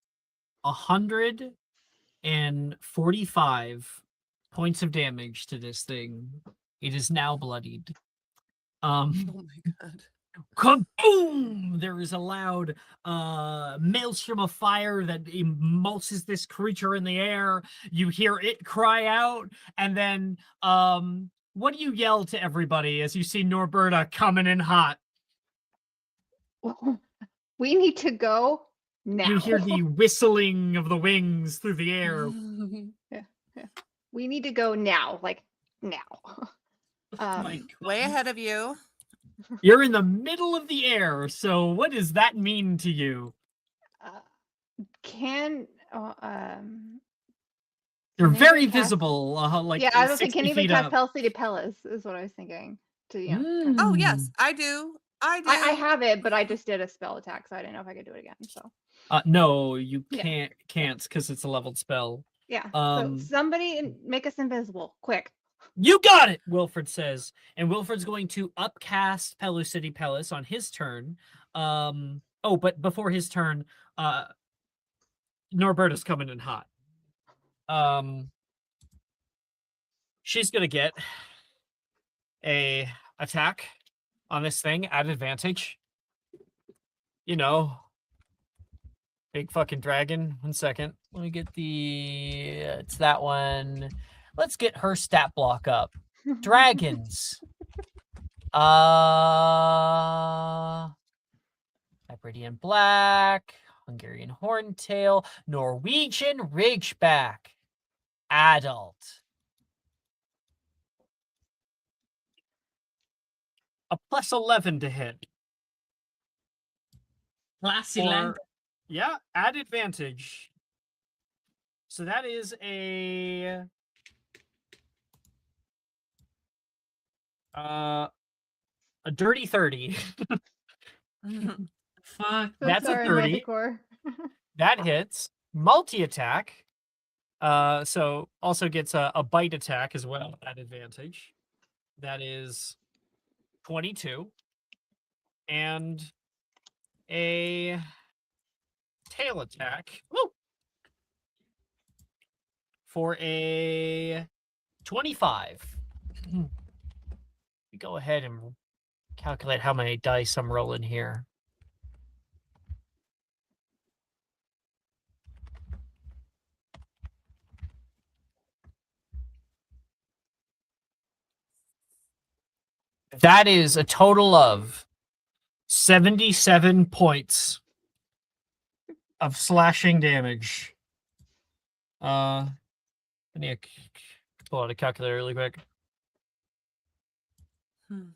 145 points of damage to this thing. It is now bloodied. Oh my god. Kaboom! There is a loud maelstrom of fire that emulses this creature in the air. You hear it cry out, and then what do you yell to everybody as you see Norberta coming in hot? We need to go now. You hear the whistling of the wings through the air. We need to go now, like now. My God. Way ahead of you. You're in the middle of the air, so what does that mean to you? Can You're can very anybody cast- visible, like yeah, I was 60 thinking, can anybody feet cast up. Palsy to Pellis? Is what I was thinking. To Oh yes, I do. I do. I have it, but I just did a spell attack, so I didn't know if I could do it again. So No, you Yeah. can't because it's a leveled spell. yeah, so somebody make us invisible, quick. You got it, Wilfred says. And Wilfred's going to upcast Pellucity Pellis on his turn. Oh, but before his turn, Norberta's coming in hot. She's gonna get a attack on this thing at advantage. You know, big fucking dragon. 1 second. Let me get it's that one. Let's get her stat block up. Dragons. Hebridean Black, Hungarian Horntail, Norwegian Ridgeback, Adult. A plus 11 to hit. Classy Or- land. Yeah, at advantage. So that is a dirty 30. Fuck. So That's a sorry, 30. Manticore. That hits. Multi-attack. So also gets a bite attack as well at advantage. That is 22. And a tail attack. Woo! For a 25. We go ahead and calculate how many dice I'm rolling here. That is a total of 77 points of slashing damage. I need to pull out a calculator really quick. Hmm.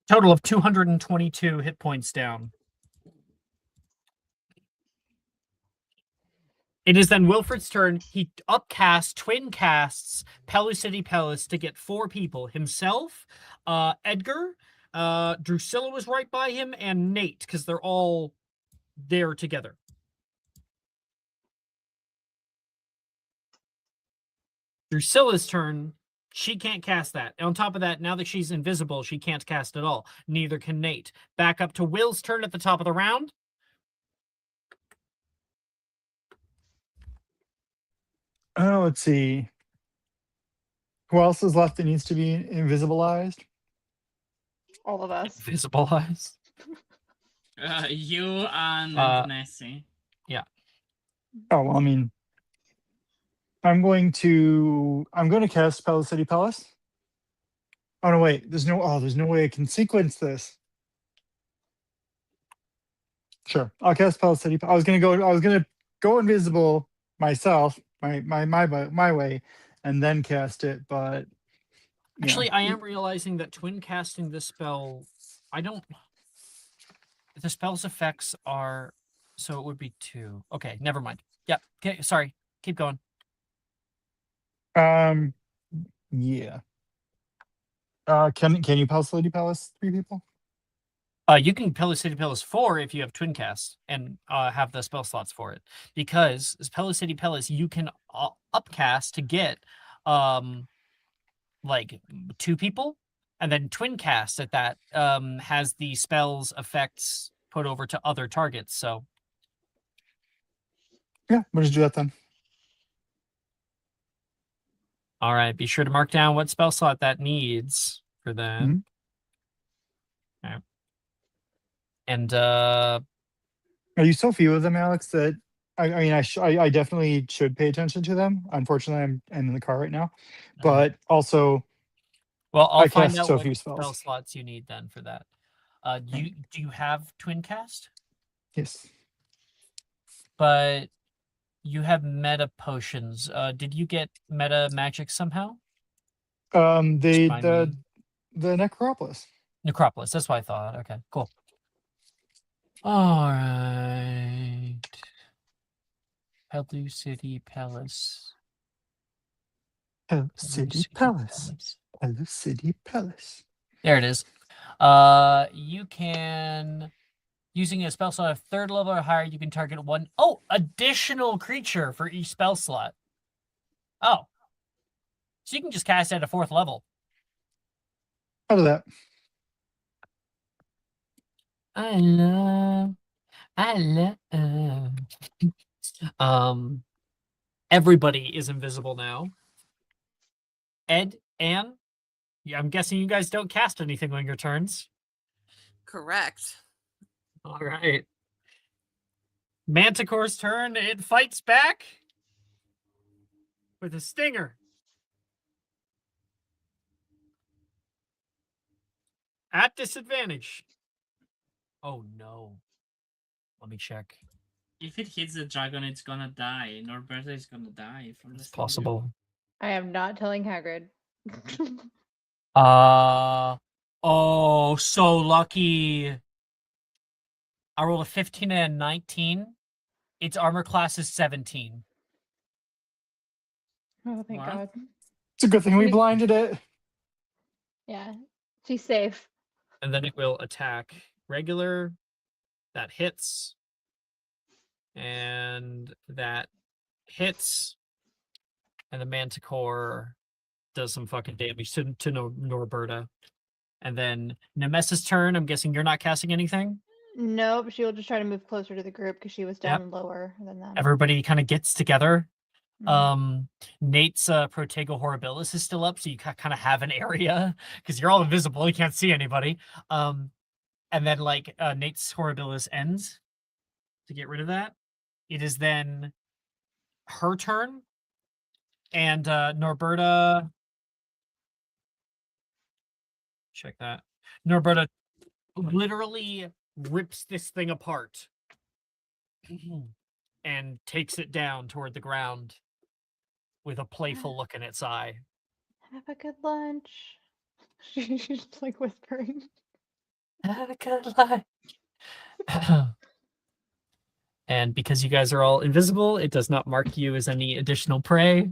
Total of 222 hit points down. It is then Wilfred's turn. He upcasts, twin casts Pellucidi Pellus to get 4 people. Himself, Edgar, Drusilla was right by him, and Nate, because they're all there together. Drusilla's turn. She can't cast that. On top of that, now that she's invisible, she can't cast at all. Neither can Nate. Back up to Will's turn at the top of the round. Oh, let's see. Who else is left that needs to be invisibilized? All of us. Visibilize. You and Nessie. Oh, well, I mean, I'm going to cast Pellucidi Pellus. Oh no, wait. There's no way I can sequence this. Sure, I'll cast Pellucidi. I was gonna go invisible myself, my way, and then cast it. But yeah. Actually, I am realizing that twin casting this spell, the spell's effects are, so it would be 2. Okay, never mind. Yep. Okay, sorry. Keep going. Yeah. Can you Pellucidi Pellus 3 people? You can Pellucidi Pellus 4 if you have twin cast and have the spell slots for it. Because as Pellucidi Pellus, you can upcast to get like 2 people, and then twin cast at that has the spell's effects put over to other targets. So Yeah, we'll just do that then. all right, be sure to mark down what spell slot that needs for that. Mhm. Okay. And Are you so few of them, Alex, that I definitely should pay attention to them. Unfortunately, I'm in the car right now, but also well, I'll I find cast out so what few spell spells. slots you need then for that. Do you have twin cast? Yes. But you have meta potions. Did you get meta magic somehow? Remind The Necropolis. Necropolis. That's what I thought. Okay, cool. All right. Pellucidi Palace. Pellucidi Palace. Pellucidi Palace. There it is. You can, using a spell slot of 3rd level or higher, you can target 1 additional creature for each spell slot. Oh. So you can just cast it at a 4th level. How do that? I love. Everybody is invisible now. Ed, Anne, I'm guessing you guys don't cast anything on your turns. Correct. All right. Manticore's turn. It fights back with a stinger. At disadvantage. Oh no. Let me check. If it hits the dragon, it's gonna die. Norberta is gonna die from It's this. possible. I am not telling Hagrid. Oh, so lucky. I rolled a 15 and a 19. Its armor class is 17. Oh, thank What? God. It's a good thing we Any- blinded it. Yeah, she's safe. And then it will attack regular. That hits. And that hits. And the Manticore does some fucking damage to Norberta. And then Nemessa's turn. I'm guessing you're not casting anything? Nope, she will just try to move closer to the group because she was Yep. down lower than them. Everybody kind of gets together. Mhm. Nate's Protego Horribilis is still up, so you kind of have an area because you're all invisible. You can't see anybody. And then like Nate's Horribilis ends to get rid of that. It is then her turn, and Norberta. Check that. Norberta literally rips this thing apart and takes it down toward the ground with a playful look in its eye. Have a good lunch. She's just like whispering. Have a good life. And because you guys are all invisible, it does not mark you as any additional prey.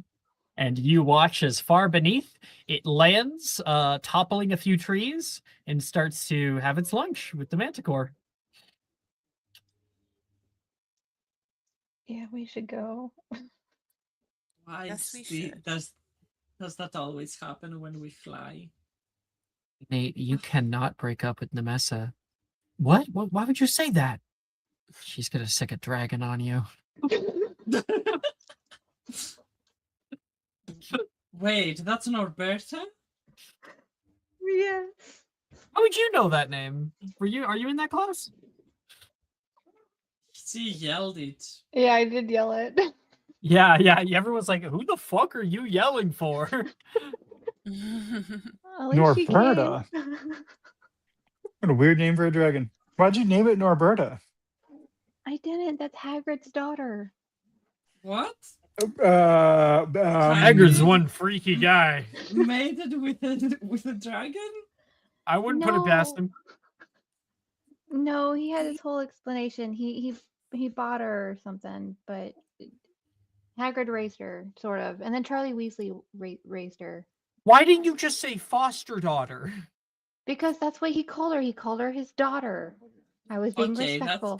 And you watch as far beneath it lands, toppling a few trees, and starts to have its lunch with the manticore. Yeah, we should go. Why Yes, we does the- should. does that always happen when we fly? Nate, you cannot break up with Nemessa. What? Why would you say that? She's gonna sick a dragon on you. Wait, that's Norberta? Yes. How would you know that name? Are you in that class? She yelled it. Yeah, I did yell it. Yeah. Everyone's like, who the fuck are you yelling for? At least she Norberta. came. What a weird name for a dragon. Why'd you name it Norberta? I didn't. That's Hagrid's daughter. What? Hagrid's one freaky guy. Made it with a dragon? I wouldn't put it past him. No, he had his whole explanation. He bought her or something, but Hagrid raised her, sort of, and then Charlie Weasley raised her Why didn't you just say foster daughter? because that's what he called her. He called her his daughter. I was being Okay, respectful.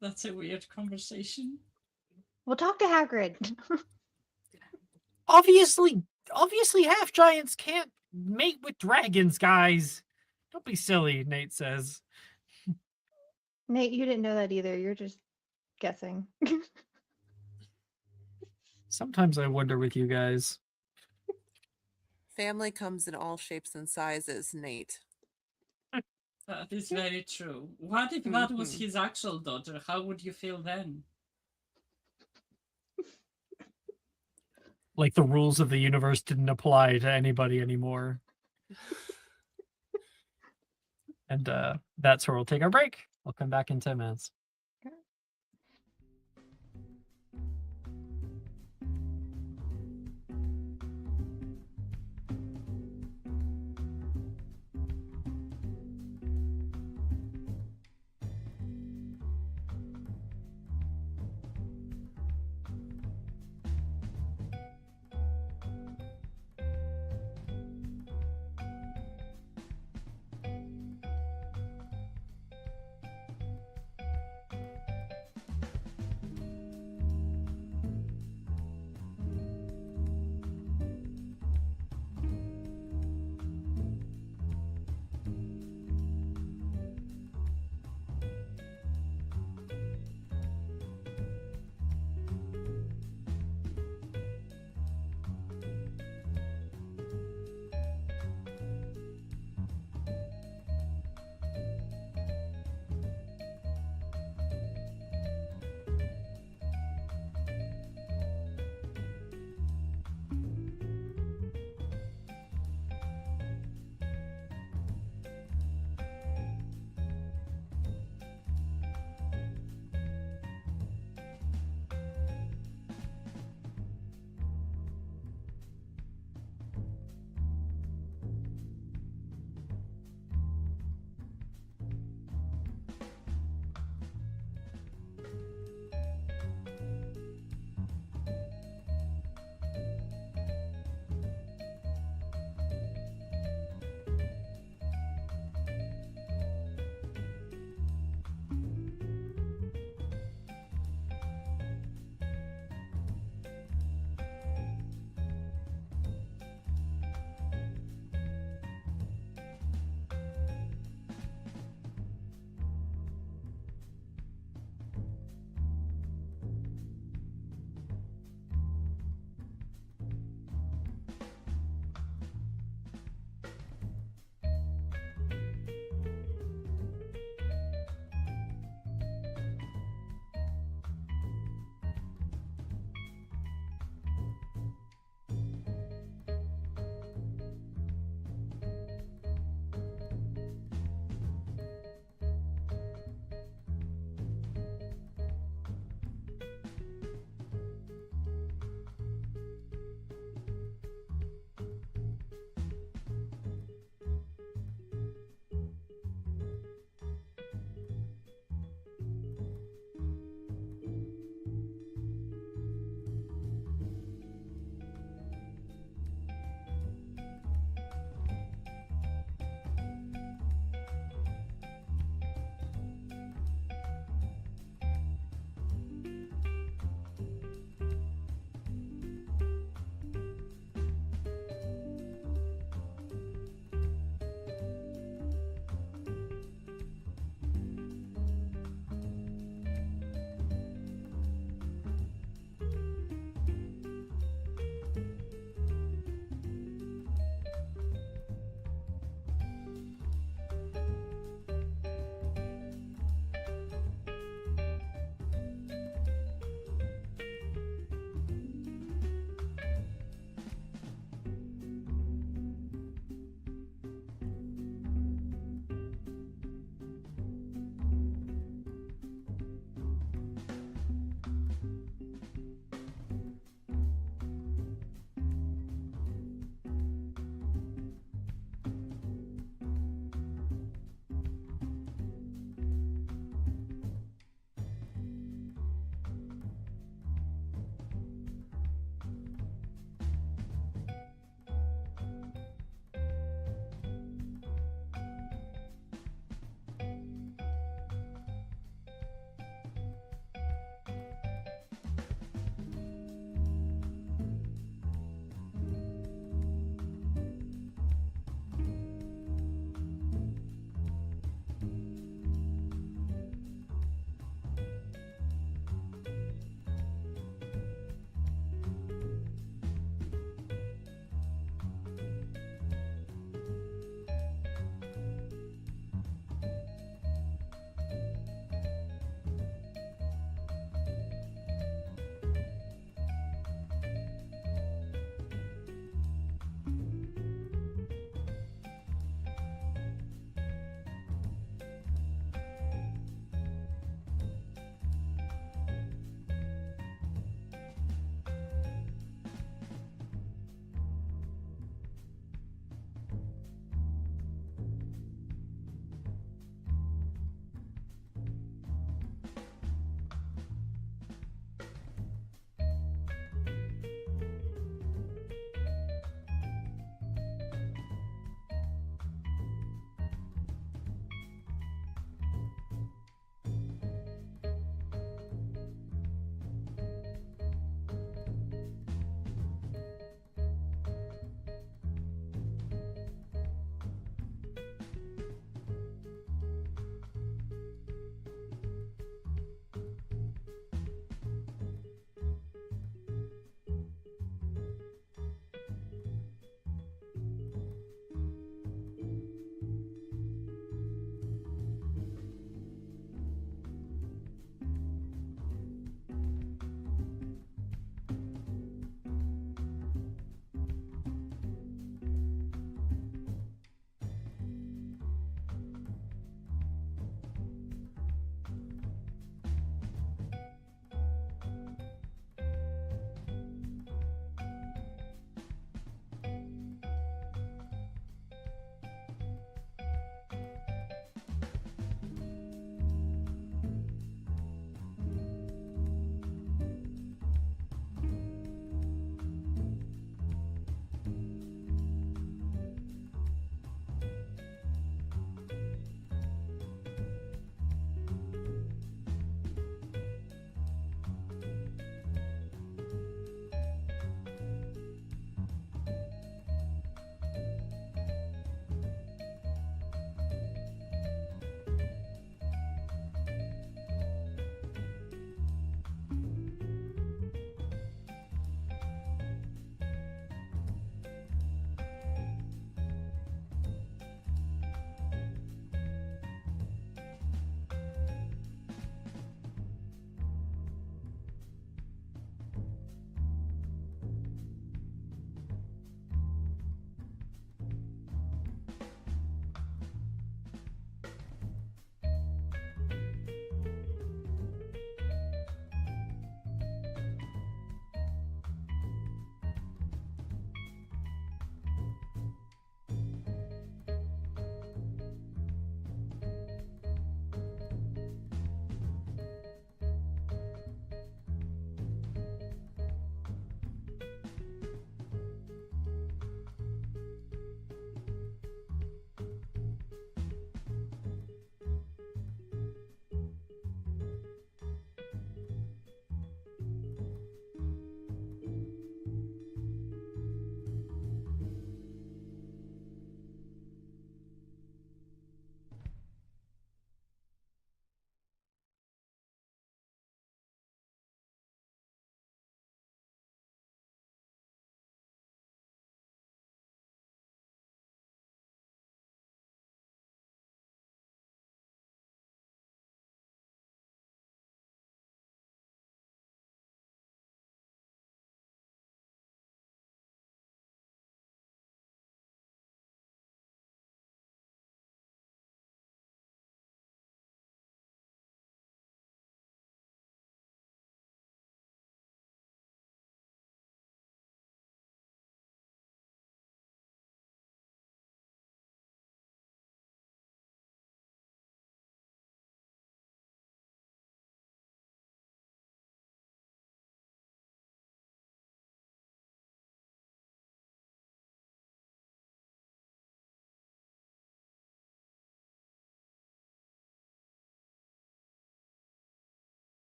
that's a weird conversation. We'll talk to Hagrid. Obviously, half giants can't mate with dragons, guys. Don't be silly, Nate says. Nate, you didn't know that either. You're just guessing. Sometimes I wonder with you guys. Family comes in all shapes and sizes, Nate. That is very true. What if that was his actual daughter? How would you feel then? Like the rules of the universe didn't apply to anybody anymore. And that's where we'll take our break. We'll come back in 10 minutes.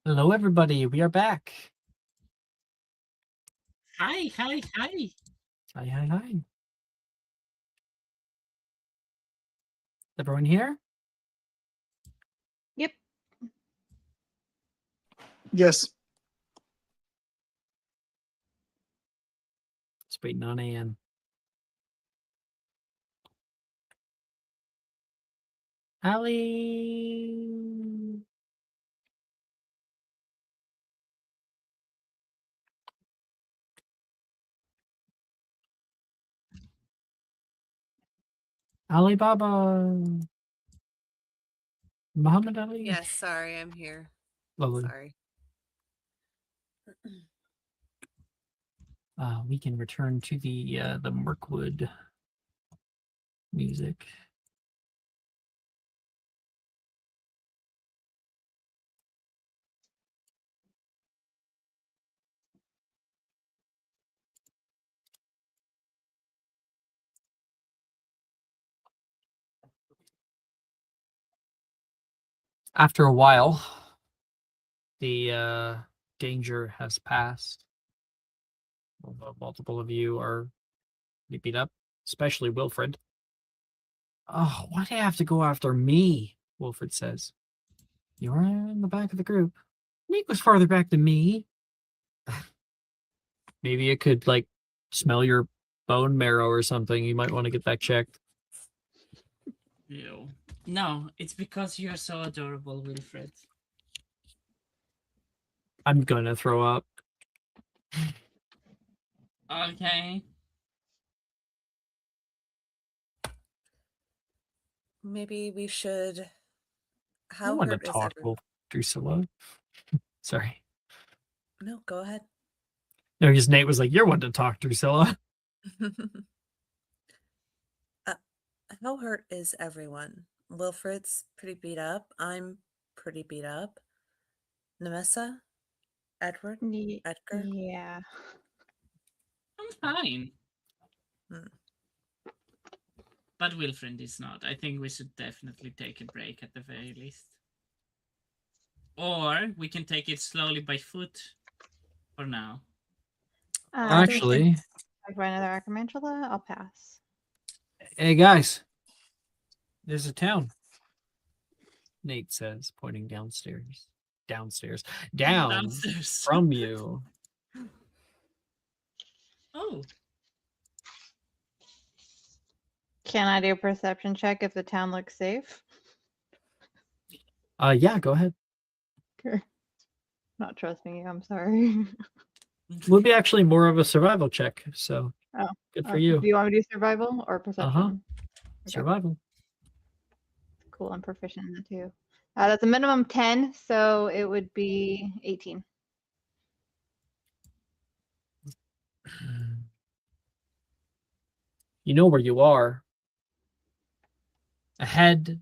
Hello, everybody. We are back. Hi. Hi, hi, hi. Everyone here? Yep. Yes. Just waiting on Anne. Allie. Alibaba. Muhammad Ali. Yes, sorry, I'm here. Lovely. Sorry. We can return to the Mirkwood music. After a while, the danger has passed. Although multiple of you are beat up, especially Wilfred. Oh, why do you have to go after me? Wilfred says. You're in the back of the group. Nate was farther back than me. Maybe it could, like, smell your bone marrow or something. You might want to get that checked. Ew. No, it's because you're so adorable, Wilfred. I'm gonna throw up. Okay. Maybe we should. I How want to hurt is talk, everyone? Drusilla. Sorry. No, go ahead. No, because Nate was like, you're one to talk, Drusilla. How hurt is everyone? Wilfred's pretty beat up. I'm pretty beat up. Nemessa? Edward? Edgar? Yeah. I'm fine. Hmm. But Wilfred is not. I think we should definitely take a break at the very least. Or we can take it slowly by foot for now. Actually, If I another Archimantula, I'll pass. hey guys, there's a town. Nate says, pointing downstairs. Downstairs. Down Downstairs. from you. Oh, Can I do a perception check if the town looks safe? Yeah, go ahead. Okay. Not trusting you, I'm sorry. Would be actually more of a survival check, so Oh, good for Do you. you want me to do survival or perception? Okay. Survival. Cool, I'm proficient in the two. That's a minimum 10, so it would be 18. You know where you are. Ahead,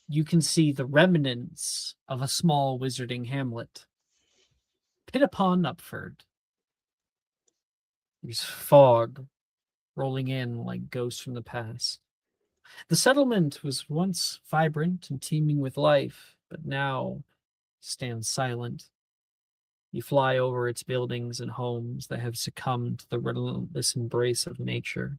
you can see the remnants of a small wizarding hamlet. Pitapon Upford. There's fog rolling in like ghosts from the past. The settlement was once vibrant and teeming with life, but now stands silent. You fly over its buildings and homes that have succumbed to the relentless embrace of nature.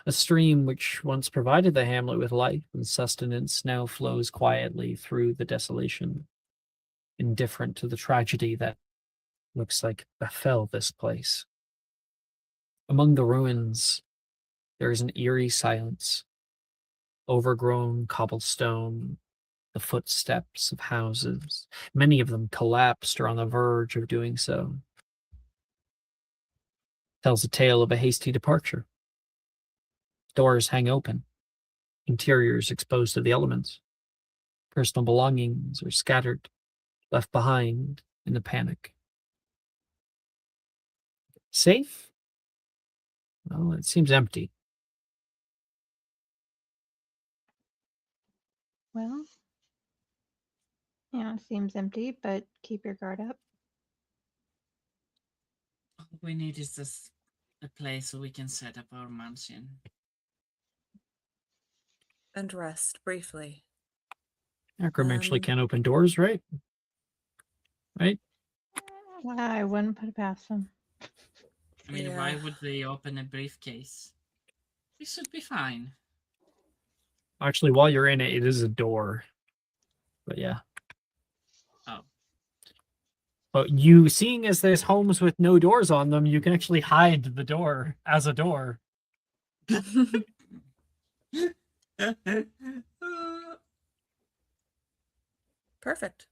A stream which once provided the hamlet with life and sustenance now flows quietly through the desolation, indifferent to the tragedy that looks like befell this place. Among the ruins, there is an eerie silence. Overgrown cobblestone, the footsteps of houses, many of them collapsed or on the verge of doing so. Tells a tale of a hasty departure. Doors hang open, interiors exposed to the elements. Personal belongings are scattered, left behind in the panic. Safe? Well, it seems empty. Well, yeah, it seems empty, but keep your guard up. all we need is just a place so we can set up our mansion. And rest briefly. Akram actually can't open doors, right? right? I wouldn't put it past them. I mean, Yeah. why would they open a briefcase? This should be fine. Actually, while you're in it, it is a door. But yeah. Oh. But you, seeing as there's homes with no doors on them, you can actually hide the door as a door. Perfect.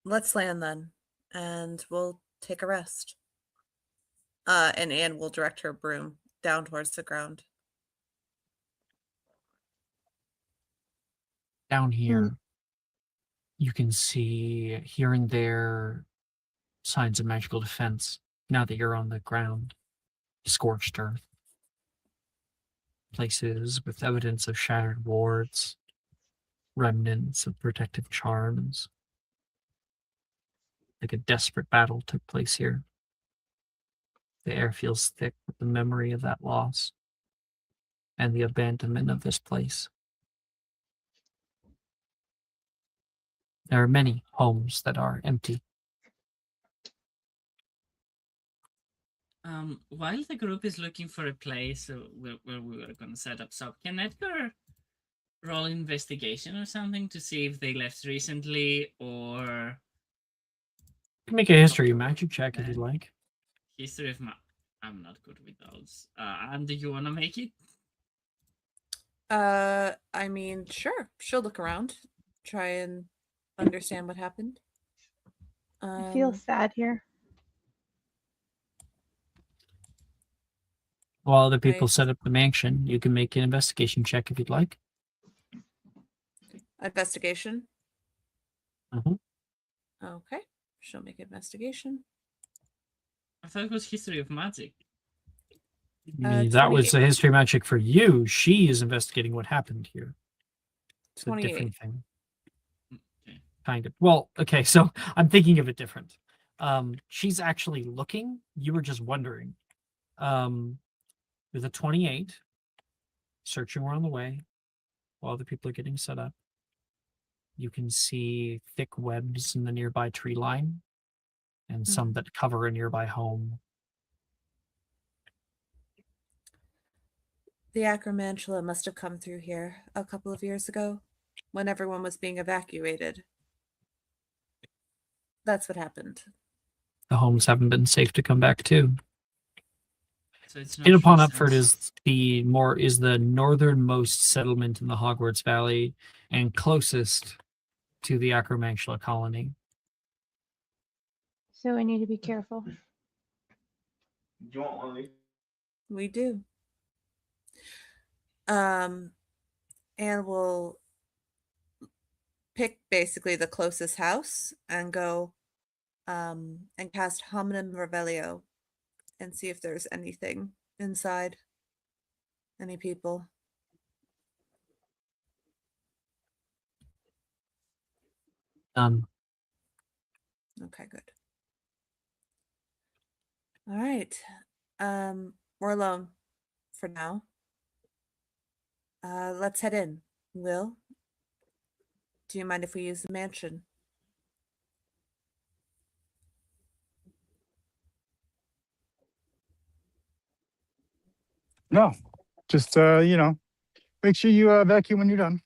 Let's land then, and we'll take a rest. And Anne will direct her broom down towards the ground. Down here, you can see here and there signs of magical defense now that you're on the ground. Scorched earth. Places with evidence of shattered wards, remnants of protective charms. Like a desperate battle took place here. The air feels thick with the memory of that loss and the abandonment of this place. There are many homes that are empty. While the group is looking for a place where we were going to set up shop, can Edgar roll investigation or something to see if they left recently or You can make a history magic check if you'd like. history of I'm not good with those. And do you want to make it? I mean, sure. She'll look around, try and understand what happened. I feel sad here. While other people Right. set up the mansion, you can make an investigation check if you'd like. Investigation. Mhm. Okay. She'll make investigation. I thought it was history of magic. That was a history magic for you. She is investigating what happened here. It's a 28. different thing. Okay. Kind of. Well, okay, so I'm thinking of it different. She's actually looking. You were just wondering. With a 28, searching around the way while the people are getting set up. You can see thick webs in the nearby tree line and some that cover a nearby home. The acromantula must have come through here a couple of years ago when everyone was being evacuated. That's what happened. The homes haven't been safe to come back to. So it's In not upon recent. Upford is the northernmost settlement in the Hogwarts Valley and closest to the Acromantula colony. So we need to be careful. Do you want one of these? We do. And we'll pick basically the closest house and go and cast Hominum Revelio and see if there's anything inside. Any people. Okay, good. All right. We're alone for now. Let's head in. Will, do you mind if we use the mansion? No, just make sure you vacuum when you're done.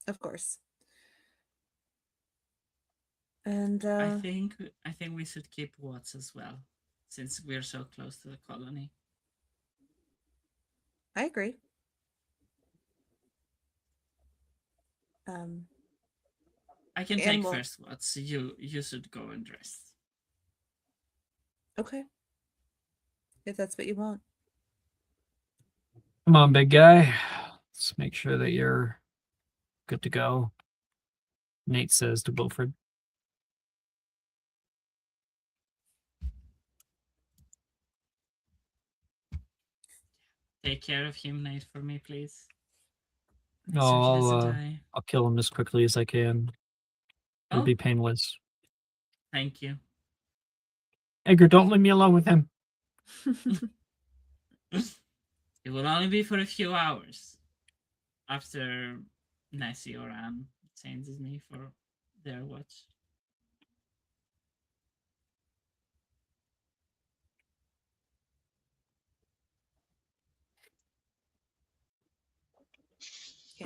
Of course. And I think we should keep watch as well, since we're so close to the colony. I agree. I can And take we'll- first watch. You should go and rest. Okay. If that's what you want. Come on, big guy. Let's make sure that you're good to go. Nate says to Wilfred. Take care of him, Nate, for me, please. Make sure he doesn't die. I'll kill him as quickly as I can. It'll Oh. be painless. Thank you. Edgar, don't leave me alone with him. It will only be for a few hours after Nessie or Anne changes me for their watch.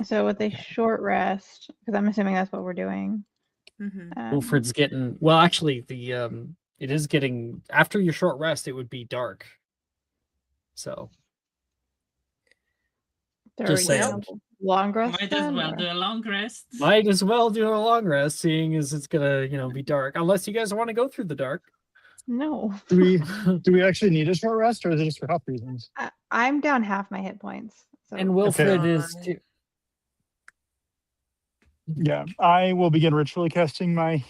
So with a Okay. short rest, because I'm assuming that's what we're doing. Mm-hmm. Wilfred's getting well. Actually, it is getting after your short rest. It would be dark. So So are just we doing saying. a long rest Might as then, well or- do a long rest. Might as well do a long rest, seeing as it's gonna be dark. Unless you guys want to go through the dark. No. Do we actually need a short rest, or is it just for health reasons? I'm down half my hit points. So And Wilfred Okay. is too. Yeah, I will begin ritually casting my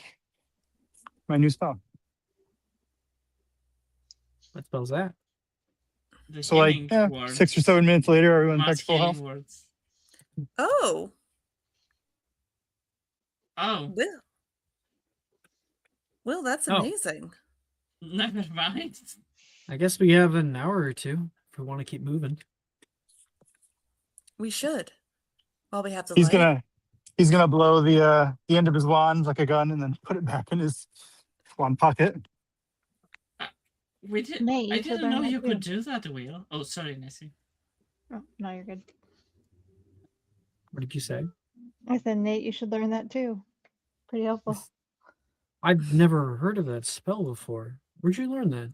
new spell. What spell's that? The So like healing words. 6 or 7 minutes later, everyone's back Mass to full healing health. words. Oh, Oh, Will, that's Oh. amazing. never mind. I guess we have an hour or two if we want to keep moving. We should. While we have the He's light. gonna blow the end of his wand like a gun, and then put it back in his wand pocket. We did. Nate, I you should didn't learn know that you could too. do that, Will. Oh, sorry, Nessie. Oh, no, you're good. What did you say? I said, Nate, you should learn that too. Pretty helpful. I've never heard of that spell before. Where'd you learn that?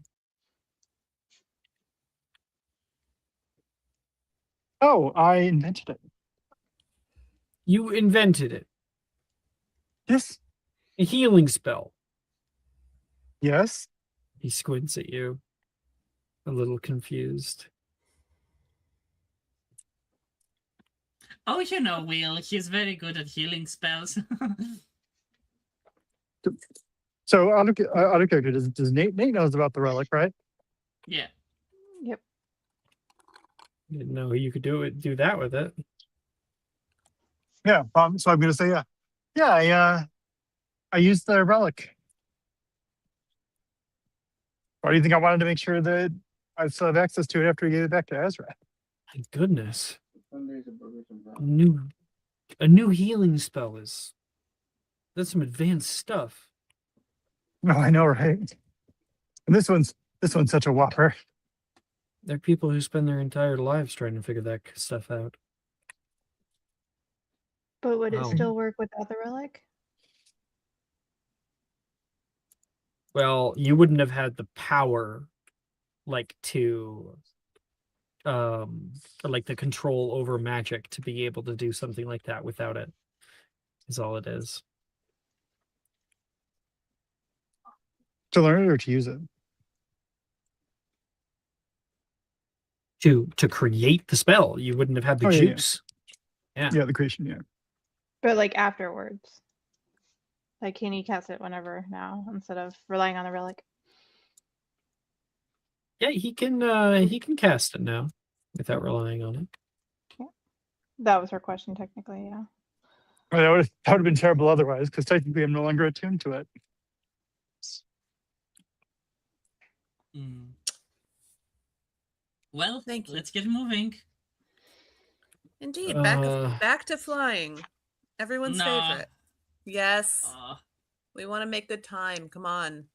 Oh, I invented it. You invented it. Yes. A healing spell. Yes. He squints at you, a little confused. Oh, you know, Will. He's very good at healing spells. So out of character, does Nate knows about the relic, right? Yeah. Yep. Didn't know you could do that with it. Yeah. So I'm gonna say I used the relic. Why do you think I wanted to make sure that I still have access to it after we gave it back to Ezra? My goodness. Sundays and burgers and brownies. A new healing spell that's some advanced stuff. No, I know, right? And this one's such a whopper. There are people who spend their entire lives trying to figure that stuff out. But would it Wow. still work without the relic? Well, you wouldn't have had the power to like the control over magic to be able to do something like that without it. Is all it is. To learn it or to use it? To create the spell, you wouldn't have had the Oh, yeah. juice. Yeah. Yeah, the creation, yeah. But like afterwards. Like can you cast it whenever now instead of relying on the relic? Yeah, he can cast it now without relying on it. That was her question technically, yeah. Well, that would have been terrible otherwise, because technically I'm no longer attuned to it. Mm. Well, Thank you. let's get moving. Indeed, Uh, back to flying. Everyone's No. favorite. Yes. Oh, We want to make good time. Come on.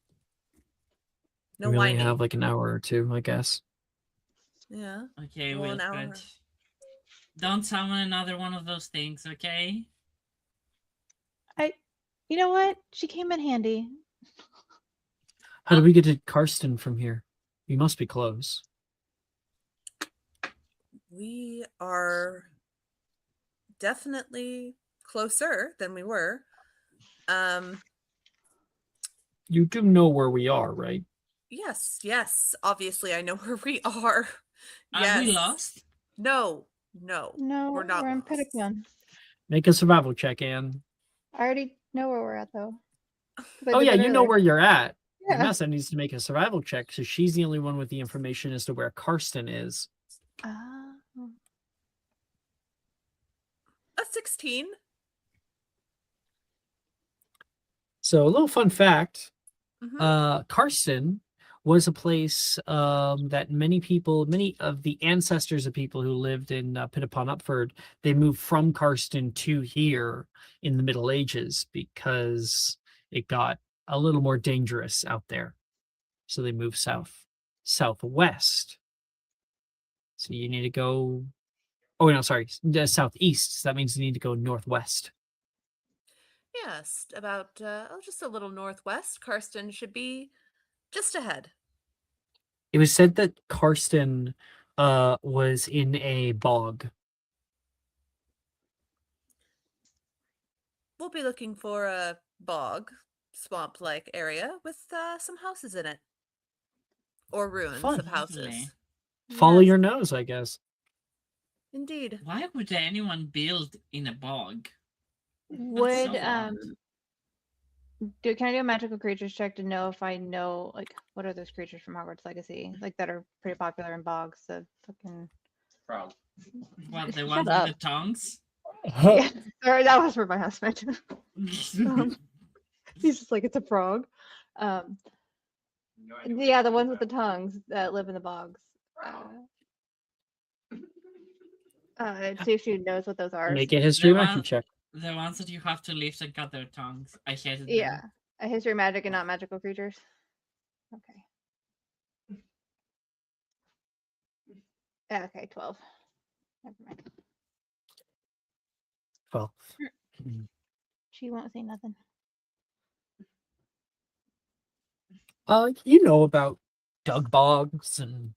No we only whining. have like an hour or two, I guess. Yeah. okay, Well, an Wilfred. hour. Don't summon another one of those things, okay? You know what? She came in handy. How do we get to Karsten from here? We must be close. We are definitely closer than we were. You do know where we are, right? Yes. Obviously, I know where we are. Are we lost? No, No, we're not in lost. Pitakon. Make a survival check, Anne. I already know where we're at though. 'Cause I Oh did yeah, that you know earlier. where you're at. Yeah. Vanessa needs to make a survival check, so she's the only one with the information as to where Karsten is. Ah. A 16. So a little fun fact: Mhm. Karsten was a place that many of the ancestors of people who lived in Pitt upon Upford, they moved from Karsten to here in the Middle Ages because it got a little more dangerous out there. So they moved southwest. So you need to go Oh no, sorry, southeast. So that means you need to go northwest. Yes, about just a little northwest. Karsten should be just ahead. It was said that Karsten was in a bog. We'll be looking for a bog, swamp-like area with some houses in it. Or ruins Fun. of houses. Lovely. Follow Yes. your nose, I guess. Indeed. Why would anyone build in a bog? Would so odd. can I do a magical creatures check to know if I know like what are those creatures from Hogwarts Legacy like that are pretty popular in bogs? The fucking Frog. What, the Shut ones up. with the tongues? yeah. Sorry, that was for my husband. He's just like it's a frog. Yeah, the ones with the tongues that live in the bogs. See if she knows what those are. Make a since- history The magic one- check. The ones that you have to lift and cut their tongues. I hated Yeah, them. a history magic and not magical creatures. Okay. Yeah, okay, 12. Never mind. Well, She won't say nothing. you know about dug bogs and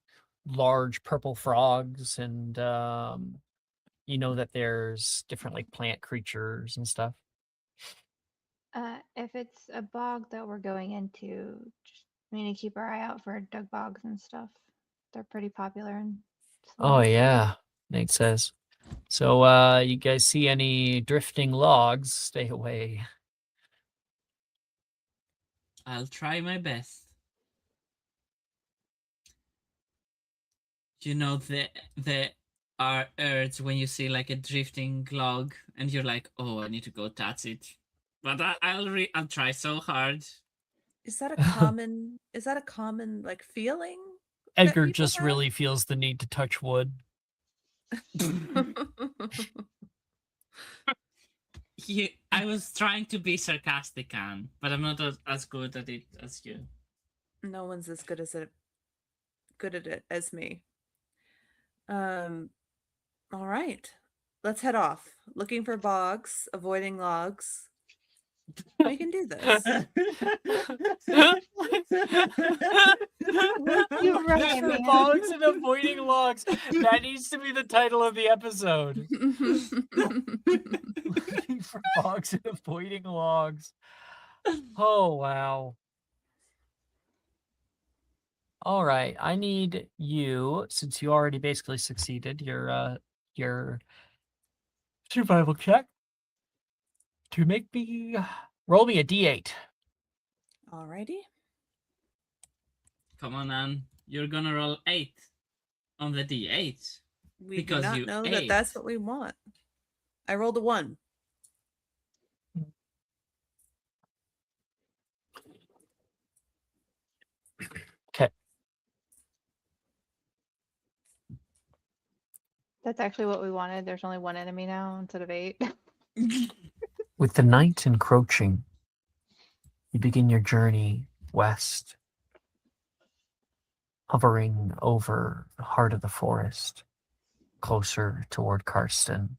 large purple frogs, and you know that there's different like plant creatures and stuff. If it's a bog that we're going into, just we need to keep our eye out for dug bogs and stuff. They're pretty popular in Oh swamps. yeah, Nate says. So you guys see any drifting logs, stay away. I'll try my best. You know the urge when you see like a drifting log and you're like, oh, I need to go touch it. But I'll try so hard. Is that a common like feeling? that Edgar people just have? really feels the need to touch wood. I was trying to be sarcastic, Anne, but I'm not as good at it as you. No one's as good at it as me. All right. Let's head off. Looking for bogs, avoiding logs. We can do this. You're right, Looking for man. bogs and avoiding logs. That needs to be the title of the episode. Looking for bogs and avoiding logs. Oh wow. All right, I need you, since you already basically succeeded your survival check, to make me roll me a d8. Alrighty. Come on, Anne. You're gonna roll 8 on the d8. We Because do not you know that that's ate. what we want. I rolled a 1. Okay. That's actually what we wanted. There's only one enemy now instead of 8. With the night encroaching, you begin your journey west, hovering over the heart of the forest, closer toward Karsten.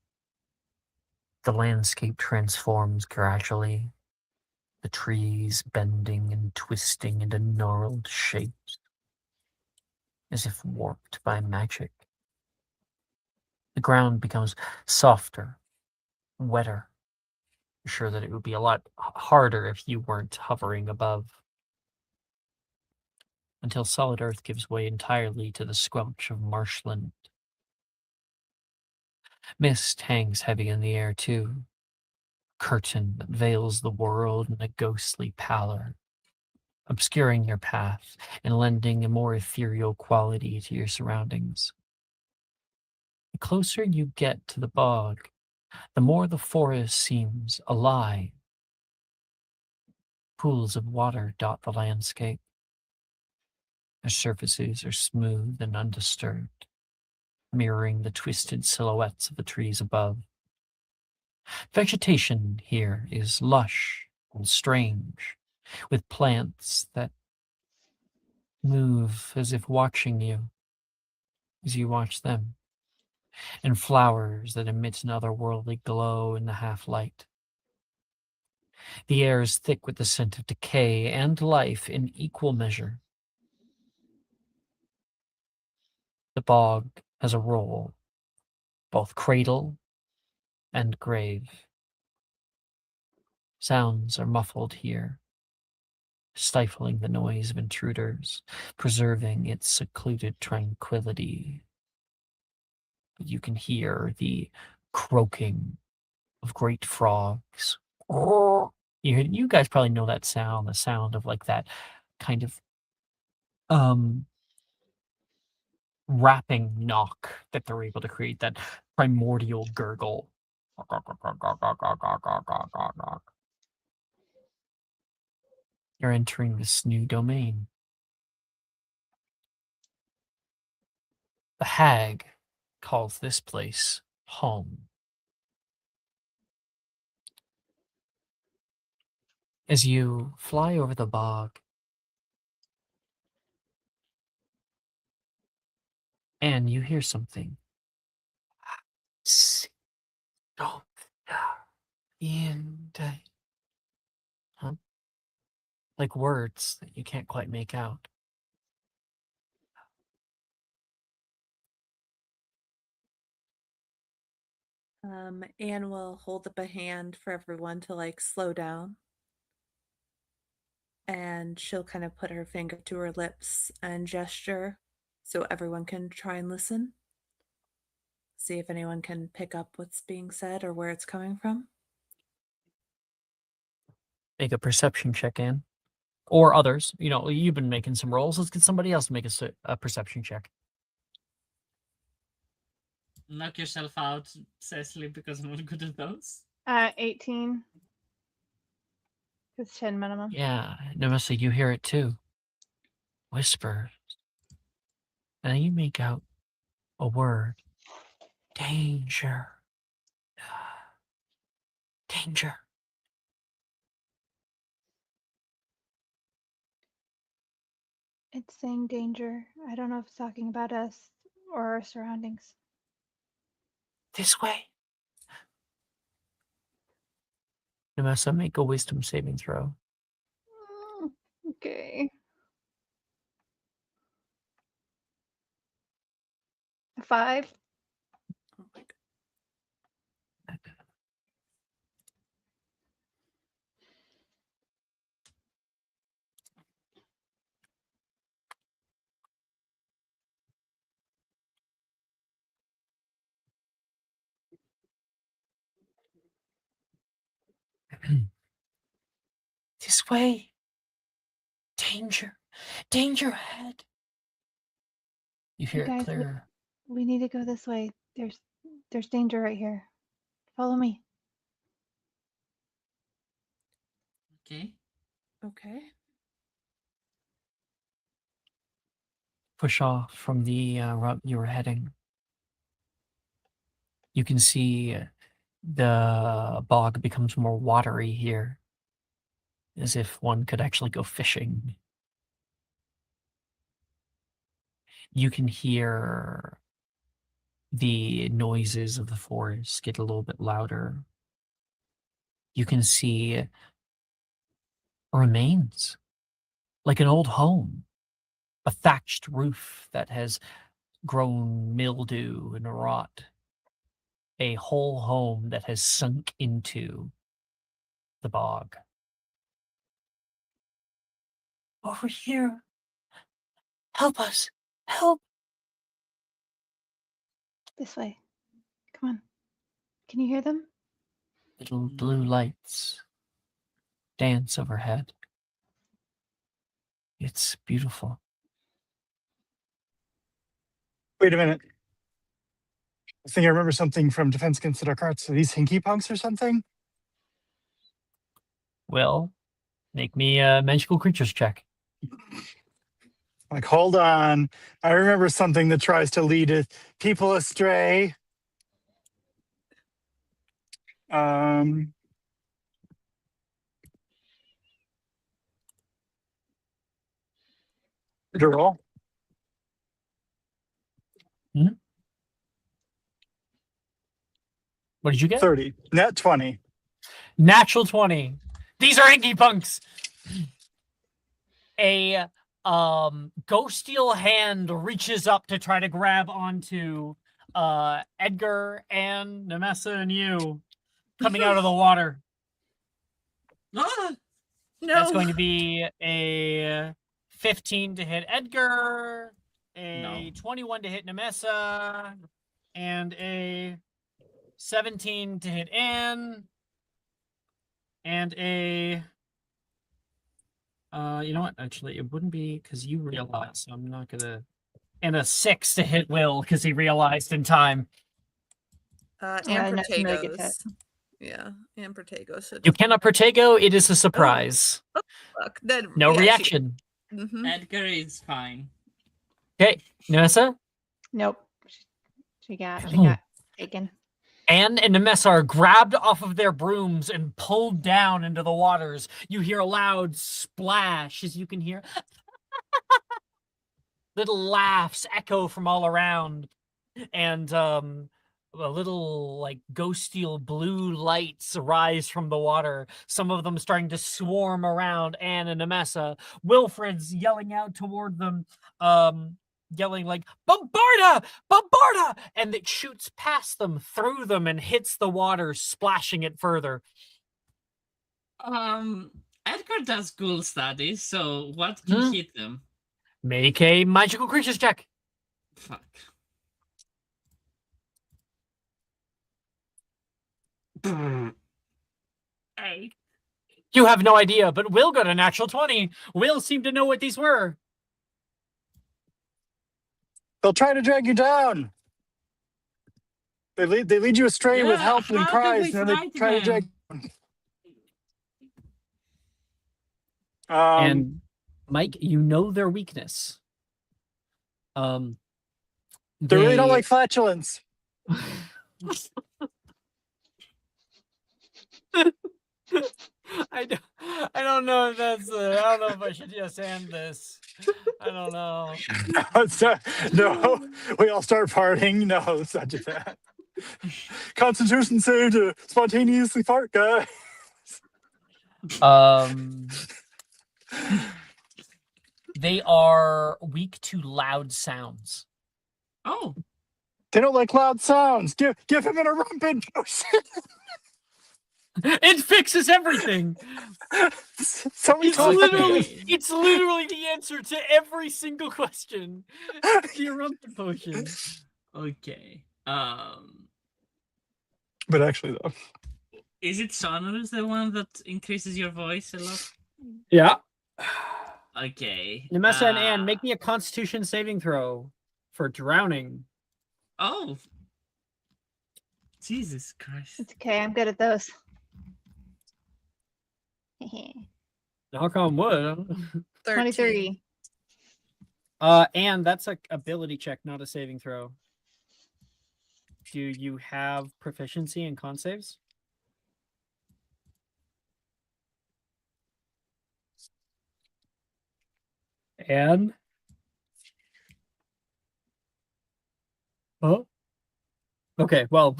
The landscape transforms gradually, the trees bending and twisting into gnarled shapes, as if warped by magic. The ground becomes softer, wetter. I'm sure that it would be a lot harder if you weren't hovering above, until solid earth gives way entirely to the squelch of marshland. Mist hangs heavy in the air too, curtain that veils the world in a ghostly pallor, obscuring your path and lending a more ethereal quality to your surroundings. The closer you get to the bog, the more the forest seems alive. Pools of water dot the landscape. Their surfaces are smooth and undisturbed, mirroring the twisted silhouettes of the trees above. Vegetation here is lush and strange, with plants that move as if watching you as you watch them. and flowers that emit an otherworldly glow in the half-light. The air is thick with the scent of decay and life in equal measure. The bog has a role, both cradle and grave. Sounds are muffled here, stifling the noise of intruders, preserving its secluded tranquility. But you can hear the croaking of great frogs. You guys probably know that sound, the sound of like that kind of rapping knock that they're able to create, that primordial gurgle. You're entering this new domain. The hag calls this place home. As you fly over the bog, and you hear something. Huh? Like words that you can't quite make out. Anne will hold up a hand for everyone to like slow down. And she'll kind of put her finger to her lips and gesture so everyone can try and listen. See if anyone can pick up what's being said or where it's coming from. Make a perception check, in. Or others. You know, you've been making some rolls. Let's get somebody else to make a perception check. Knock yourself out, Cecily, because I'm not good at those. 18. It's 10 minimum. Yeah, Nemessa, you hear it too. Whispers. And you make out a word. Danger. Danger. It's saying danger. I don't know if it's talking about us or our surroundings. This way. Nemessa, make a wisdom saving throw. Okay. 5. Oh my God. This way. Danger. Danger ahead. You hear it guys, clearer. We need to go this way. There's danger right here. Follow me. Okay. Okay. Push off from the route you were heading. You can see the bog becomes more watery here, as if one could actually go fishing. You can hear the noises of the forest get a little bit louder. You can see remains, like an old home, a thatched roof that has grown mildew and rot, a whole home that has sunk into the bog. Over here. Help us. Help. This way. Come on. Can you hear them? Little blue lights dance overhead. It's beautiful. Wait a minute. I think I remember something from Defense Against the Dark Arts. Are these hinky punks or something? Well, make me a magical creatures check. Like, hold on. I remember something that tries to lead people astray. Um, did you roll? Hmm? What did you get? 30. Net 20. Natural 20. These are Inky Punks. A ghost steel hand reaches up to try to grab onto Edgar and Nemessa and you coming out of the water. Ah! No. That's going to be a 15 to hit Edgar, a No. 21 to hit Nemessa, and a 17 to hit Anne, and a you know what? Actually, it wouldn't be because you realized, so I'm not gonna. And a 6 to hit Will because he realized in time. And Yeah, no, it's a really good hit. Protagos. Yeah, and Protagos. You cannot Protego. It is a surprise. Fuck. Then, No yeah, reaction. Edgar is fine. Okay, Nemessa. Nope. She got taken. Anne and Nemessa are grabbed off of their brooms and pulled down into the waters. You hear a loud splash as you can hear little laughs echo from all around. And a little like ghost steel blue lights arise from the water. Some of them starting to swarm around Anne and Nemessa. Wilfred's yelling out toward them, yelling like, "Bombarda! Bombarda!" And it shoots past them, through them, and hits the water, splashing it further. Edgar does ghoul studies, so what can hit them? Make a magical creatures check. Fuck. Hey. You have no idea, but Will got a natural 20. Will seemed to know what these were. They'll try to drag you down. They lead you astray with Yeah, help and how can cries, we and then they fight try to drag. And Mike, you know their weakness. They really don't like flatulence. I don't know if that's. I don't know if I should just end this. I don't know. No, we all start partying. No, let's not do that. Constitution save to spontaneously fart, guy. They are weak to loud sounds. Oh. They don't like loud sounds. Give him an eruption potion. It fixes everything. It's literally the answer to every single question. The eruption potion. Okay. But actually, though, Is it sonorous, the one that increases your voice a lot? Yeah. Okay. Nemessa and Anne, make me a Constitution saving throw for drowning. Oh. Jesus Christ. It's okay. I'm good at those. Knock on wood. 23. And that's a ability check, not a saving throw. Do you have proficiency in con saves? And oh, okay. Well,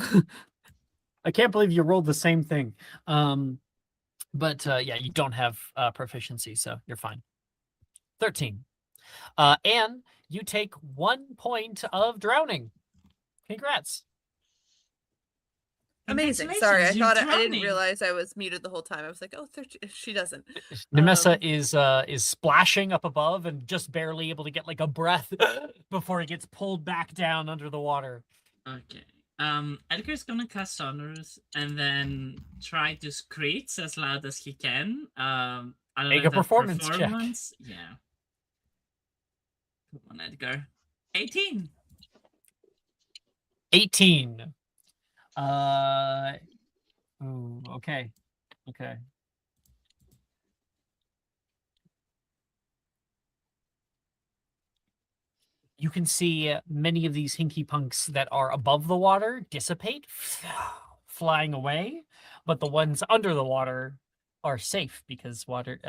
I can't believe you rolled the same thing. But yeah, you don't have proficiency, so you're fine. 13. Anne, you take 1 point of drowning. Congrats. Amazing. Congratulations, Sorry, I you're thought I didn't drowning. realize I was muted the whole time. I was like, oh, 13. She doesn't. Nemessa is splashing up above and just barely able to get like a breath before he gets pulled back down under the water. Okay. Edgar's gonna cast Sonorous and then try to screech as loud as he can. Make a performance check. Yeah. Come on, Edgar. 18. 18. Ooh, okay. Okay. You can see many of these hinky punks that are above the water dissipate, flying away, but the ones under the water are safe because water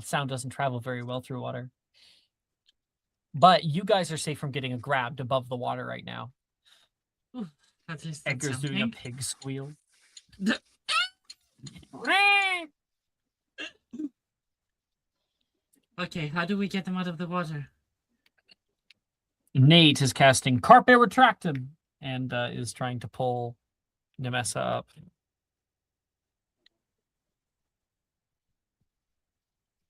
sound doesn't travel very well through water. But you guys are safe from getting grabbed above the water right now. At least that's Edgar's doing a something. pig squeal. Okay, how do we get them out of the water? Nate is casting Carpe Retractum and is trying to pull Nemessa up.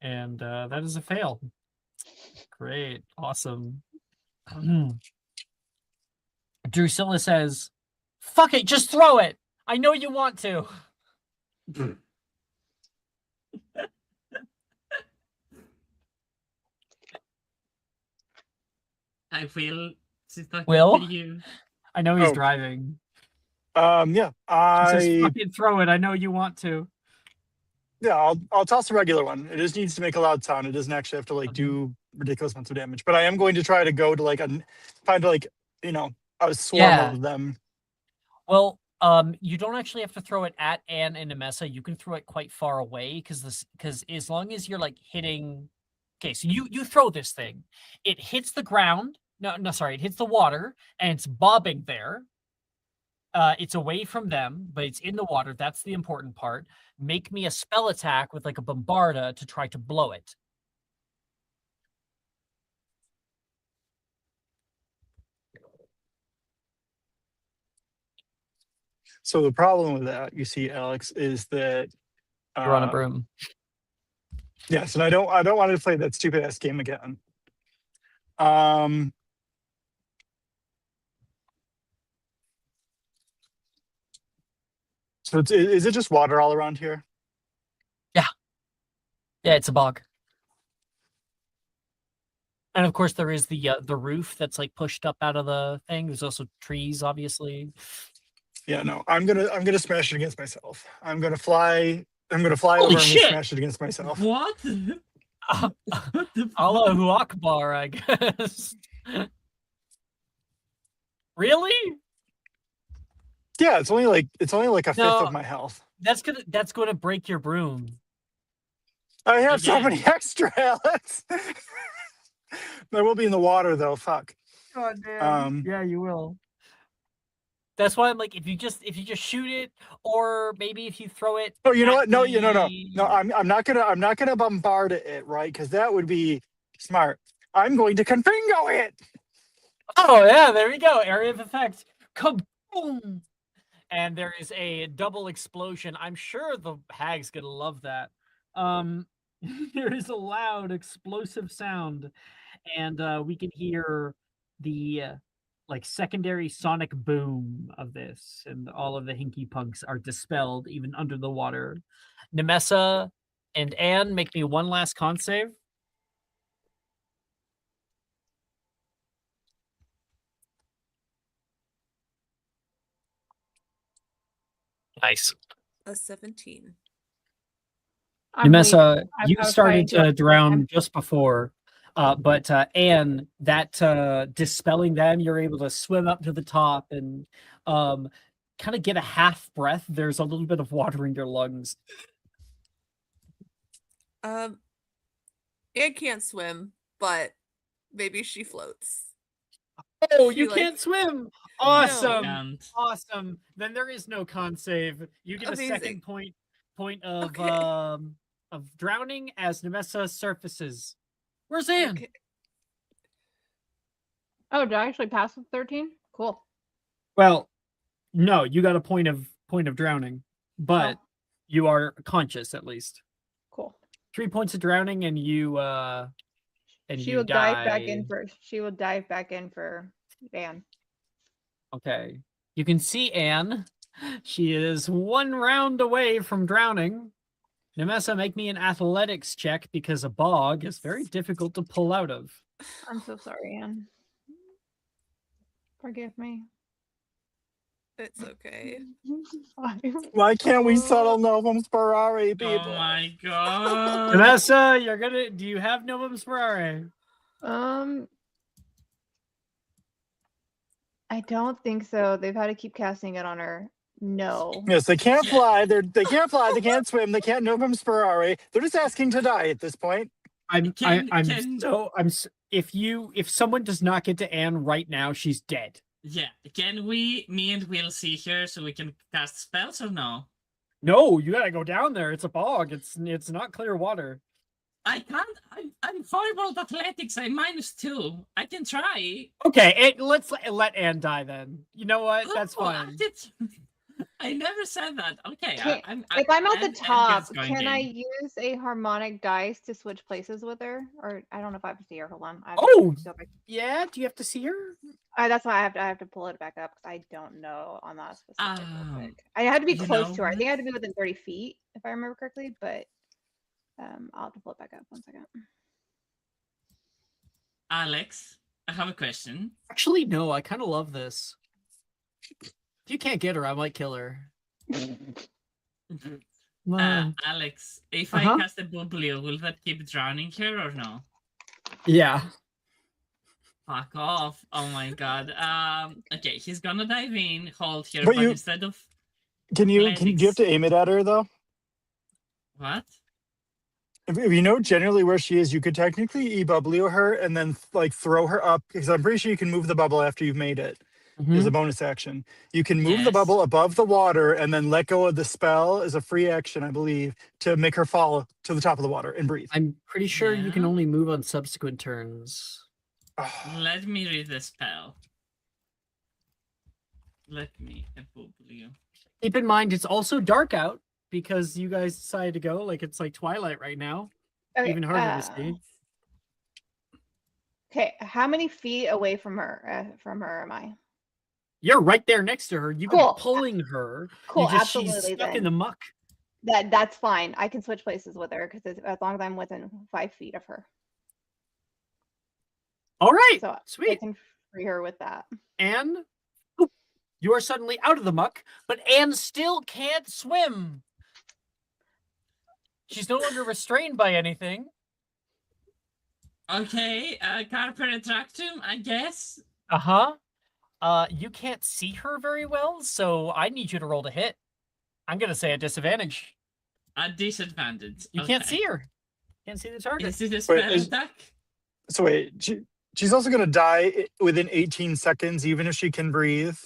And that is a fail. Great. Awesome. Drusilla says, fuck it, just throw it. I know you want to. I will. Will? You. I know he's Oh. driving. Yeah, He says, I fucking throw it. I know you want to. yeah, I'll toss a regular one. It just needs to make a loud sound. It doesn't actually have to like do ridiculous amounts of damage. But I am going to try to go to like find like a swarm Yeah. of them. Well, you don't actually have to throw it at Anne and Nemessa. You can throw it quite far away because as long as you're like hitting. Okay, so you throw this thing, it hits the ground. No, sorry, it hits the water and it's bobbing there. It's away from them, but it's in the water. That's the important part. Make me a spell attack with like a bombarda to try to blow it. So the problem with that, you see, Alex, is that You're on a broom. yes, and I don't want to play that stupid ass game again. So is it just water all around here? Yeah, it's a bog. And of course, there is the roof that's like pushed up out of the thing. There's also trees, obviously. Yeah, no. I'm gonna smash it against myself. I'm gonna fly Holy over and shit! smash it against myself. What? Allahu Akbar, I guess. Really? Yeah, it's only like a fifth No. of my health. That's gonna break your broom. I have so Again. many extra, Alex. I will be in the water though. Fuck. God damn. Yeah, you will. That's why I'm like, if you just shoot it, or maybe if you throw it. Oh, you know at what? No, the- no. I'm not gonna bombard it, right? Because that would be smart. I'm going to Confringo it. Oh yeah, there we go. Area of effect. Kaboom! And there is a double explosion. I'm sure the hag's gonna love that. There is a loud explosive sound, and we can hear the like secondary sonic boom of this, and all of the hinky punks are dispelled even under the water. Nemessa and Anne, make me one last con save. Nice. A 17. I'm leaving. Nemessa, I you was started trying to drown just before, but Anne, that dispelling them, you're able to swim up to the top and kind of get a half breath. There's a little bit of water in your lungs. Anne can't swim, but maybe she floats. Oh, She, you like- can't swim! Awesome, And awesome. Then there is no con save. You get a second Amazing. point of Okay. of drowning as Nemessa surfaces. Where's Anne? Okay. Oh, did I actually pass with 13? Cool. Well, no, you got a point of drowning, but Oh. you are conscious at least. Cool. 3 points of drowning, and you She you will die. dive back in first. She will dive back in for Dan. Okay, you can see Anne. She is one round away from drowning. Nemessa, make me an athletics check because a bog is very difficult to pull out of. I'm so sorry, Anne. Forgive me. It's okay. Why can't we settle Novum Sperare, people? oh my god. Nemessa, do you have Novum Sperare? I don't think so. They've had to keep casting it on her. No. Yes, they can't fly. They can't fly. They can't swim. They can't Novum Sperare. They're just asking to die at this point. Can- If someone does not get to Anne right now, she's dead. Yeah. Can me and Will see her so we can cast spells or no? No, you gotta go down there. It's a bog. It's not clear water. I can't. I'm horrible at athletics. I'm -2. I can try. Okay, let's let Anne die then. You know what? That's Oh, fine. I never said that. Okay, If I'm at the Anne top, gets going can I in. use a harmonic dice to switch places with her? Or I don't know if I have to see her. Hold on. I have Oh, to go back. yeah. Do you have to see her? That's why I have to pull it back up because I don't know on that specific. Real quick. I had to be you close know to her. I think I what? had to be within 30 feet if I remember correctly. But I'll have to pull it back up. 1 second. Alex, I have a question. Actually, no. I kind of love this. If you can't get her, I might kill her. Alex, if Uh-huh. I cast a Bublio, will that keep drowning her or no? Yeah. Fuck off. Oh my god. Okay, he's gonna dive in, hold her, But but you- instead of Do you have to aim it at her though? what? If you know generally where she is, you could technically e-bubblio her and then like throw her up because I'm pretty sure you can move the bubble after you've made it. As a bonus action. You can move the Yes. bubble above the water and then let go of the spell as a free action, I believe, to make her fall to the top of the water and breathe. I'm pretty sure you can Yeah. only move on subsequent turns. Let me read the spell. Let me a Bublio. Keep in mind, it's also dark out because you guys decided to go. Like, it's like twilight right now. Okay, Even harder to see. Okay, how many feet away from her am I? You're right there next to her. You Cool. can pulling her. Cool, She's absolutely. stuck in Then the muck. that's fine. I can switch places with her because as long as I'm within 5 feet of her, All right, so I sweet. can free her with that. Anne, you are suddenly out of the muck, but Anne still can't swim. She's no longer restrained by anything. Okay, Carpe Retractum, I guess. Uh-huh. You can't see her very well, so I need you to roll to hit. I'm gonna say a disadvantage. A disadvantage. You can't see her. Can't see the target. Is it a spell is- attack? So wait, she's also going to die within 18 seconds, even if she can breathe.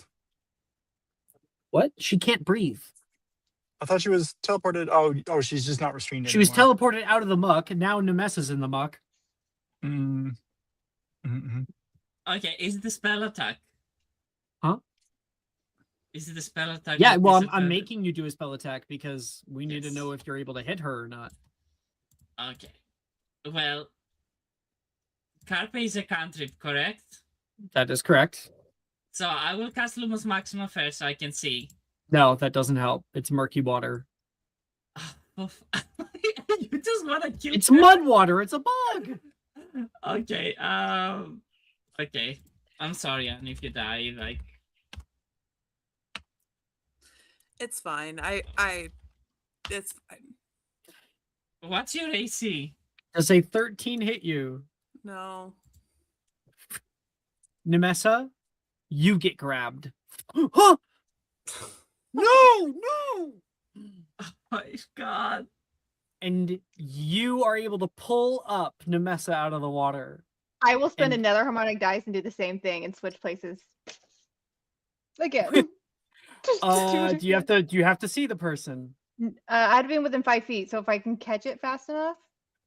What? She can't breathe. I thought she was teleported. Oh, she's just not restrained She was anymore. teleported out of the muck, and now Nemessa's in the muck. Mm. Mhm. Okay, is it a spell attack? Huh? Is it a spell attack? Yeah, with well, I'm disadvantage? making you do a spell attack because we need to Yes. know if you're able to hit her or not. Okay. Well, Carpe is a cantrip, correct? That is correct. So I will cast Lumos Maxima first so I can see. No, that doesn't help. It's murky water. You just want to kill It's her? mud water. It's a bug. Okay, okay. I'm sorry, Anne, if you die, like... It's fine. It's fine. What's your AC? Does a 13 hit you? No. Nemessa, you get grabbed. Huh? No! Oh my god. And you are able to pull up Nemessa out of the water. I will spend And- another harmonic dice and do the same thing and switch places again. Do you have to see the person? I had to be within 5 feet, so if I can catch it fast enough,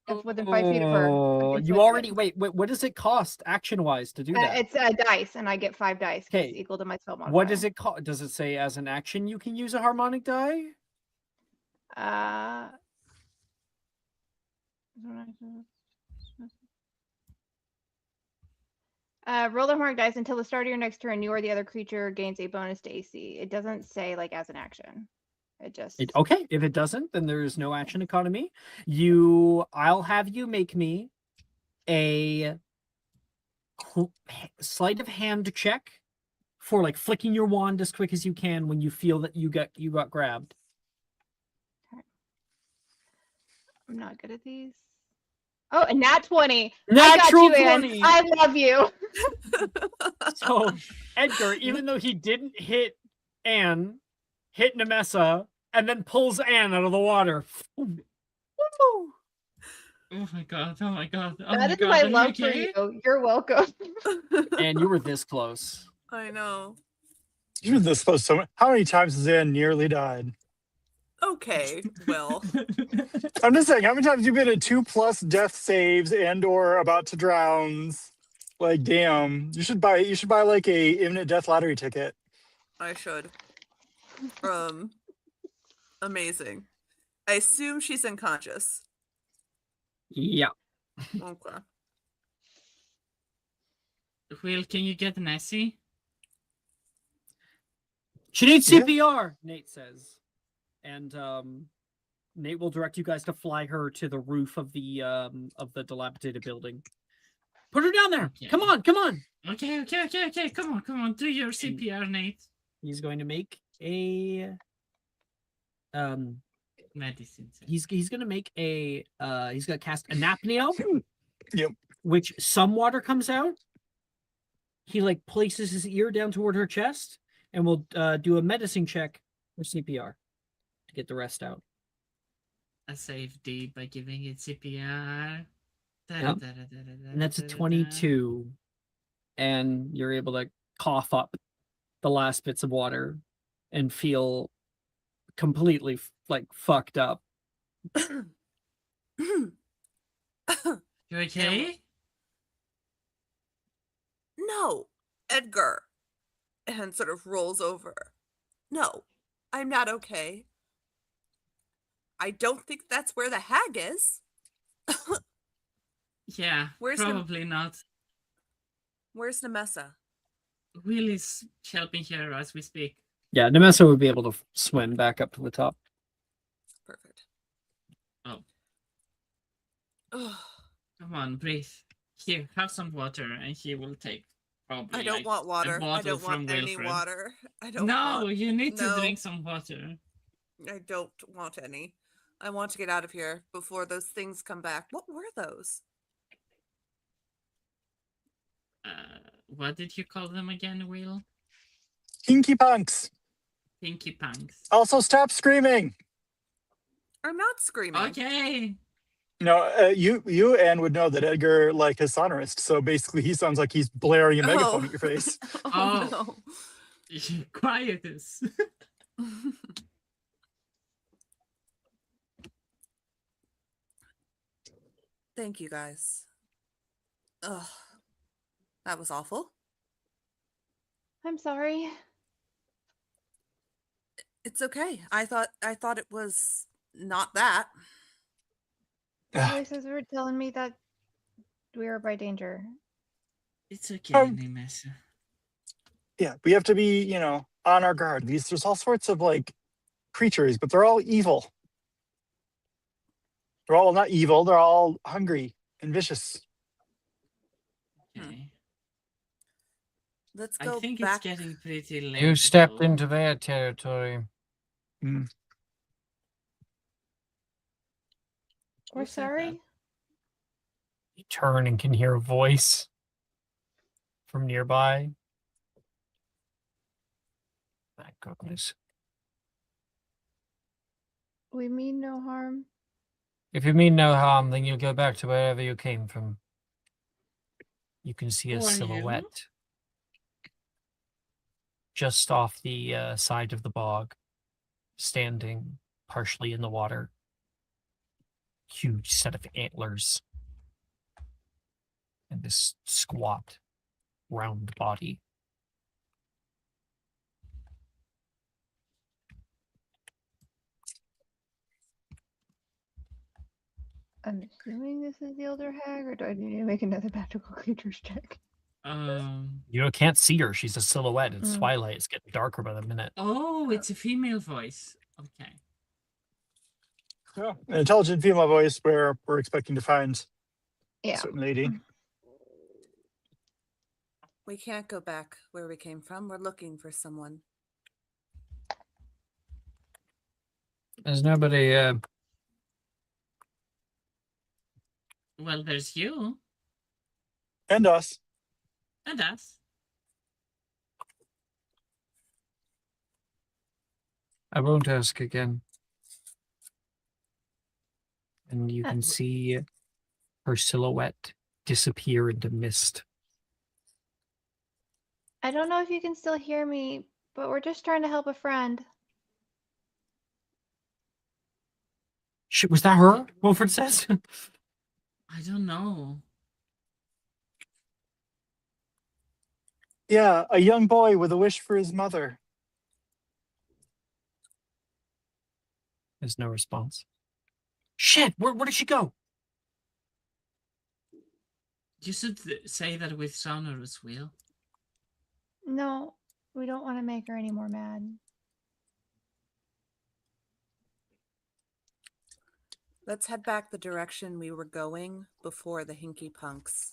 if within 5 feet of her. I Oh, can you switch already it. wait. What does it cost action wise to do that? It's a dice, and I get 5 dice. 'cause Okay. it's equal to my spell modifier. What does it cost? Does it say as an action you can use a harmonic die? Roll the harmonic dice until the start of your next turn. You or the other creature gains a bonus to AC. It doesn't say like as an action. It just Okay, if it doesn't, then there's no action economy. I'll have you make me a sleight of hand check for like flicking your wand as quick as you can when you feel that you got grabbed. I'm not good at these. Oh, a nat 20. Natural I got you, Anne. 20. I love you. So Edgar, even though he didn't hit Anne, hit Nemessa, and then pulls Anne out of the water. Woo! Oh my god, oh my god, oh That my is god. my are you love for okay? you. You're welcome. And you were this close. I know. You're this supposed so. How many times has Anne nearly died? Okay, Will. I'm just saying, how many times have you been at 2+ death saves and/or about to drowns? Like, damn, you should buy like a imminent death lottery ticket. I should. Amazing. I assume she's unconscious. Yeah. Okay. Will, can you get Nessie? She needs Yeah. CPR, Nate says. And Nate will direct you guys to fly her to the roof of the dilapidated building. Put her down there. Okay. Come on, come on. Okay. Come on. Do your CPR, Nate. He's going to make a Medicine. he's going to make a he's going to cast anapneo. Yep. Which some water comes out. He like places his ear down toward her chest and will do a medicine check for CPR to get the rest out. A safety by giving it CPR. Yep. And that's a 22. And you're able to cough up the last bits of water and feel completely like fucked up. You okay? No, Edgar. And sort of rolls over. No, I'm not okay. I don't think that's where the hag is. Yeah, Where's probably not. Where's Nemessa? Will is helping her as we speak. Yeah, Nemessa would be able to swim back up to the top. Perfect. Oh. Ugh, Come on, breathe. Here, have some water, and he will take probably. I don't like, want water. I bottle don't want from any Wilfred. water. I don't No, want... you need to No. drink some water. I don't want any. I want to get out of here before those things come back. What were those? What did you call them again, Will? Kinky punks. Pinky punks. Also, stop screaming. I'm not screaming. Okay. No, you Anne would know that Edgar like is sonorist, so basically he sounds like he's blaring a megaphone at your face. Oh. Quietness. No. Thank you guys. Ugh. That was awful. I'm sorry. It's okay. I thought it was not that. Voices were telling me that we were by danger. It's okay, Um, Nemessa. Yeah, we have to be, on our guard. There's all sorts of like creatures, but they're all evil. They're all not evil. They're all hungry and vicious. Okay. Let's I go think back. it's getting pretty late. You stepped though. into their territory. We're Who said sorry. You turn and can hear a voice from nearby. My goodness. We mean no harm. If you mean no harm, then you'll go back to wherever you came from. You can see Who a are you? silhouette just off the side of the bog, standing partially in the water. Huge set of antlers. And this squat, round body. I'm assuming this is the Elder Hag, or do I need to make another magical creatures check? You can't see her. She's a silhouette. It's Mm. twilight. It's getting darker by the minute. Oh, it's a female voice. Okay. Yeah, an intelligent female voice where we're expecting to find a Yeah. certain lady. We can't go back where we came from. We're looking for someone. There's nobody. Well, there's you And us. and us. I won't ask again. And you can see her silhouette disappear into mist. I don't know if you can still hear me, but we're just trying to help a friend. Shit, was that her? Wilfred says. I don't know. Yeah, a young boy with a wish for his mother. There's no response. Shit, where did she go? You should say that with sonorous, Will. No, we don't want to make her any more mad. Let's head back the direction we were going before the hinky punks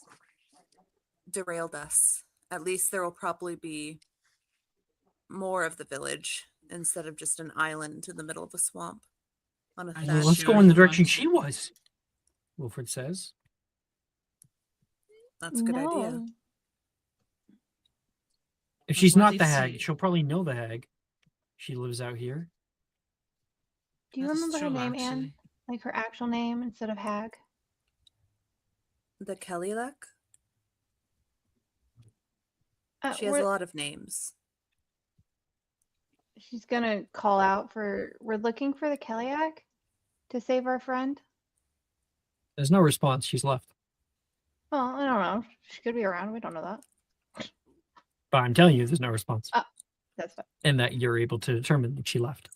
derailed us. At least there will probably be more of the village instead of just an island in the middle of a swamp on a Are you Well, thatched let's go sure in the you direction want- she was. Wilfred says. That's a good idea. No. If But she's what not if the hag, she- she'll probably know the hag. She lives out here. Do you That is remember her true, name, Anne? actually. Like her actual name instead of Hag? The Kellylek? She has We're- a lot of names. She's gonna call out for. We're looking for the Kellyak to save our friend. There's no response. She's left. Well, I don't know. She could be around. We don't know that. But I'm telling you, there's no response. That's fine. And that you're able to determine that she left.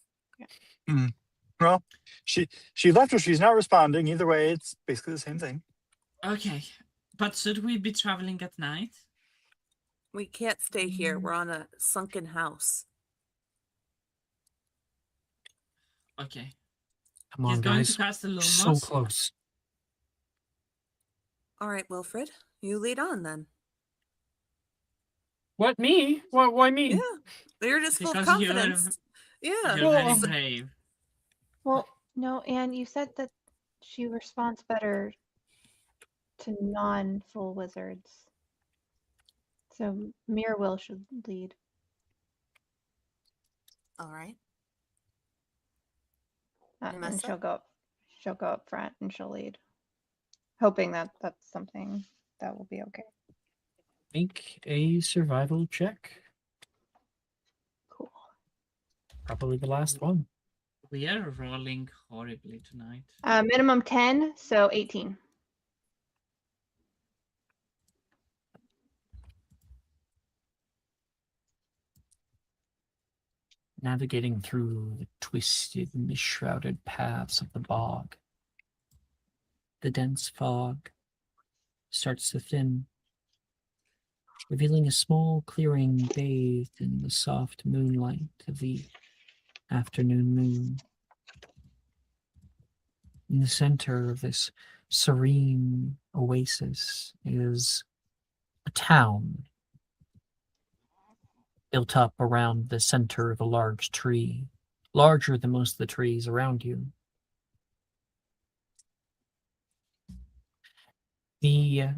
Well, she left or she's not responding. Either way, it's basically the same thing. Okay, but should we be traveling at night? We can't stay here. We're on a sunken house. Okay. Come on, He's going guys. to cast the So Lumos. close. All right, Wilfred, you lead on then. What, me? Why me? Yeah, you're just full of Because you're- confidence. Yeah. You're very Well, brave. Well, no, Anne, you said that she responds better to non-full wizards. So Mirror Will should lead. All right. And Messa? she'll go up front and she'll lead. Hoping that that's something that will be okay. Make a survival check. Cool. Probably the last one. We are rolling horribly tonight. Minimum 10, so 18. Navigating through the twisted, mist-shrouded paths of the bog. The dense fog starts to thin, revealing a small clearing bathed in the soft moonlight of the afternoon moon. In the center of this serene oasis is a town built up around the center of a large tree, larger than most of the trees around you. The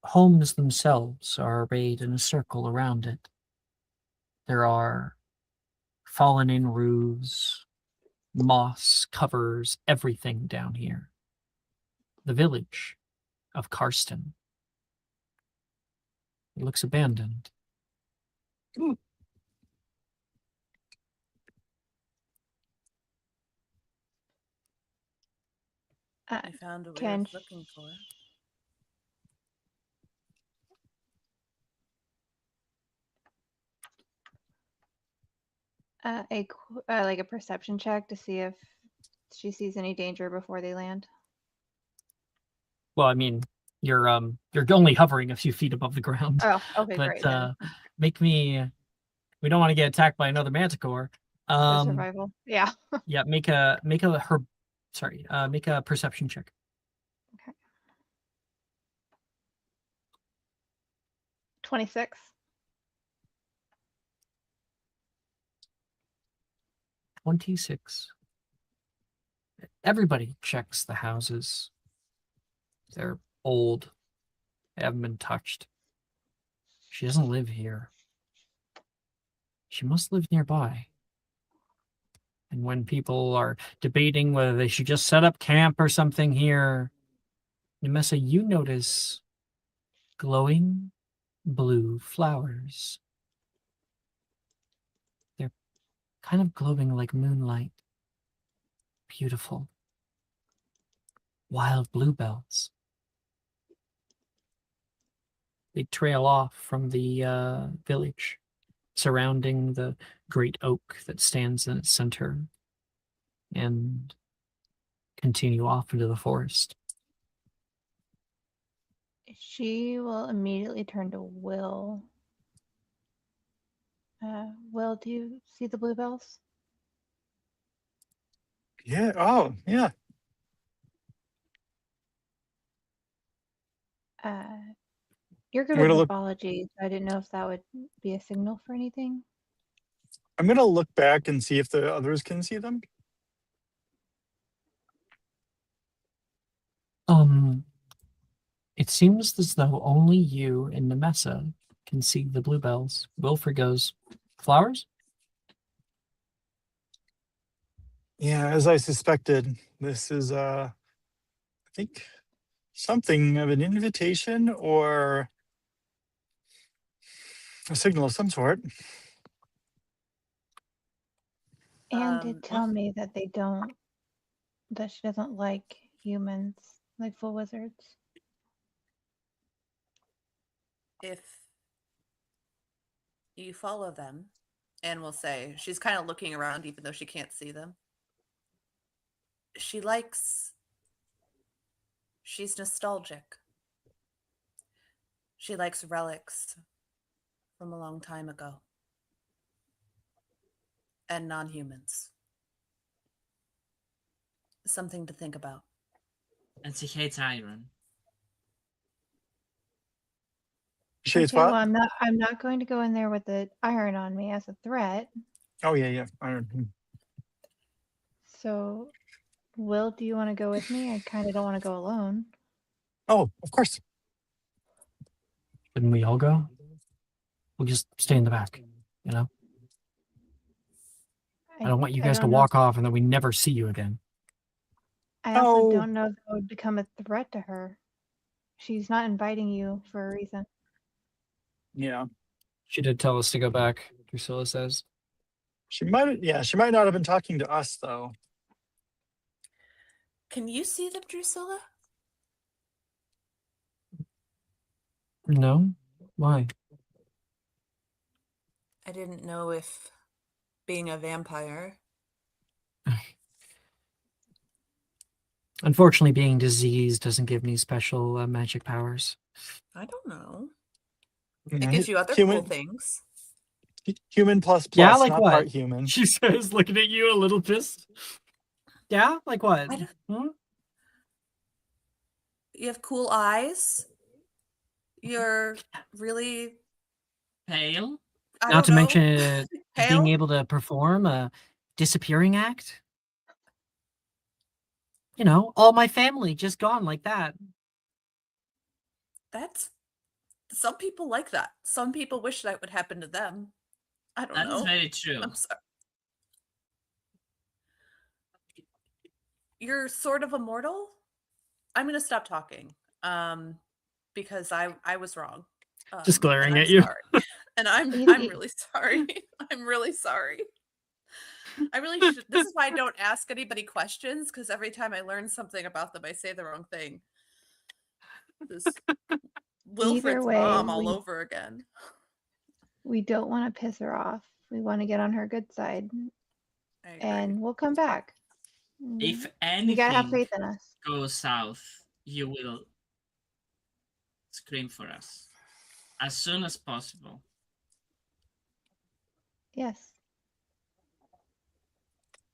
homes themselves are arrayed in a circle around it. There are fallen-in roofs, moss covers everything down here. The village of Karsten. It looks abandoned. I found a way Can of looking for it. Like a perception check to see if she sees any danger before they land. Well, I mean, you're only hovering a few feet above the ground. Oh, okay, But great. Then make me. We don't want to get attacked by another manticore. for survival. Yeah. Yeah, make a perception check. 26. 26. Everybody checks the houses. They're old. They haven't been touched. She doesn't live here. She must live nearby. And when people are debating whether they should just set up camp or something here, Nemessa, you notice glowing blue flowers kind of glowing like moonlight. Beautiful. Wild bluebells. They trail off from the village, surrounding the great oak that stands in its center, and continue off into the forest. She will immediately turn to Will. Will, do you see the bluebells? Yeah. Oh, yeah. You're good I'm with gonna look. mythology, so I didn't know if that would be a signal for anything. I'm gonna look back and see if the others can see them. It seems as though only you and Nemessa can see the bluebells. Wilfred goes, flowers? Yeah, as I suspected, this is I think something of an invitation or a signal of some sort. Anne did tell What me that that she doesn't like humans, like full wizards. if you follow them? Anne will say, she's kind of looking around even though she can't see them. She's nostalgic. She likes relics from a long time ago and non-humans. Something to think about. And she hates iron. Shades Okay, well, what? I'm not going to go in there with the iron on me as a threat. Oh yeah, yeah. Iron. So, Will, do you want to go with me? I kind of don't want to go alone. Oh, of course. Shouldn't we all go? We'll just stay in the back, you know? I don't want you guys to don't know. walk off and then we never see you again. I also Oh. don't know if that would become a threat to her. She's not inviting you for a reason. Yeah. She did tell us to go back, Drusilla says. She might. Yeah, she might not have been talking to us though. Can you see them, Drusilla? No? Why? I didn't know if being a vampire. Unfortunately, being diseased doesn't give me special magic powers. I don't know. Yeah, It gives you other human, cool things. Human plus, Yeah, like not what? part human. She says, looking at you a little pissed. Yeah, like what? I don't- Hmm? You have cool eyes. You're really, Pale? I Not don't to know, mention being pale. able to perform a disappearing act. You know, all my family just gone like that. That's some people like that. Some people wish that would happen to them. I don't That know. is very true. I'm sorry. You're sort of immortal. I'm gonna stop talking. Because I was wrong. Just glaring and I'm at you. sorry. And I'm Either- really sorry. I'm really sorry. I really should. This is why I don't ask anybody questions, because every time I learn something about them, I say the wrong thing. This Wilfred's way, mom all over again. We don't want to piss her off. We want to get on her good side, I agree. and we'll come back. If You gotta have anything faith in us. goes south, you will scream for us as soon as possible. Yes.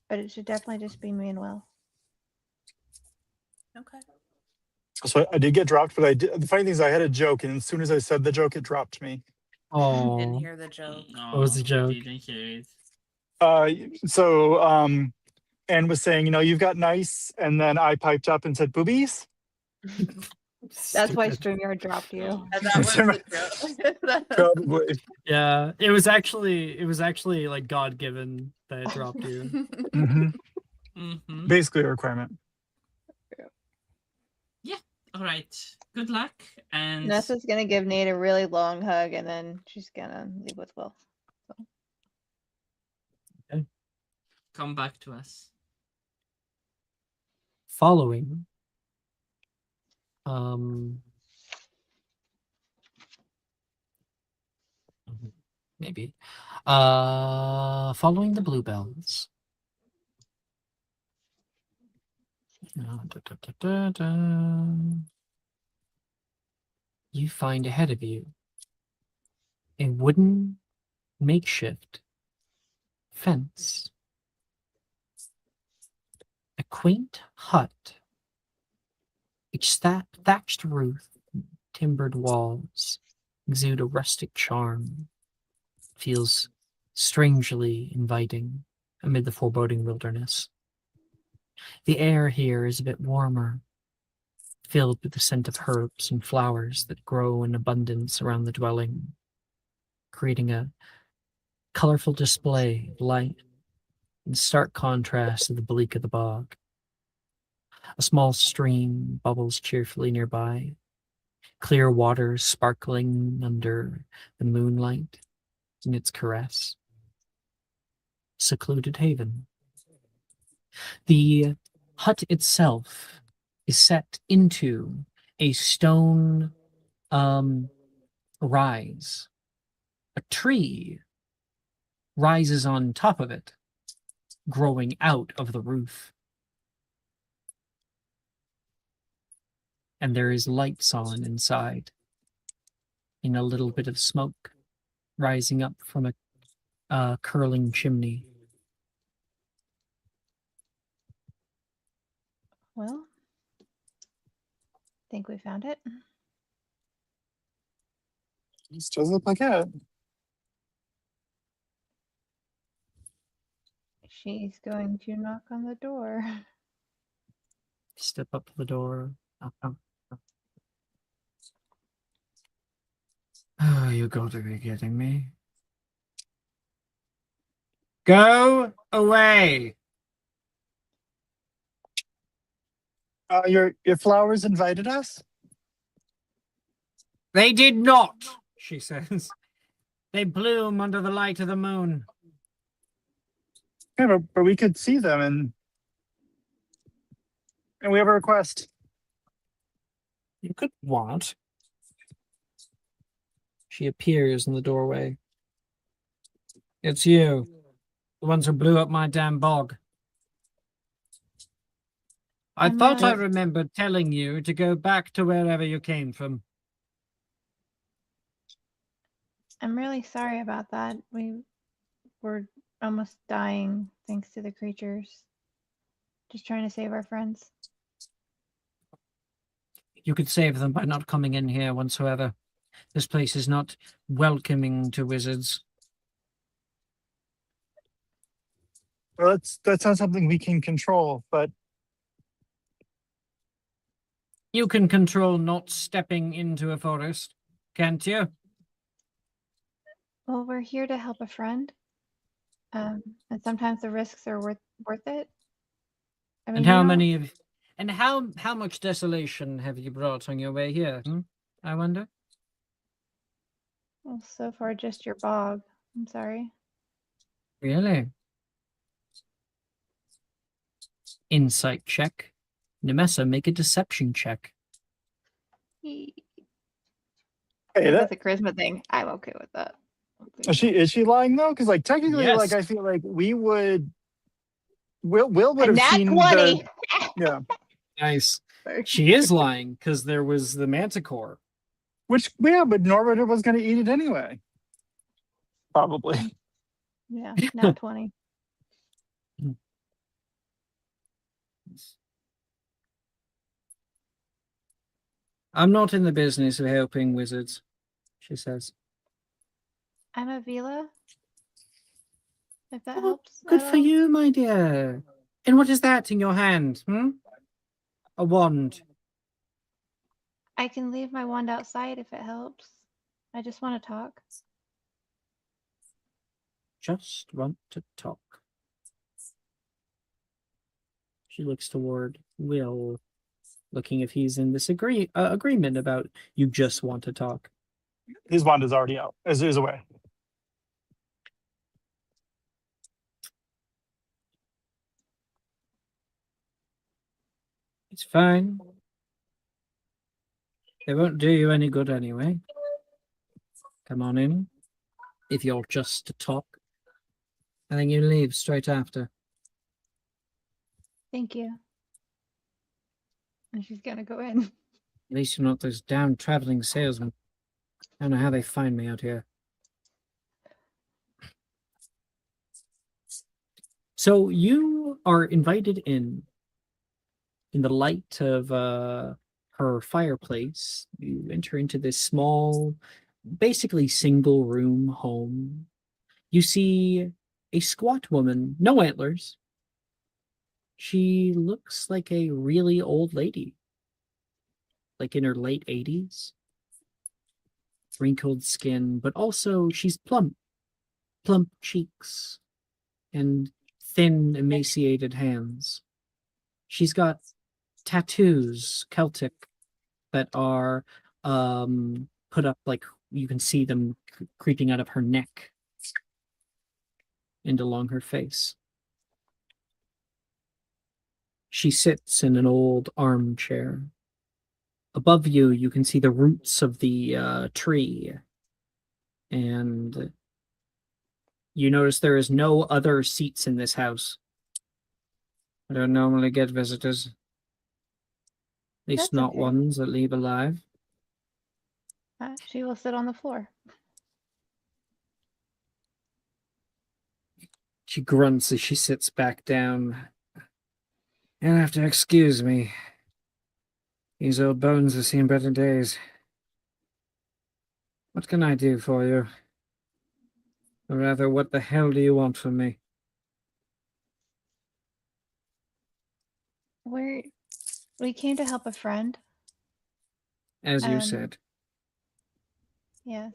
But it should definitely just be me and Will. Okay. So I did get dropped, but I did. The funny thing is, I had a joke, and as soon as I said the joke, it dropped me. Didn't Oh, hear the joke. No, what was the joke? Didn't hear it. Anne was saying, you've got nice, and then I piped up and said boobies. That's why Stupid. StreamYard dropped you. Oh. And that was the joke. Probably. Yeah, it was actually like God given that it dropped you. Hmm. Mm-hmm. Basically a requirement. All right. Good luck. And Nessa's gonna give Nate a really long hug, and then she's gonna leave with Will. come back to us. Following maybe following the bluebells. You find ahead of you a wooden makeshift fence, a quaint hut, its thatched roof, timbered walls exude a rustic charm. Feels strangely inviting amid the foreboding wilderness. The air here is a bit warmer, filled with the scent of herbs and flowers that grow in abundance around the dwelling, creating a colorful display of light in stark contrast to the bleak of the bog. A small stream bubbles cheerfully nearby, clear waters sparkling under the moonlight in its caress. Secluded haven. The hut itself is set into a stone rise. A tree rises on top of it, growing out of the roof. And there is lights on inside, and a little bit of smoke rising up from a curling chimney. Well, think we found it. This does look like it. She's going to knock on the door. Step up to the door. Oh, you gotta be kidding me. Go away! Your flowers invited us? They did not, she says. They bloom under the light of the moon. Yeah, but we could see them and we have a request. You could what? She appears in the doorway. It's you. The ones who blew up my damn bog. I I'm thought I not- remembered telling you to go back to wherever you came from. I'm really sorry about that. We were almost dying thanks to the creatures. Just trying to save our friends. You could save them by not coming in here whatsoever. This place is not welcoming to wizards. Well, that's not something we can control, but You can control not stepping into a forest, can't you? Well, we're here to help a friend. And sometimes the risks are worth it. I mean, And you how don't- many of and how much desolation have you brought on your way here? I wonder. Well, so far just your bog. I'm sorry. Really? Insight check. Nemessa, make a deception check. hey, That's a charisma thing. I'm okay with that. is she lying though? Because like technically, Yes. like I feel like we would. Will would A have nat seen 20. yeah. Nice. She is lying because there was the manticore. Which but Norbert was going to eat it anyway. Probably. Yeah, nat 20. I'm not in the business of helping wizards, she says. I'm a Vila. If that Oh, helps. good at for all. you, my dear. And what is that in your hand? A wand. I can leave my wand outside if it helps. I just want to talk. Just want to talk. She looks toward Will, looking if he's in this agreement about you just want to talk. His wand is already out. Is away. It's fine. It won't do you any good anyway. Come on in. If you're just to talk. And then you leave straight after. Thank you. And she's gonna go in. At least you're not those down traveling salesmen. I don't know how they find me out here. So you are invited in the light of her fireplace. You enter into this small, basically single room home. You see a squat woman, no antlers. She looks like a really old lady, like in her late 80s. Wrinkled skin, but also she's plump cheeks and thin, emaciated hands. She's got tattoos, Celtic, that are put up, like you can see them creeping out of her neck and along her face. She sits in an old armchair. Above you, you can see the roots of the tree, and you notice there is no other seats in this house. I don't normally get visitors. At least That's not okay. ones that leave alive. She will sit on the floor. She grunts as she sits back down. You'll have to excuse me. These old bones have seen better days. What can I do for you? Or rather, what the hell do you want from me? We came to help a friend. As you said. Yes.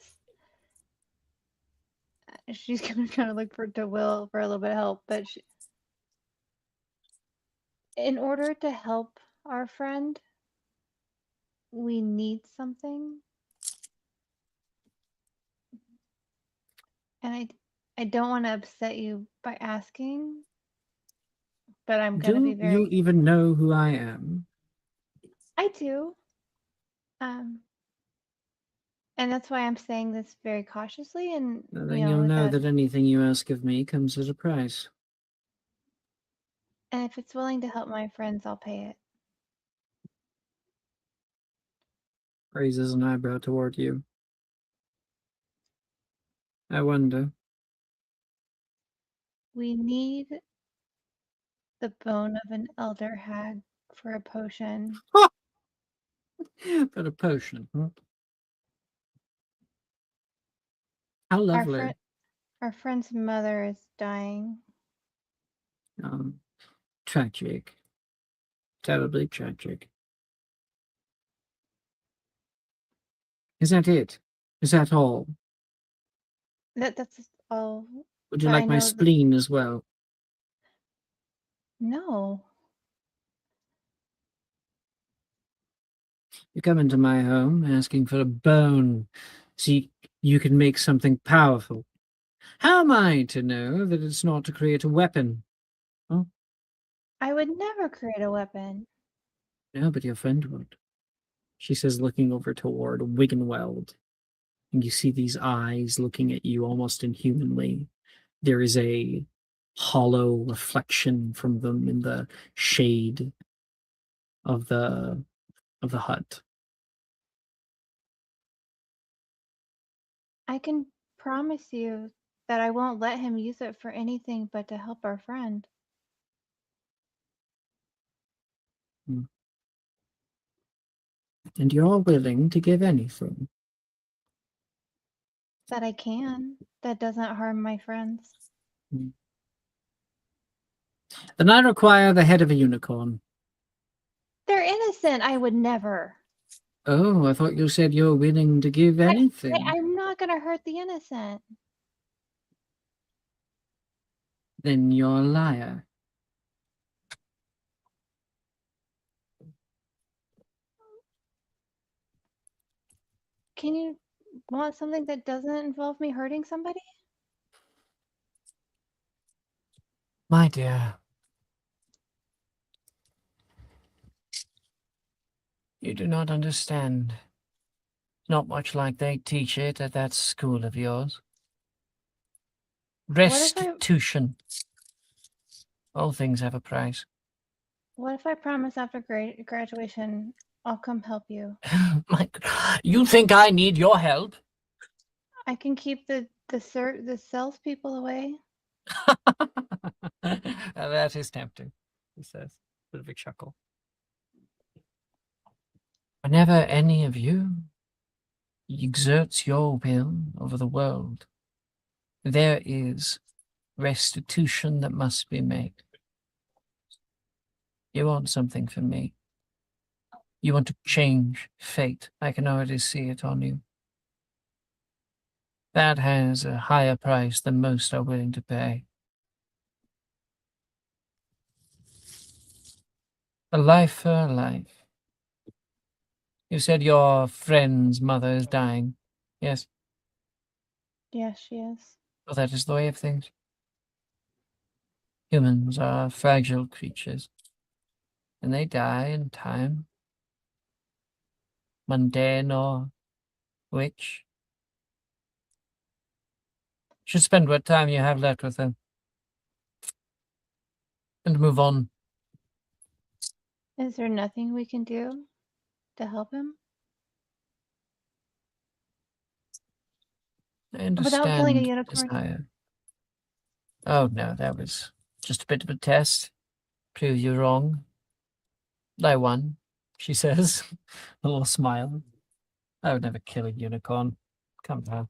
She's gonna try to look to Will for a little bit of help, but in order to help our friend, we need something. And I don't want to upset you by asking, but I'm gonna be Do you even know who I am? I do. And that's why I'm saying this very cautiously and Then you'll know that anything you ask of me comes at a price. And if it's willing to help my friends, I'll pay it. Raises an eyebrow toward you. I wonder. We need the bone of an elder hag for a potion. For a potion, huh? How lovely. Our friend's mother is dying. Tragic. Terribly tragic. Is that it? Is that all? That's all. Would you like my spleen as well? No. You come into my home asking for a bone. See, you can make something powerful. How am I to know that it's not to create a weapon? Huh? I would never create a weapon. No, but your friend would. She says, looking over toward Wiggenweld. And you see these eyes looking at you almost inhumanly. There is a hollow reflection from them in the shade of the hut. I can promise you that I won't let him use it for anything but to help our friend. And you're willing to give anything? That I can. That doesn't harm my friends. Then I require the head of a unicorn. They're innocent. I would never. Oh, I thought you said you're willing to give anything. I'm not going to hurt the innocent. Then you're a liar. Can you want something that doesn't involve me hurting somebody? My dear. You do not understand. Not much like they teach it at that school of yours. if I- Restitution. All things have a price. What if I promise after graduation I'll come help you? My God. You think I need your help? I can keep the salespeople away. That is tempting, he says, with a big chuckle. Whenever any of you exerts your will over the world, there is restitution that must be made. You want something from me. You want to change fate. I can already see it on you. That has a higher price than most are willing to pay. A life for a life. You said your friend's mother is dying. Yes? Yes, she is. Well, that is the way of things. Humans are fragile creatures, and they die in time. Mundane or rich. You should spend what time you have left with them. And move on. Is there nothing we can do to help him? I Without killing a understand unicorn? desire. Oh no, that was just a bit of a test. Prove you wrong. I won, she says. A little smile. I would never kill a unicorn. Come on.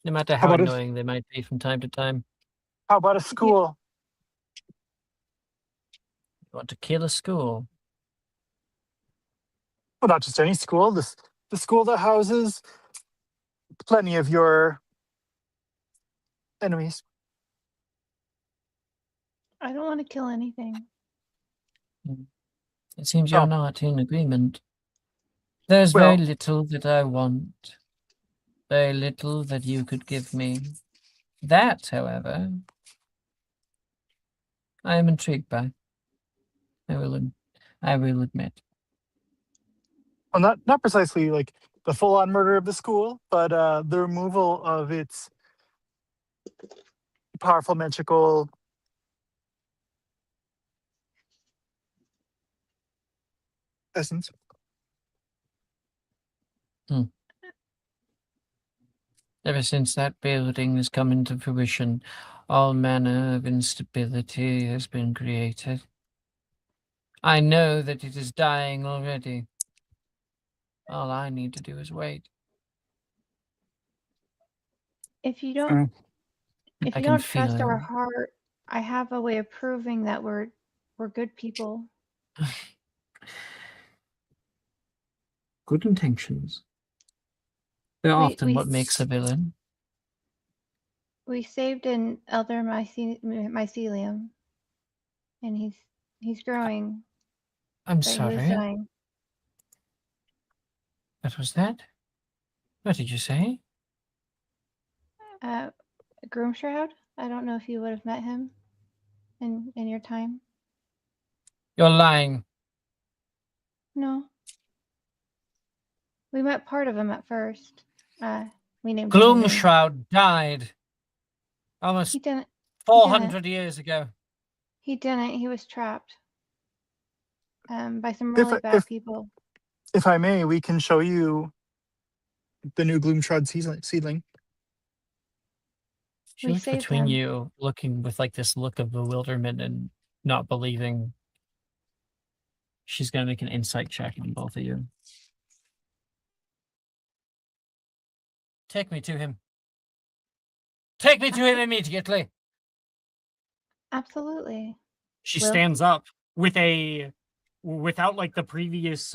No matter how about annoying they might be from time to time. How about a school? You want to kill a school? Well, not just any school. The school that houses plenty of your enemies. I don't want to kill anything. It seems you're Oh. not in agreement. There's Well- very little that I want. Very little that you could give me. That, however, I am intrigued by. I will admit. Well, not precisely like the full-on murder of the school, but the removal of its powerful magical essence. Ever since that building has come into fruition, all manner of instability has been created. I know that it is dying already. All I need to do is wait. If you don't, Mm. if I you can don't feel trust our it. heart, I have a way of proving that we're good people. Good intentions. They're We- often we- what makes a villain. We saved an elder mycelium, and he's growing, I'm but he was sorry. dying. What was that? What did you say? Groomshroud. I don't know if you would have met him in your time. You're lying. No. We met part of him at first. We named him Henry. Gloomshroud died almost He didn't. 400 years ago. He didn't. He was trapped. By some If- really bad if- people. If I may, we can show you the new Gloomshroud seedling. She We looked saved between him. you, looking with like this look of bewilderment and not believing. She's going to make an insight check on both of you. Take me to him. Take me to him immediately. Absolutely. She Will? stands up without like the previous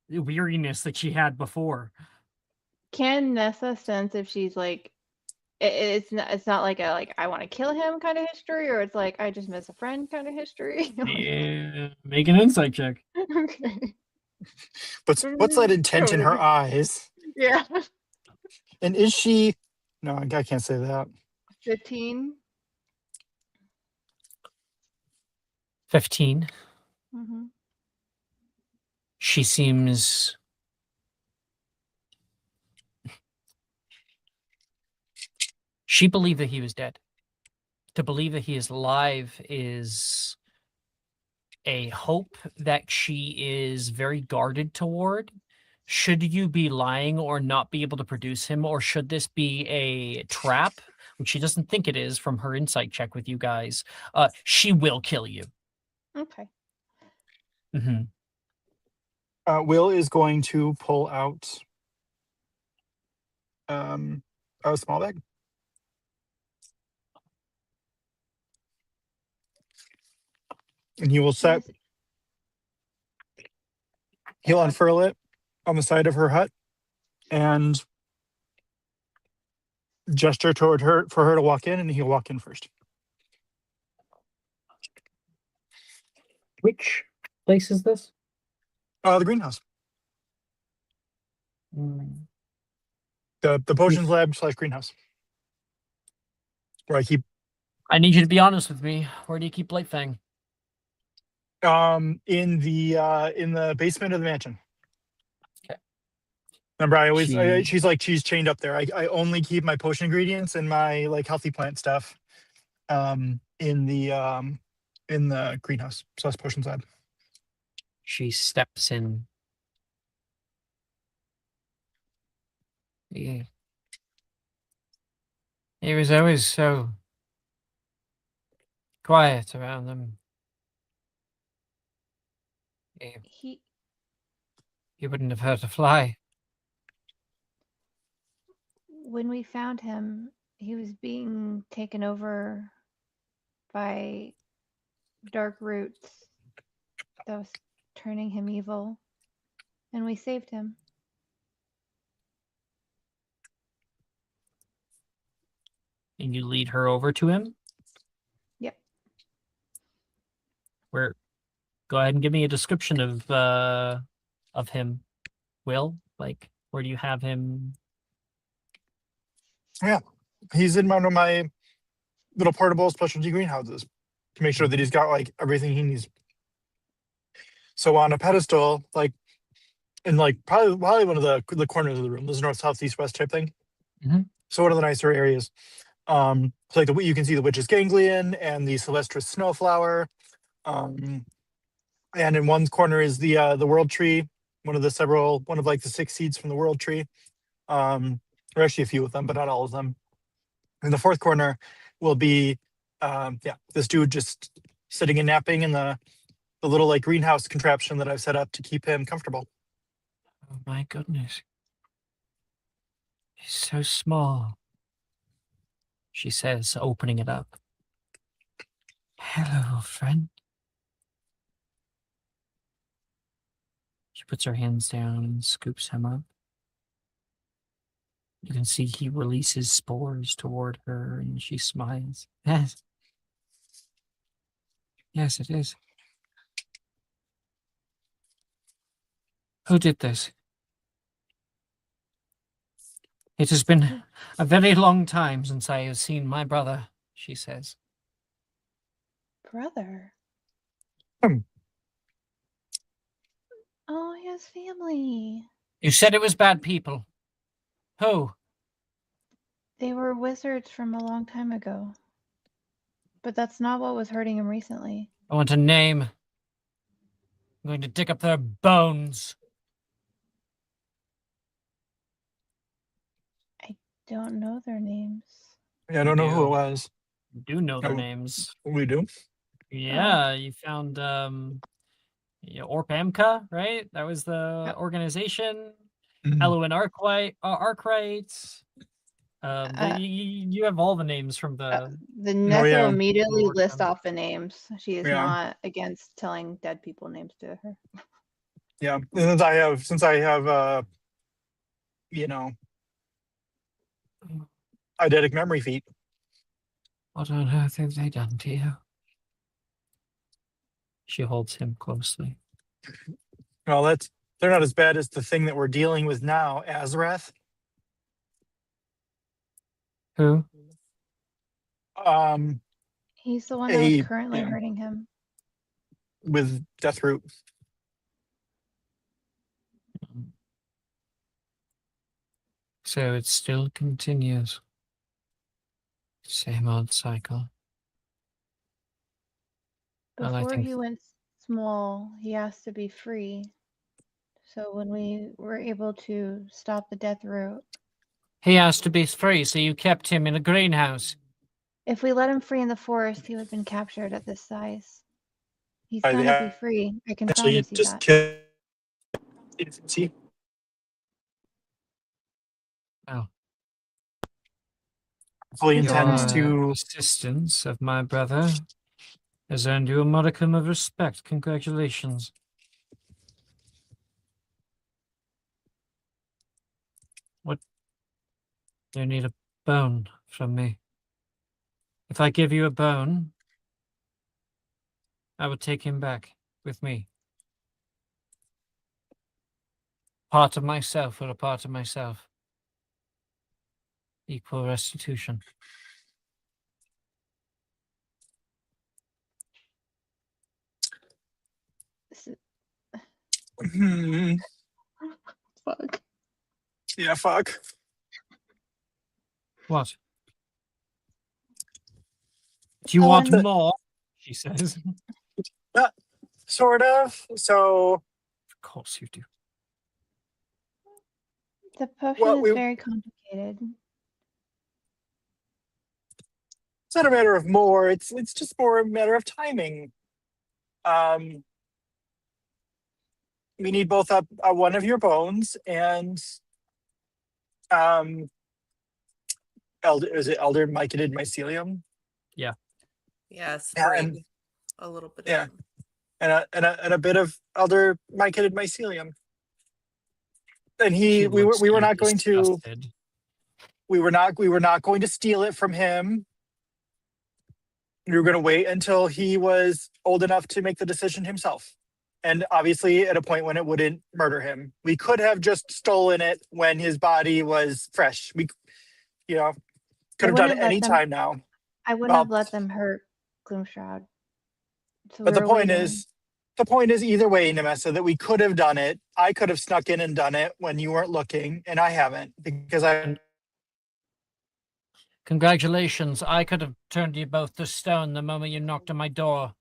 weariness that she had before. Can Nessa sense if she's like, it's not like a I want to kill him kind of history, or it's like I just miss a friend kind of history? Yeah, make an insight check. Okay. What's that intent in her eyes? Yeah. And is she? No, I can't say that. 15. 15. She seems... She believed that he was dead. To believe that he is alive is a hope that she is very guarded toward. Should you be lying or not be able to produce him, or should this be a trap, which she doesn't think it is from her insight check with you guys, she will kill you. Okay. Mm-hmm. Will is going to pull out a small bag. And he will set, Yes. he'll unfurl it on the side of her hut and gesture toward her for her to walk in, and he'll walk in first. Which place is this? The greenhouse. Mm. The potions lab / greenhouse. Where I keep I need you to be honest with me. Where do you keep Blightfang? in the basement of the mansion. Okay. Remember, she's chained up there. I only keep my potion ingredients and my like healthy plant stuff in the greenhouse. So that's potions lab. She steps in. Yeah. He was always so quiet around them. He He wouldn't have hurt a fly. when we found him, he was being taken over by dark roots that was turning him evil, and we saved him. And you lead her over to him? Yep. Where? Go ahead and give me a description of him. Will, like, where do you have him? Yeah, he's in one of my little portable specialty greenhouses to make sure that he's got like everything he needs. So on a pedestal, like in like probably one of the corners of the room, this is north, south, east, west type thing. Mhm. So one of the nicer areas. So like you can see the witch's ganglion and the Celestris snowflower. And in one corner is the world tree, one of like the 6 seeds from the world tree. Or actually a few of them, but not all of them. In the fourth corner will be this dude just sitting and napping in the little like greenhouse contraption that I've set up to keep him comfortable. Oh my goodness. He's so small. She says, opening it up. Hello, friend. She puts her hands down and scoops him up. You can see he releases spores toward her, and she smiles. Yes. Yes, it is. Who did this? It has been a very long time since I have seen my brother, she says. Brother. Hmm. Oh, he has family. You said it was bad people. Who? They were wizards from a long time ago. But that's not what was hurting him recently. I want a name. I'm going to dig up their bones. I don't know their names. Yeah, I don't know who it do. was. You do know their Oh. names. We do. Yeah, you found Orpamka, right? That was the Yep. organization. Mhm. Eloin Arkwright. You have all the names from the. The Neth Oh, yeah. will immediately Lord list Thunder. off the names. She is Yeah. not against telling dead people names to her. Yeah, and since I have eidetic memory feat. What on earth have they done to you? She holds him closely. Well, they're not as bad as the thing that we're dealing with now, Azrath. Who? He's the one that was A- currently yeah. hurting him. With Deathroot. So it still continues. Same old cycle. Well, I Before think he went small, he asked to be free. So when we were able to stop the death route, he asked to be free, so you kept him in a greenhouse. if we let him free in the forest, he would have been captured at this size. He's By trying the to be free. I can actually promise you just that. kill infancy. Oh. Fully He's not intends gonna. to. Persistence of my brother has earned you a modicum of respect. Congratulations. What? You need a bone from me. If I give you a bone, I will take him back with me. Part of myself or a part of myself. Equal restitution. Hmm. Fuck. Yeah, fuck. What? Do you Oh, want and more? She says. Sort of. So Of course you do. the potion what is we very complicated. it's not a matter of more, it's just more a matter of timing. Um we need both a one of your bones and um elder mycetid mycelium? Yeah, Yeah, sprig. A little bit yeah. of them. And a bit of elder mycetid mycelium. And She we looks were not going to disgusted. we were not going to steal it from him. We were going to wait until he was old enough to make the decision himself. And obviously at a point when it wouldn't murder him. We could have just stolen it when his body was fresh. We, you know, could I have done wouldn't it have let any them. time now. I wouldn't Well, have let them hurt Gloomshroud. So but we were waiting. the point is either way, Nemessa, that we could have done it. I could have snuck in and done it when you weren't looking, and I haven't because I. And congratulations. I could have turned you both to stone the moment you knocked on my door.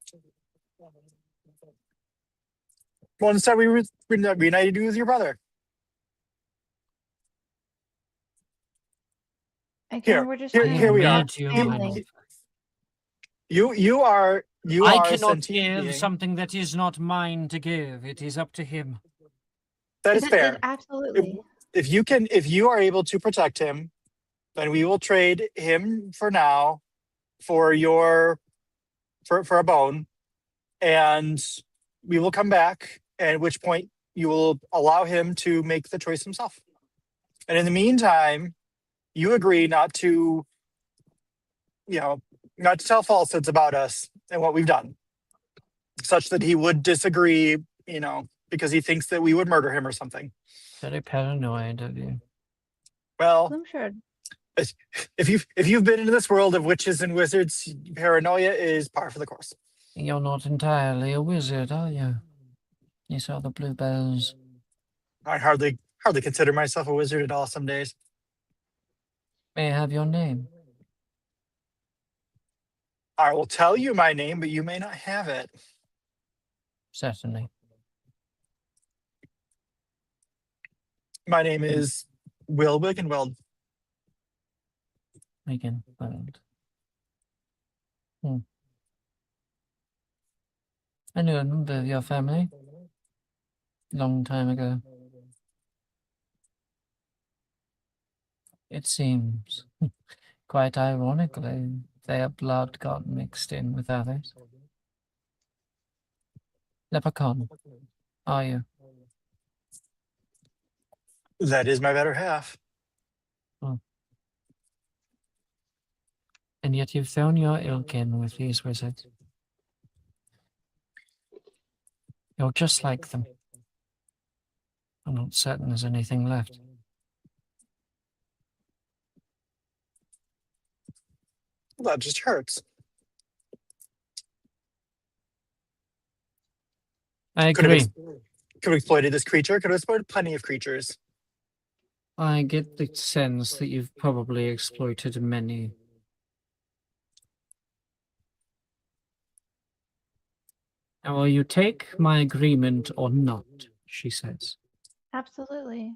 Well, instead we reunited you with your brother. Again, we're just Here, trying to here we are. protect Read you, my family. You are I a cannot sentient give being. something that is not mine to give. It is up to him. That is fair. Absolutely. If you are able to protect him, then we will trade him for now for for a bone, and we will come back. At which point you will allow him to make the choice himself. And in the meantime, you agree not to, not to tell falsehoods about us and what we've done, such that he would disagree, because he thinks that we would murder him or something. Very paranoid of you. Well, Gloomshroud. if you've been into this world of witches and wizards, paranoia is par for the course. You're not entirely a wizard, are you? You saw the bluebells. I hardly consider myself a wizard at all some days. May I have your name? I will tell you my name, but you may not have it. Certainly. My name is Will Wiggenweld. Again, World. I knew a member of your family. Long time ago. It seems, quite ironically, their blood got mixed in with others. Leprechaun, are you? That is my better half. And yet you've thrown your ilk in with these wizards. You're just like them. I'm not certain there's anything left. That just hurts. I Could have agree. could have exploited this creature. Could have exploited plenty of creatures. I get the sense that you've probably exploited many. Now, will you take my agreement or not? She says. Absolutely.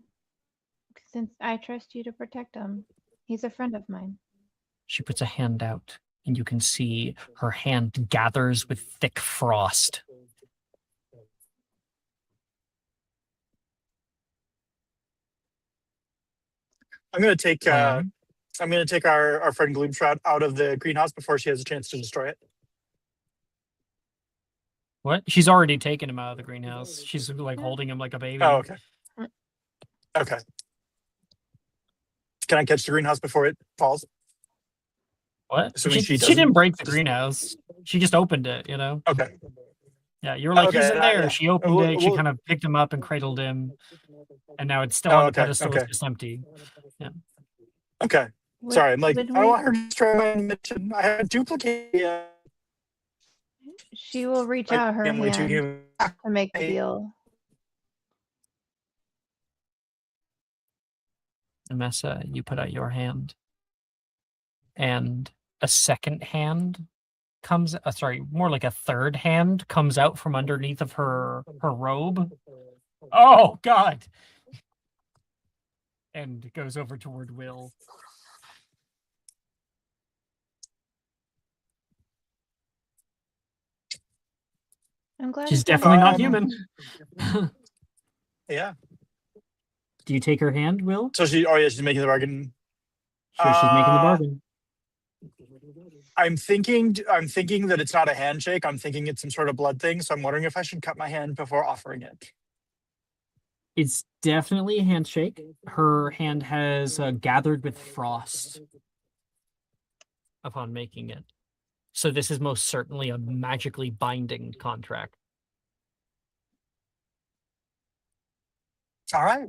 Since I trust you to protect him. He's a friend of mine. She puts a hand out, and you can see her hand gathers with thick frost. I'm gonna take Well, our friend Gloomshroud out of the greenhouse before she has a chance to destroy it. What? She's already taken him out of the greenhouse. She's like holding him like a baby. Oh, okay. Okay. Can I catch the greenhouse before it falls? What? Assuming she She didn't doesn't- break the greenhouse. She just opened it, you know? Okay. Yeah, you were like, he's in there. yeah. She opened We'll- it. She we'll- kind of picked him up and cradled him. And now it's still Oh, on the okay, pedestal. okay. It's just empty. Okay. Would- Sorry, I'm like, I would don't we- want her to destroy my mission. I haven't duplicated yet. She will reach Like, out her I'm way too hand human. to make the I- deal. Mesa, you put out your hand. And a second hand comes, sorry, more like a third hand comes out from underneath of her robe. Oh, God. And goes over toward Will. I'm glad She's it's not definitely not Um, human. Yeah. Do you take her hand, Will? So she's making the bargain. Sure, she's making the bargain. I'm thinking that it's not a handshake. I'm thinking it's some sort of blood thing. So I'm wondering if I should cut my hand before offering it. It's definitely a handshake. Her hand has gathered with frost upon making it. So this is most certainly a magically binding contract. All right.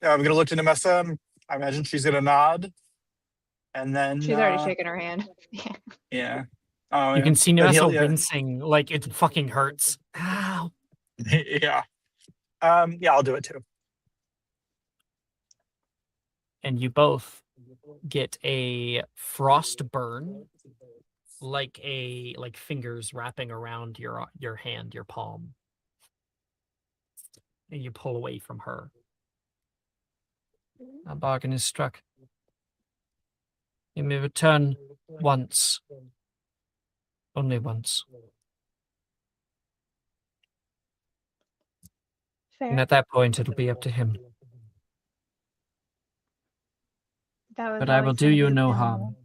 I'm gonna look to Nemessa. I imagine she's gonna nod, and then She's already shaking her hand. Yeah. Yeah. Oh, You yeah. can see But Nessa yeah. wincing like it fucking hurts. Ow. Yeah. Yeah, I'll do it too. And you both get a frost burn, like fingers wrapping around your hand, your palm. And you pull away from her. A bargain is struck. You may return once. Only once. Fair. And at that point, it'll be up to him. That was But I will always do gonna you be no his harm. role.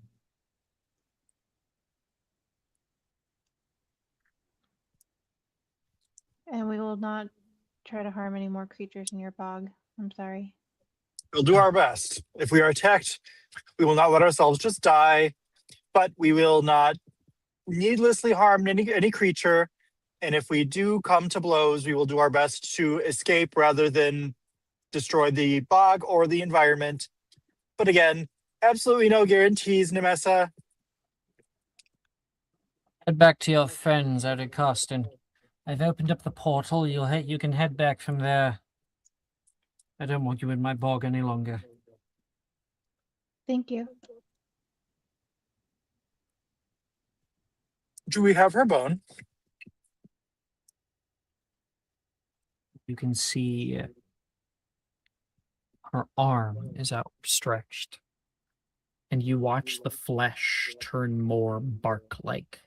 And we will not try to harm any more creatures in your bog. I'm sorry. We'll do our best. If we are attacked, we will not let ourselves just die, but we will not needlessly harm any creature. And if we do come to blows, we will do our best to escape rather than destroy the bog or the environment. But again, absolutely no guarantees, Nemessa. Head back to your friends out at Carston. I've opened up the portal. You can head back from there. I don't want you in my bog any longer. Thank you. Do we have her bone? You can see her arm is outstretched. And you watch the flesh turn more bark-like.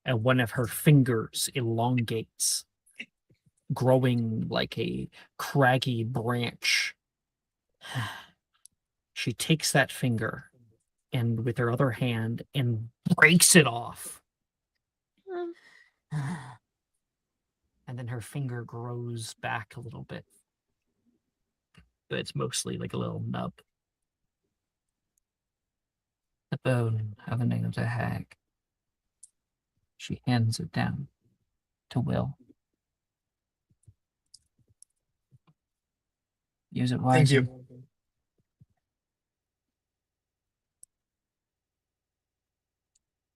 And one of her fingers elongates, growing like a craggy branch. She takes that finger and with her other hand and breaks it off. Mm. And then her finger grows back a little bit. But it's mostly like a little nub. The bone of the name of the hag. She hands it down to Will. Use it wisely. Thank you.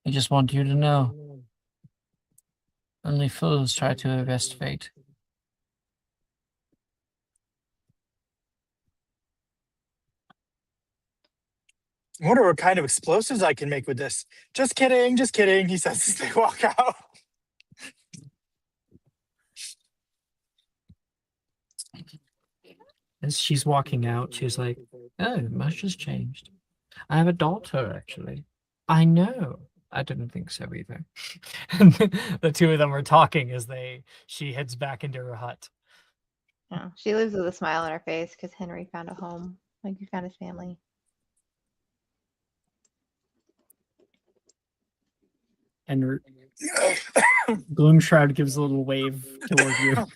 I just want you to know. Only fools try to arrest fate. I wonder what kind of explosives I can make with this. Just kidding, he says as they walk out. As she's walking out, she's like, "Oh, much has changed. I have a daughter, actually." "I know. I didn't think so either." And the two of them are talking as she heads back into her hut. Yeah, she lives with a smile on her face because Henry found a home. Like he found his family. And Gloomshroud gives a little wave toward you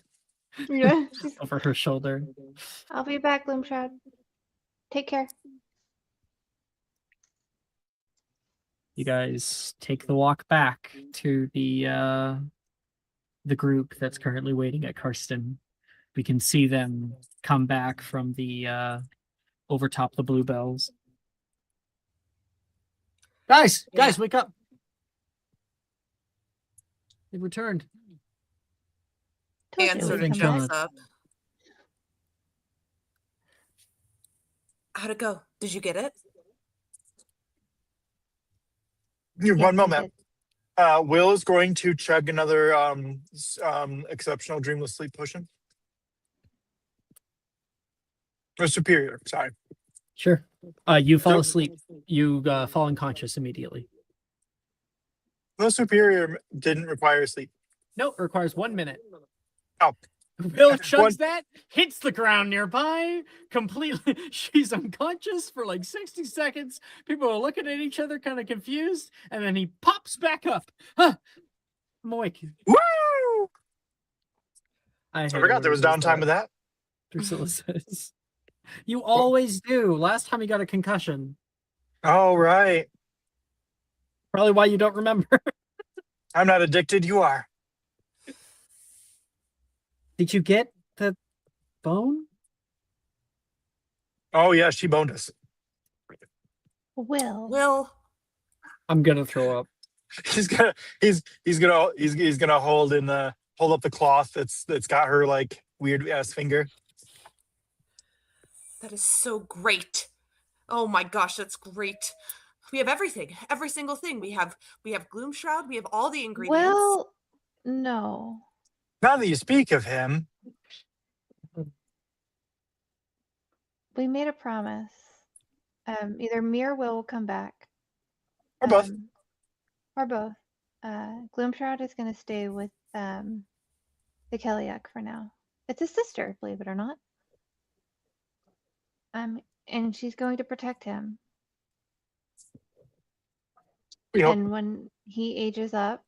Yeah, over her shoulder. I'll be back, Gloomshroud. Take care. You guys take the walk back to the group that's currently waiting at Karsten. We can see them come back from the overtop the bluebells. Guys, wake up! They've returned. Told you Answer we'd come jumps back. up. How'd it go? Did you get it? One Yes, I moment. did. Will is going to chug another exceptional dreamless sleep potion. Or superior, sorry. Sure. You fall So- asleep. You fall unconscious immediately. No, superior didn't require sleep. No, it requires 1 minute. Oh. Will chugs One- that, hits the ground nearby, completely. She's unconscious for like 60 seconds. People are looking at each other, kind of confused, and then he pops back up. Huh. I'm awake. Woo! I forgot there was downtime with that. Drusilla says. You always do. Last time you got a concussion. Oh, right. Probably why you don't remember. I'm not addicted, you are. Did you get the bone? Oh, yeah, she boned us. Will. I'm gonna throw up. He's gonna hold up the cloth that's got her like weird ass finger. That is so great. Oh my gosh, that's great. We have everything. Every single thing. We have Gloomshroud. We have all the ingredients. Well, no. Now that you speak of him, We made a promise. Either me or Will come back. or both. Or both. Gloomshroud is going to stay with the Kellyak for now. It's his sister, believe it or not. And she's going to protect him. We hope. And when he ages up,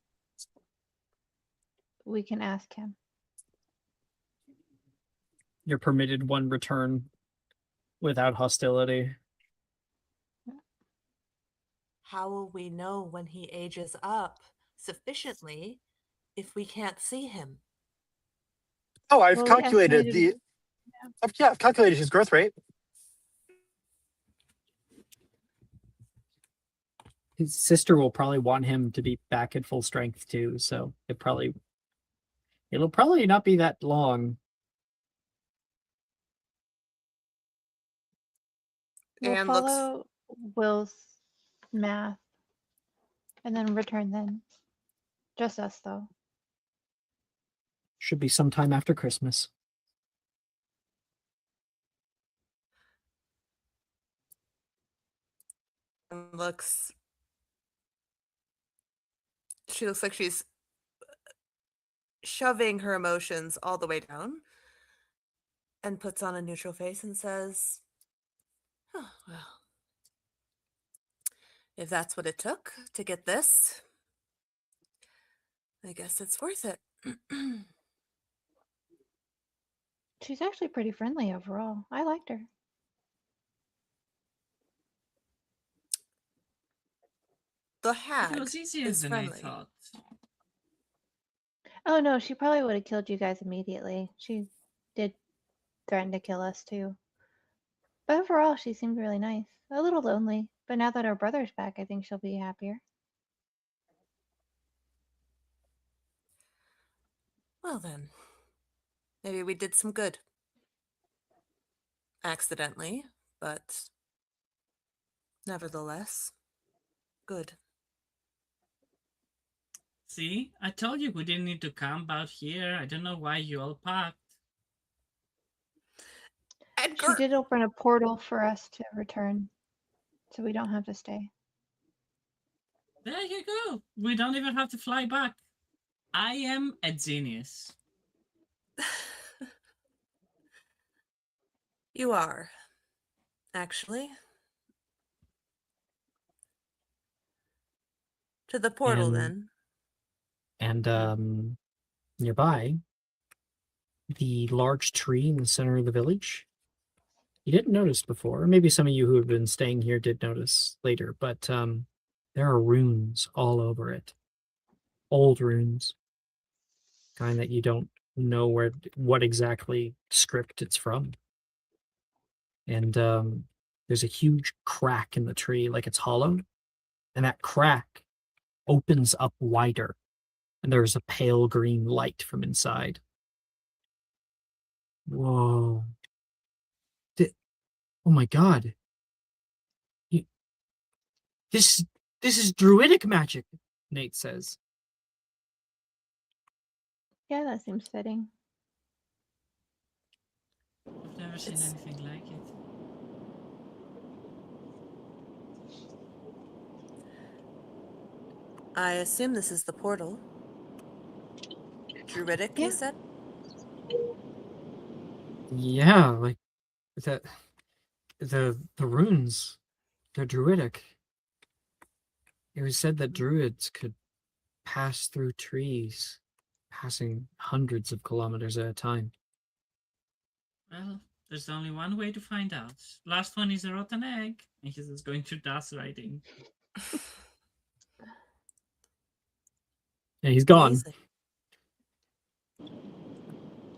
we can ask him. You're permitted one return without hostility. How will we know when he ages up sufficiently if we can't see him? Oh, I've Well, we calculated estimated- I've calculated his growth rate. His sister will probably want him to be back at full strength too, so it'll probably not be that long. We'll And looks follow Will's math and then return then. Just us, though. Should be sometime after Christmas. looks she looks like she's shoving her emotions all the way down and puts on a neutral face and says, "Oh, well, if that's what it took to get this, I guess it's worth it." She's actually pretty friendly overall. I liked her. The hag It was easier is than I friendly. thought. Oh no, she probably would have killed you guys immediately. She did threaten to kill us too. But overall, she seemed really nice. A little lonely, but now that her brother's back, I think she'll be happier. Well then, maybe we did some good. Accidentally, but Nevertheless, good. See, I told you we didn't need to camp out here. I don't know why you all packed. She Edgar! did open a portal for us to return, so we don't have to stay. There you go. We don't even have to fly back. I am a genius. You are. Actually. To the portal, And- then. And nearby, the large tree in the center of the village. You didn't notice before. Maybe some of you who have been staying here did notice later, but there are runes all over it. Old runes. Kind that you don't know what exactly script it's from. And there's a huge crack in the tree, like it's hollowed, and that crack opens up wider, and there's a pale green light from inside. Whoa. Oh my god. This is druidic magic, Nate says. Yeah, that seems fitting. I've never seen It's- anything like it. I assume this is the portal. Druidic, Yeah. you said? Yeah, like the runes, they're druidic. It was said that druids could pass through trees, passing hundreds of kilometers at a time. Well, there's only one way to find out. Last one is a rotten egg, and he's just going to dust writing. And he's gone. Easy.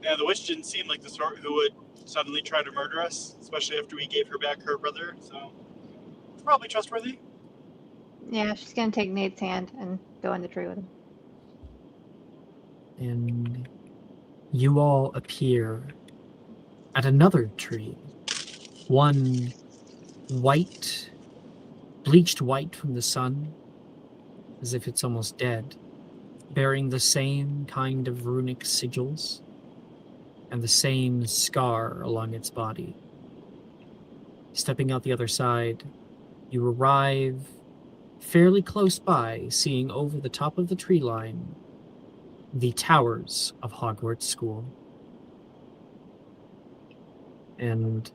Yeah, the witch didn't seem like the sort who would suddenly try to murder us, especially after we gave her back her brother, so it's probably trustworthy. Yeah, she's gonna take Nate's hand and go in the tree with him. And you all appear at another tree. One white, bleached white from the sun, as if it's almost dead, bearing the same kind of runic sigils and the same scar along its body. Stepping out the other side, you arrive fairly close by, seeing over the top of the tree line the towers of Hogwarts School. And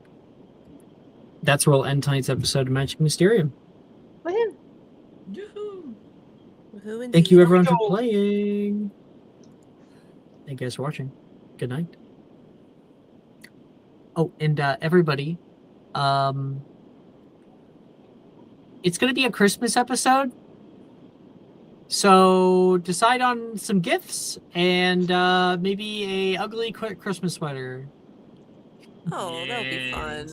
that's where we'll end tonight's episode of Magic Mysterium. Woohoo! Yoo-hoo! Woohoo indeed. Thank you everyone for go. playing. Thank you guys for watching. Good night. Oh, and everybody, it's going to be a Christmas episode. So decide on some gifts and maybe a ugly Christmas sweater. Oh, that'll be fun.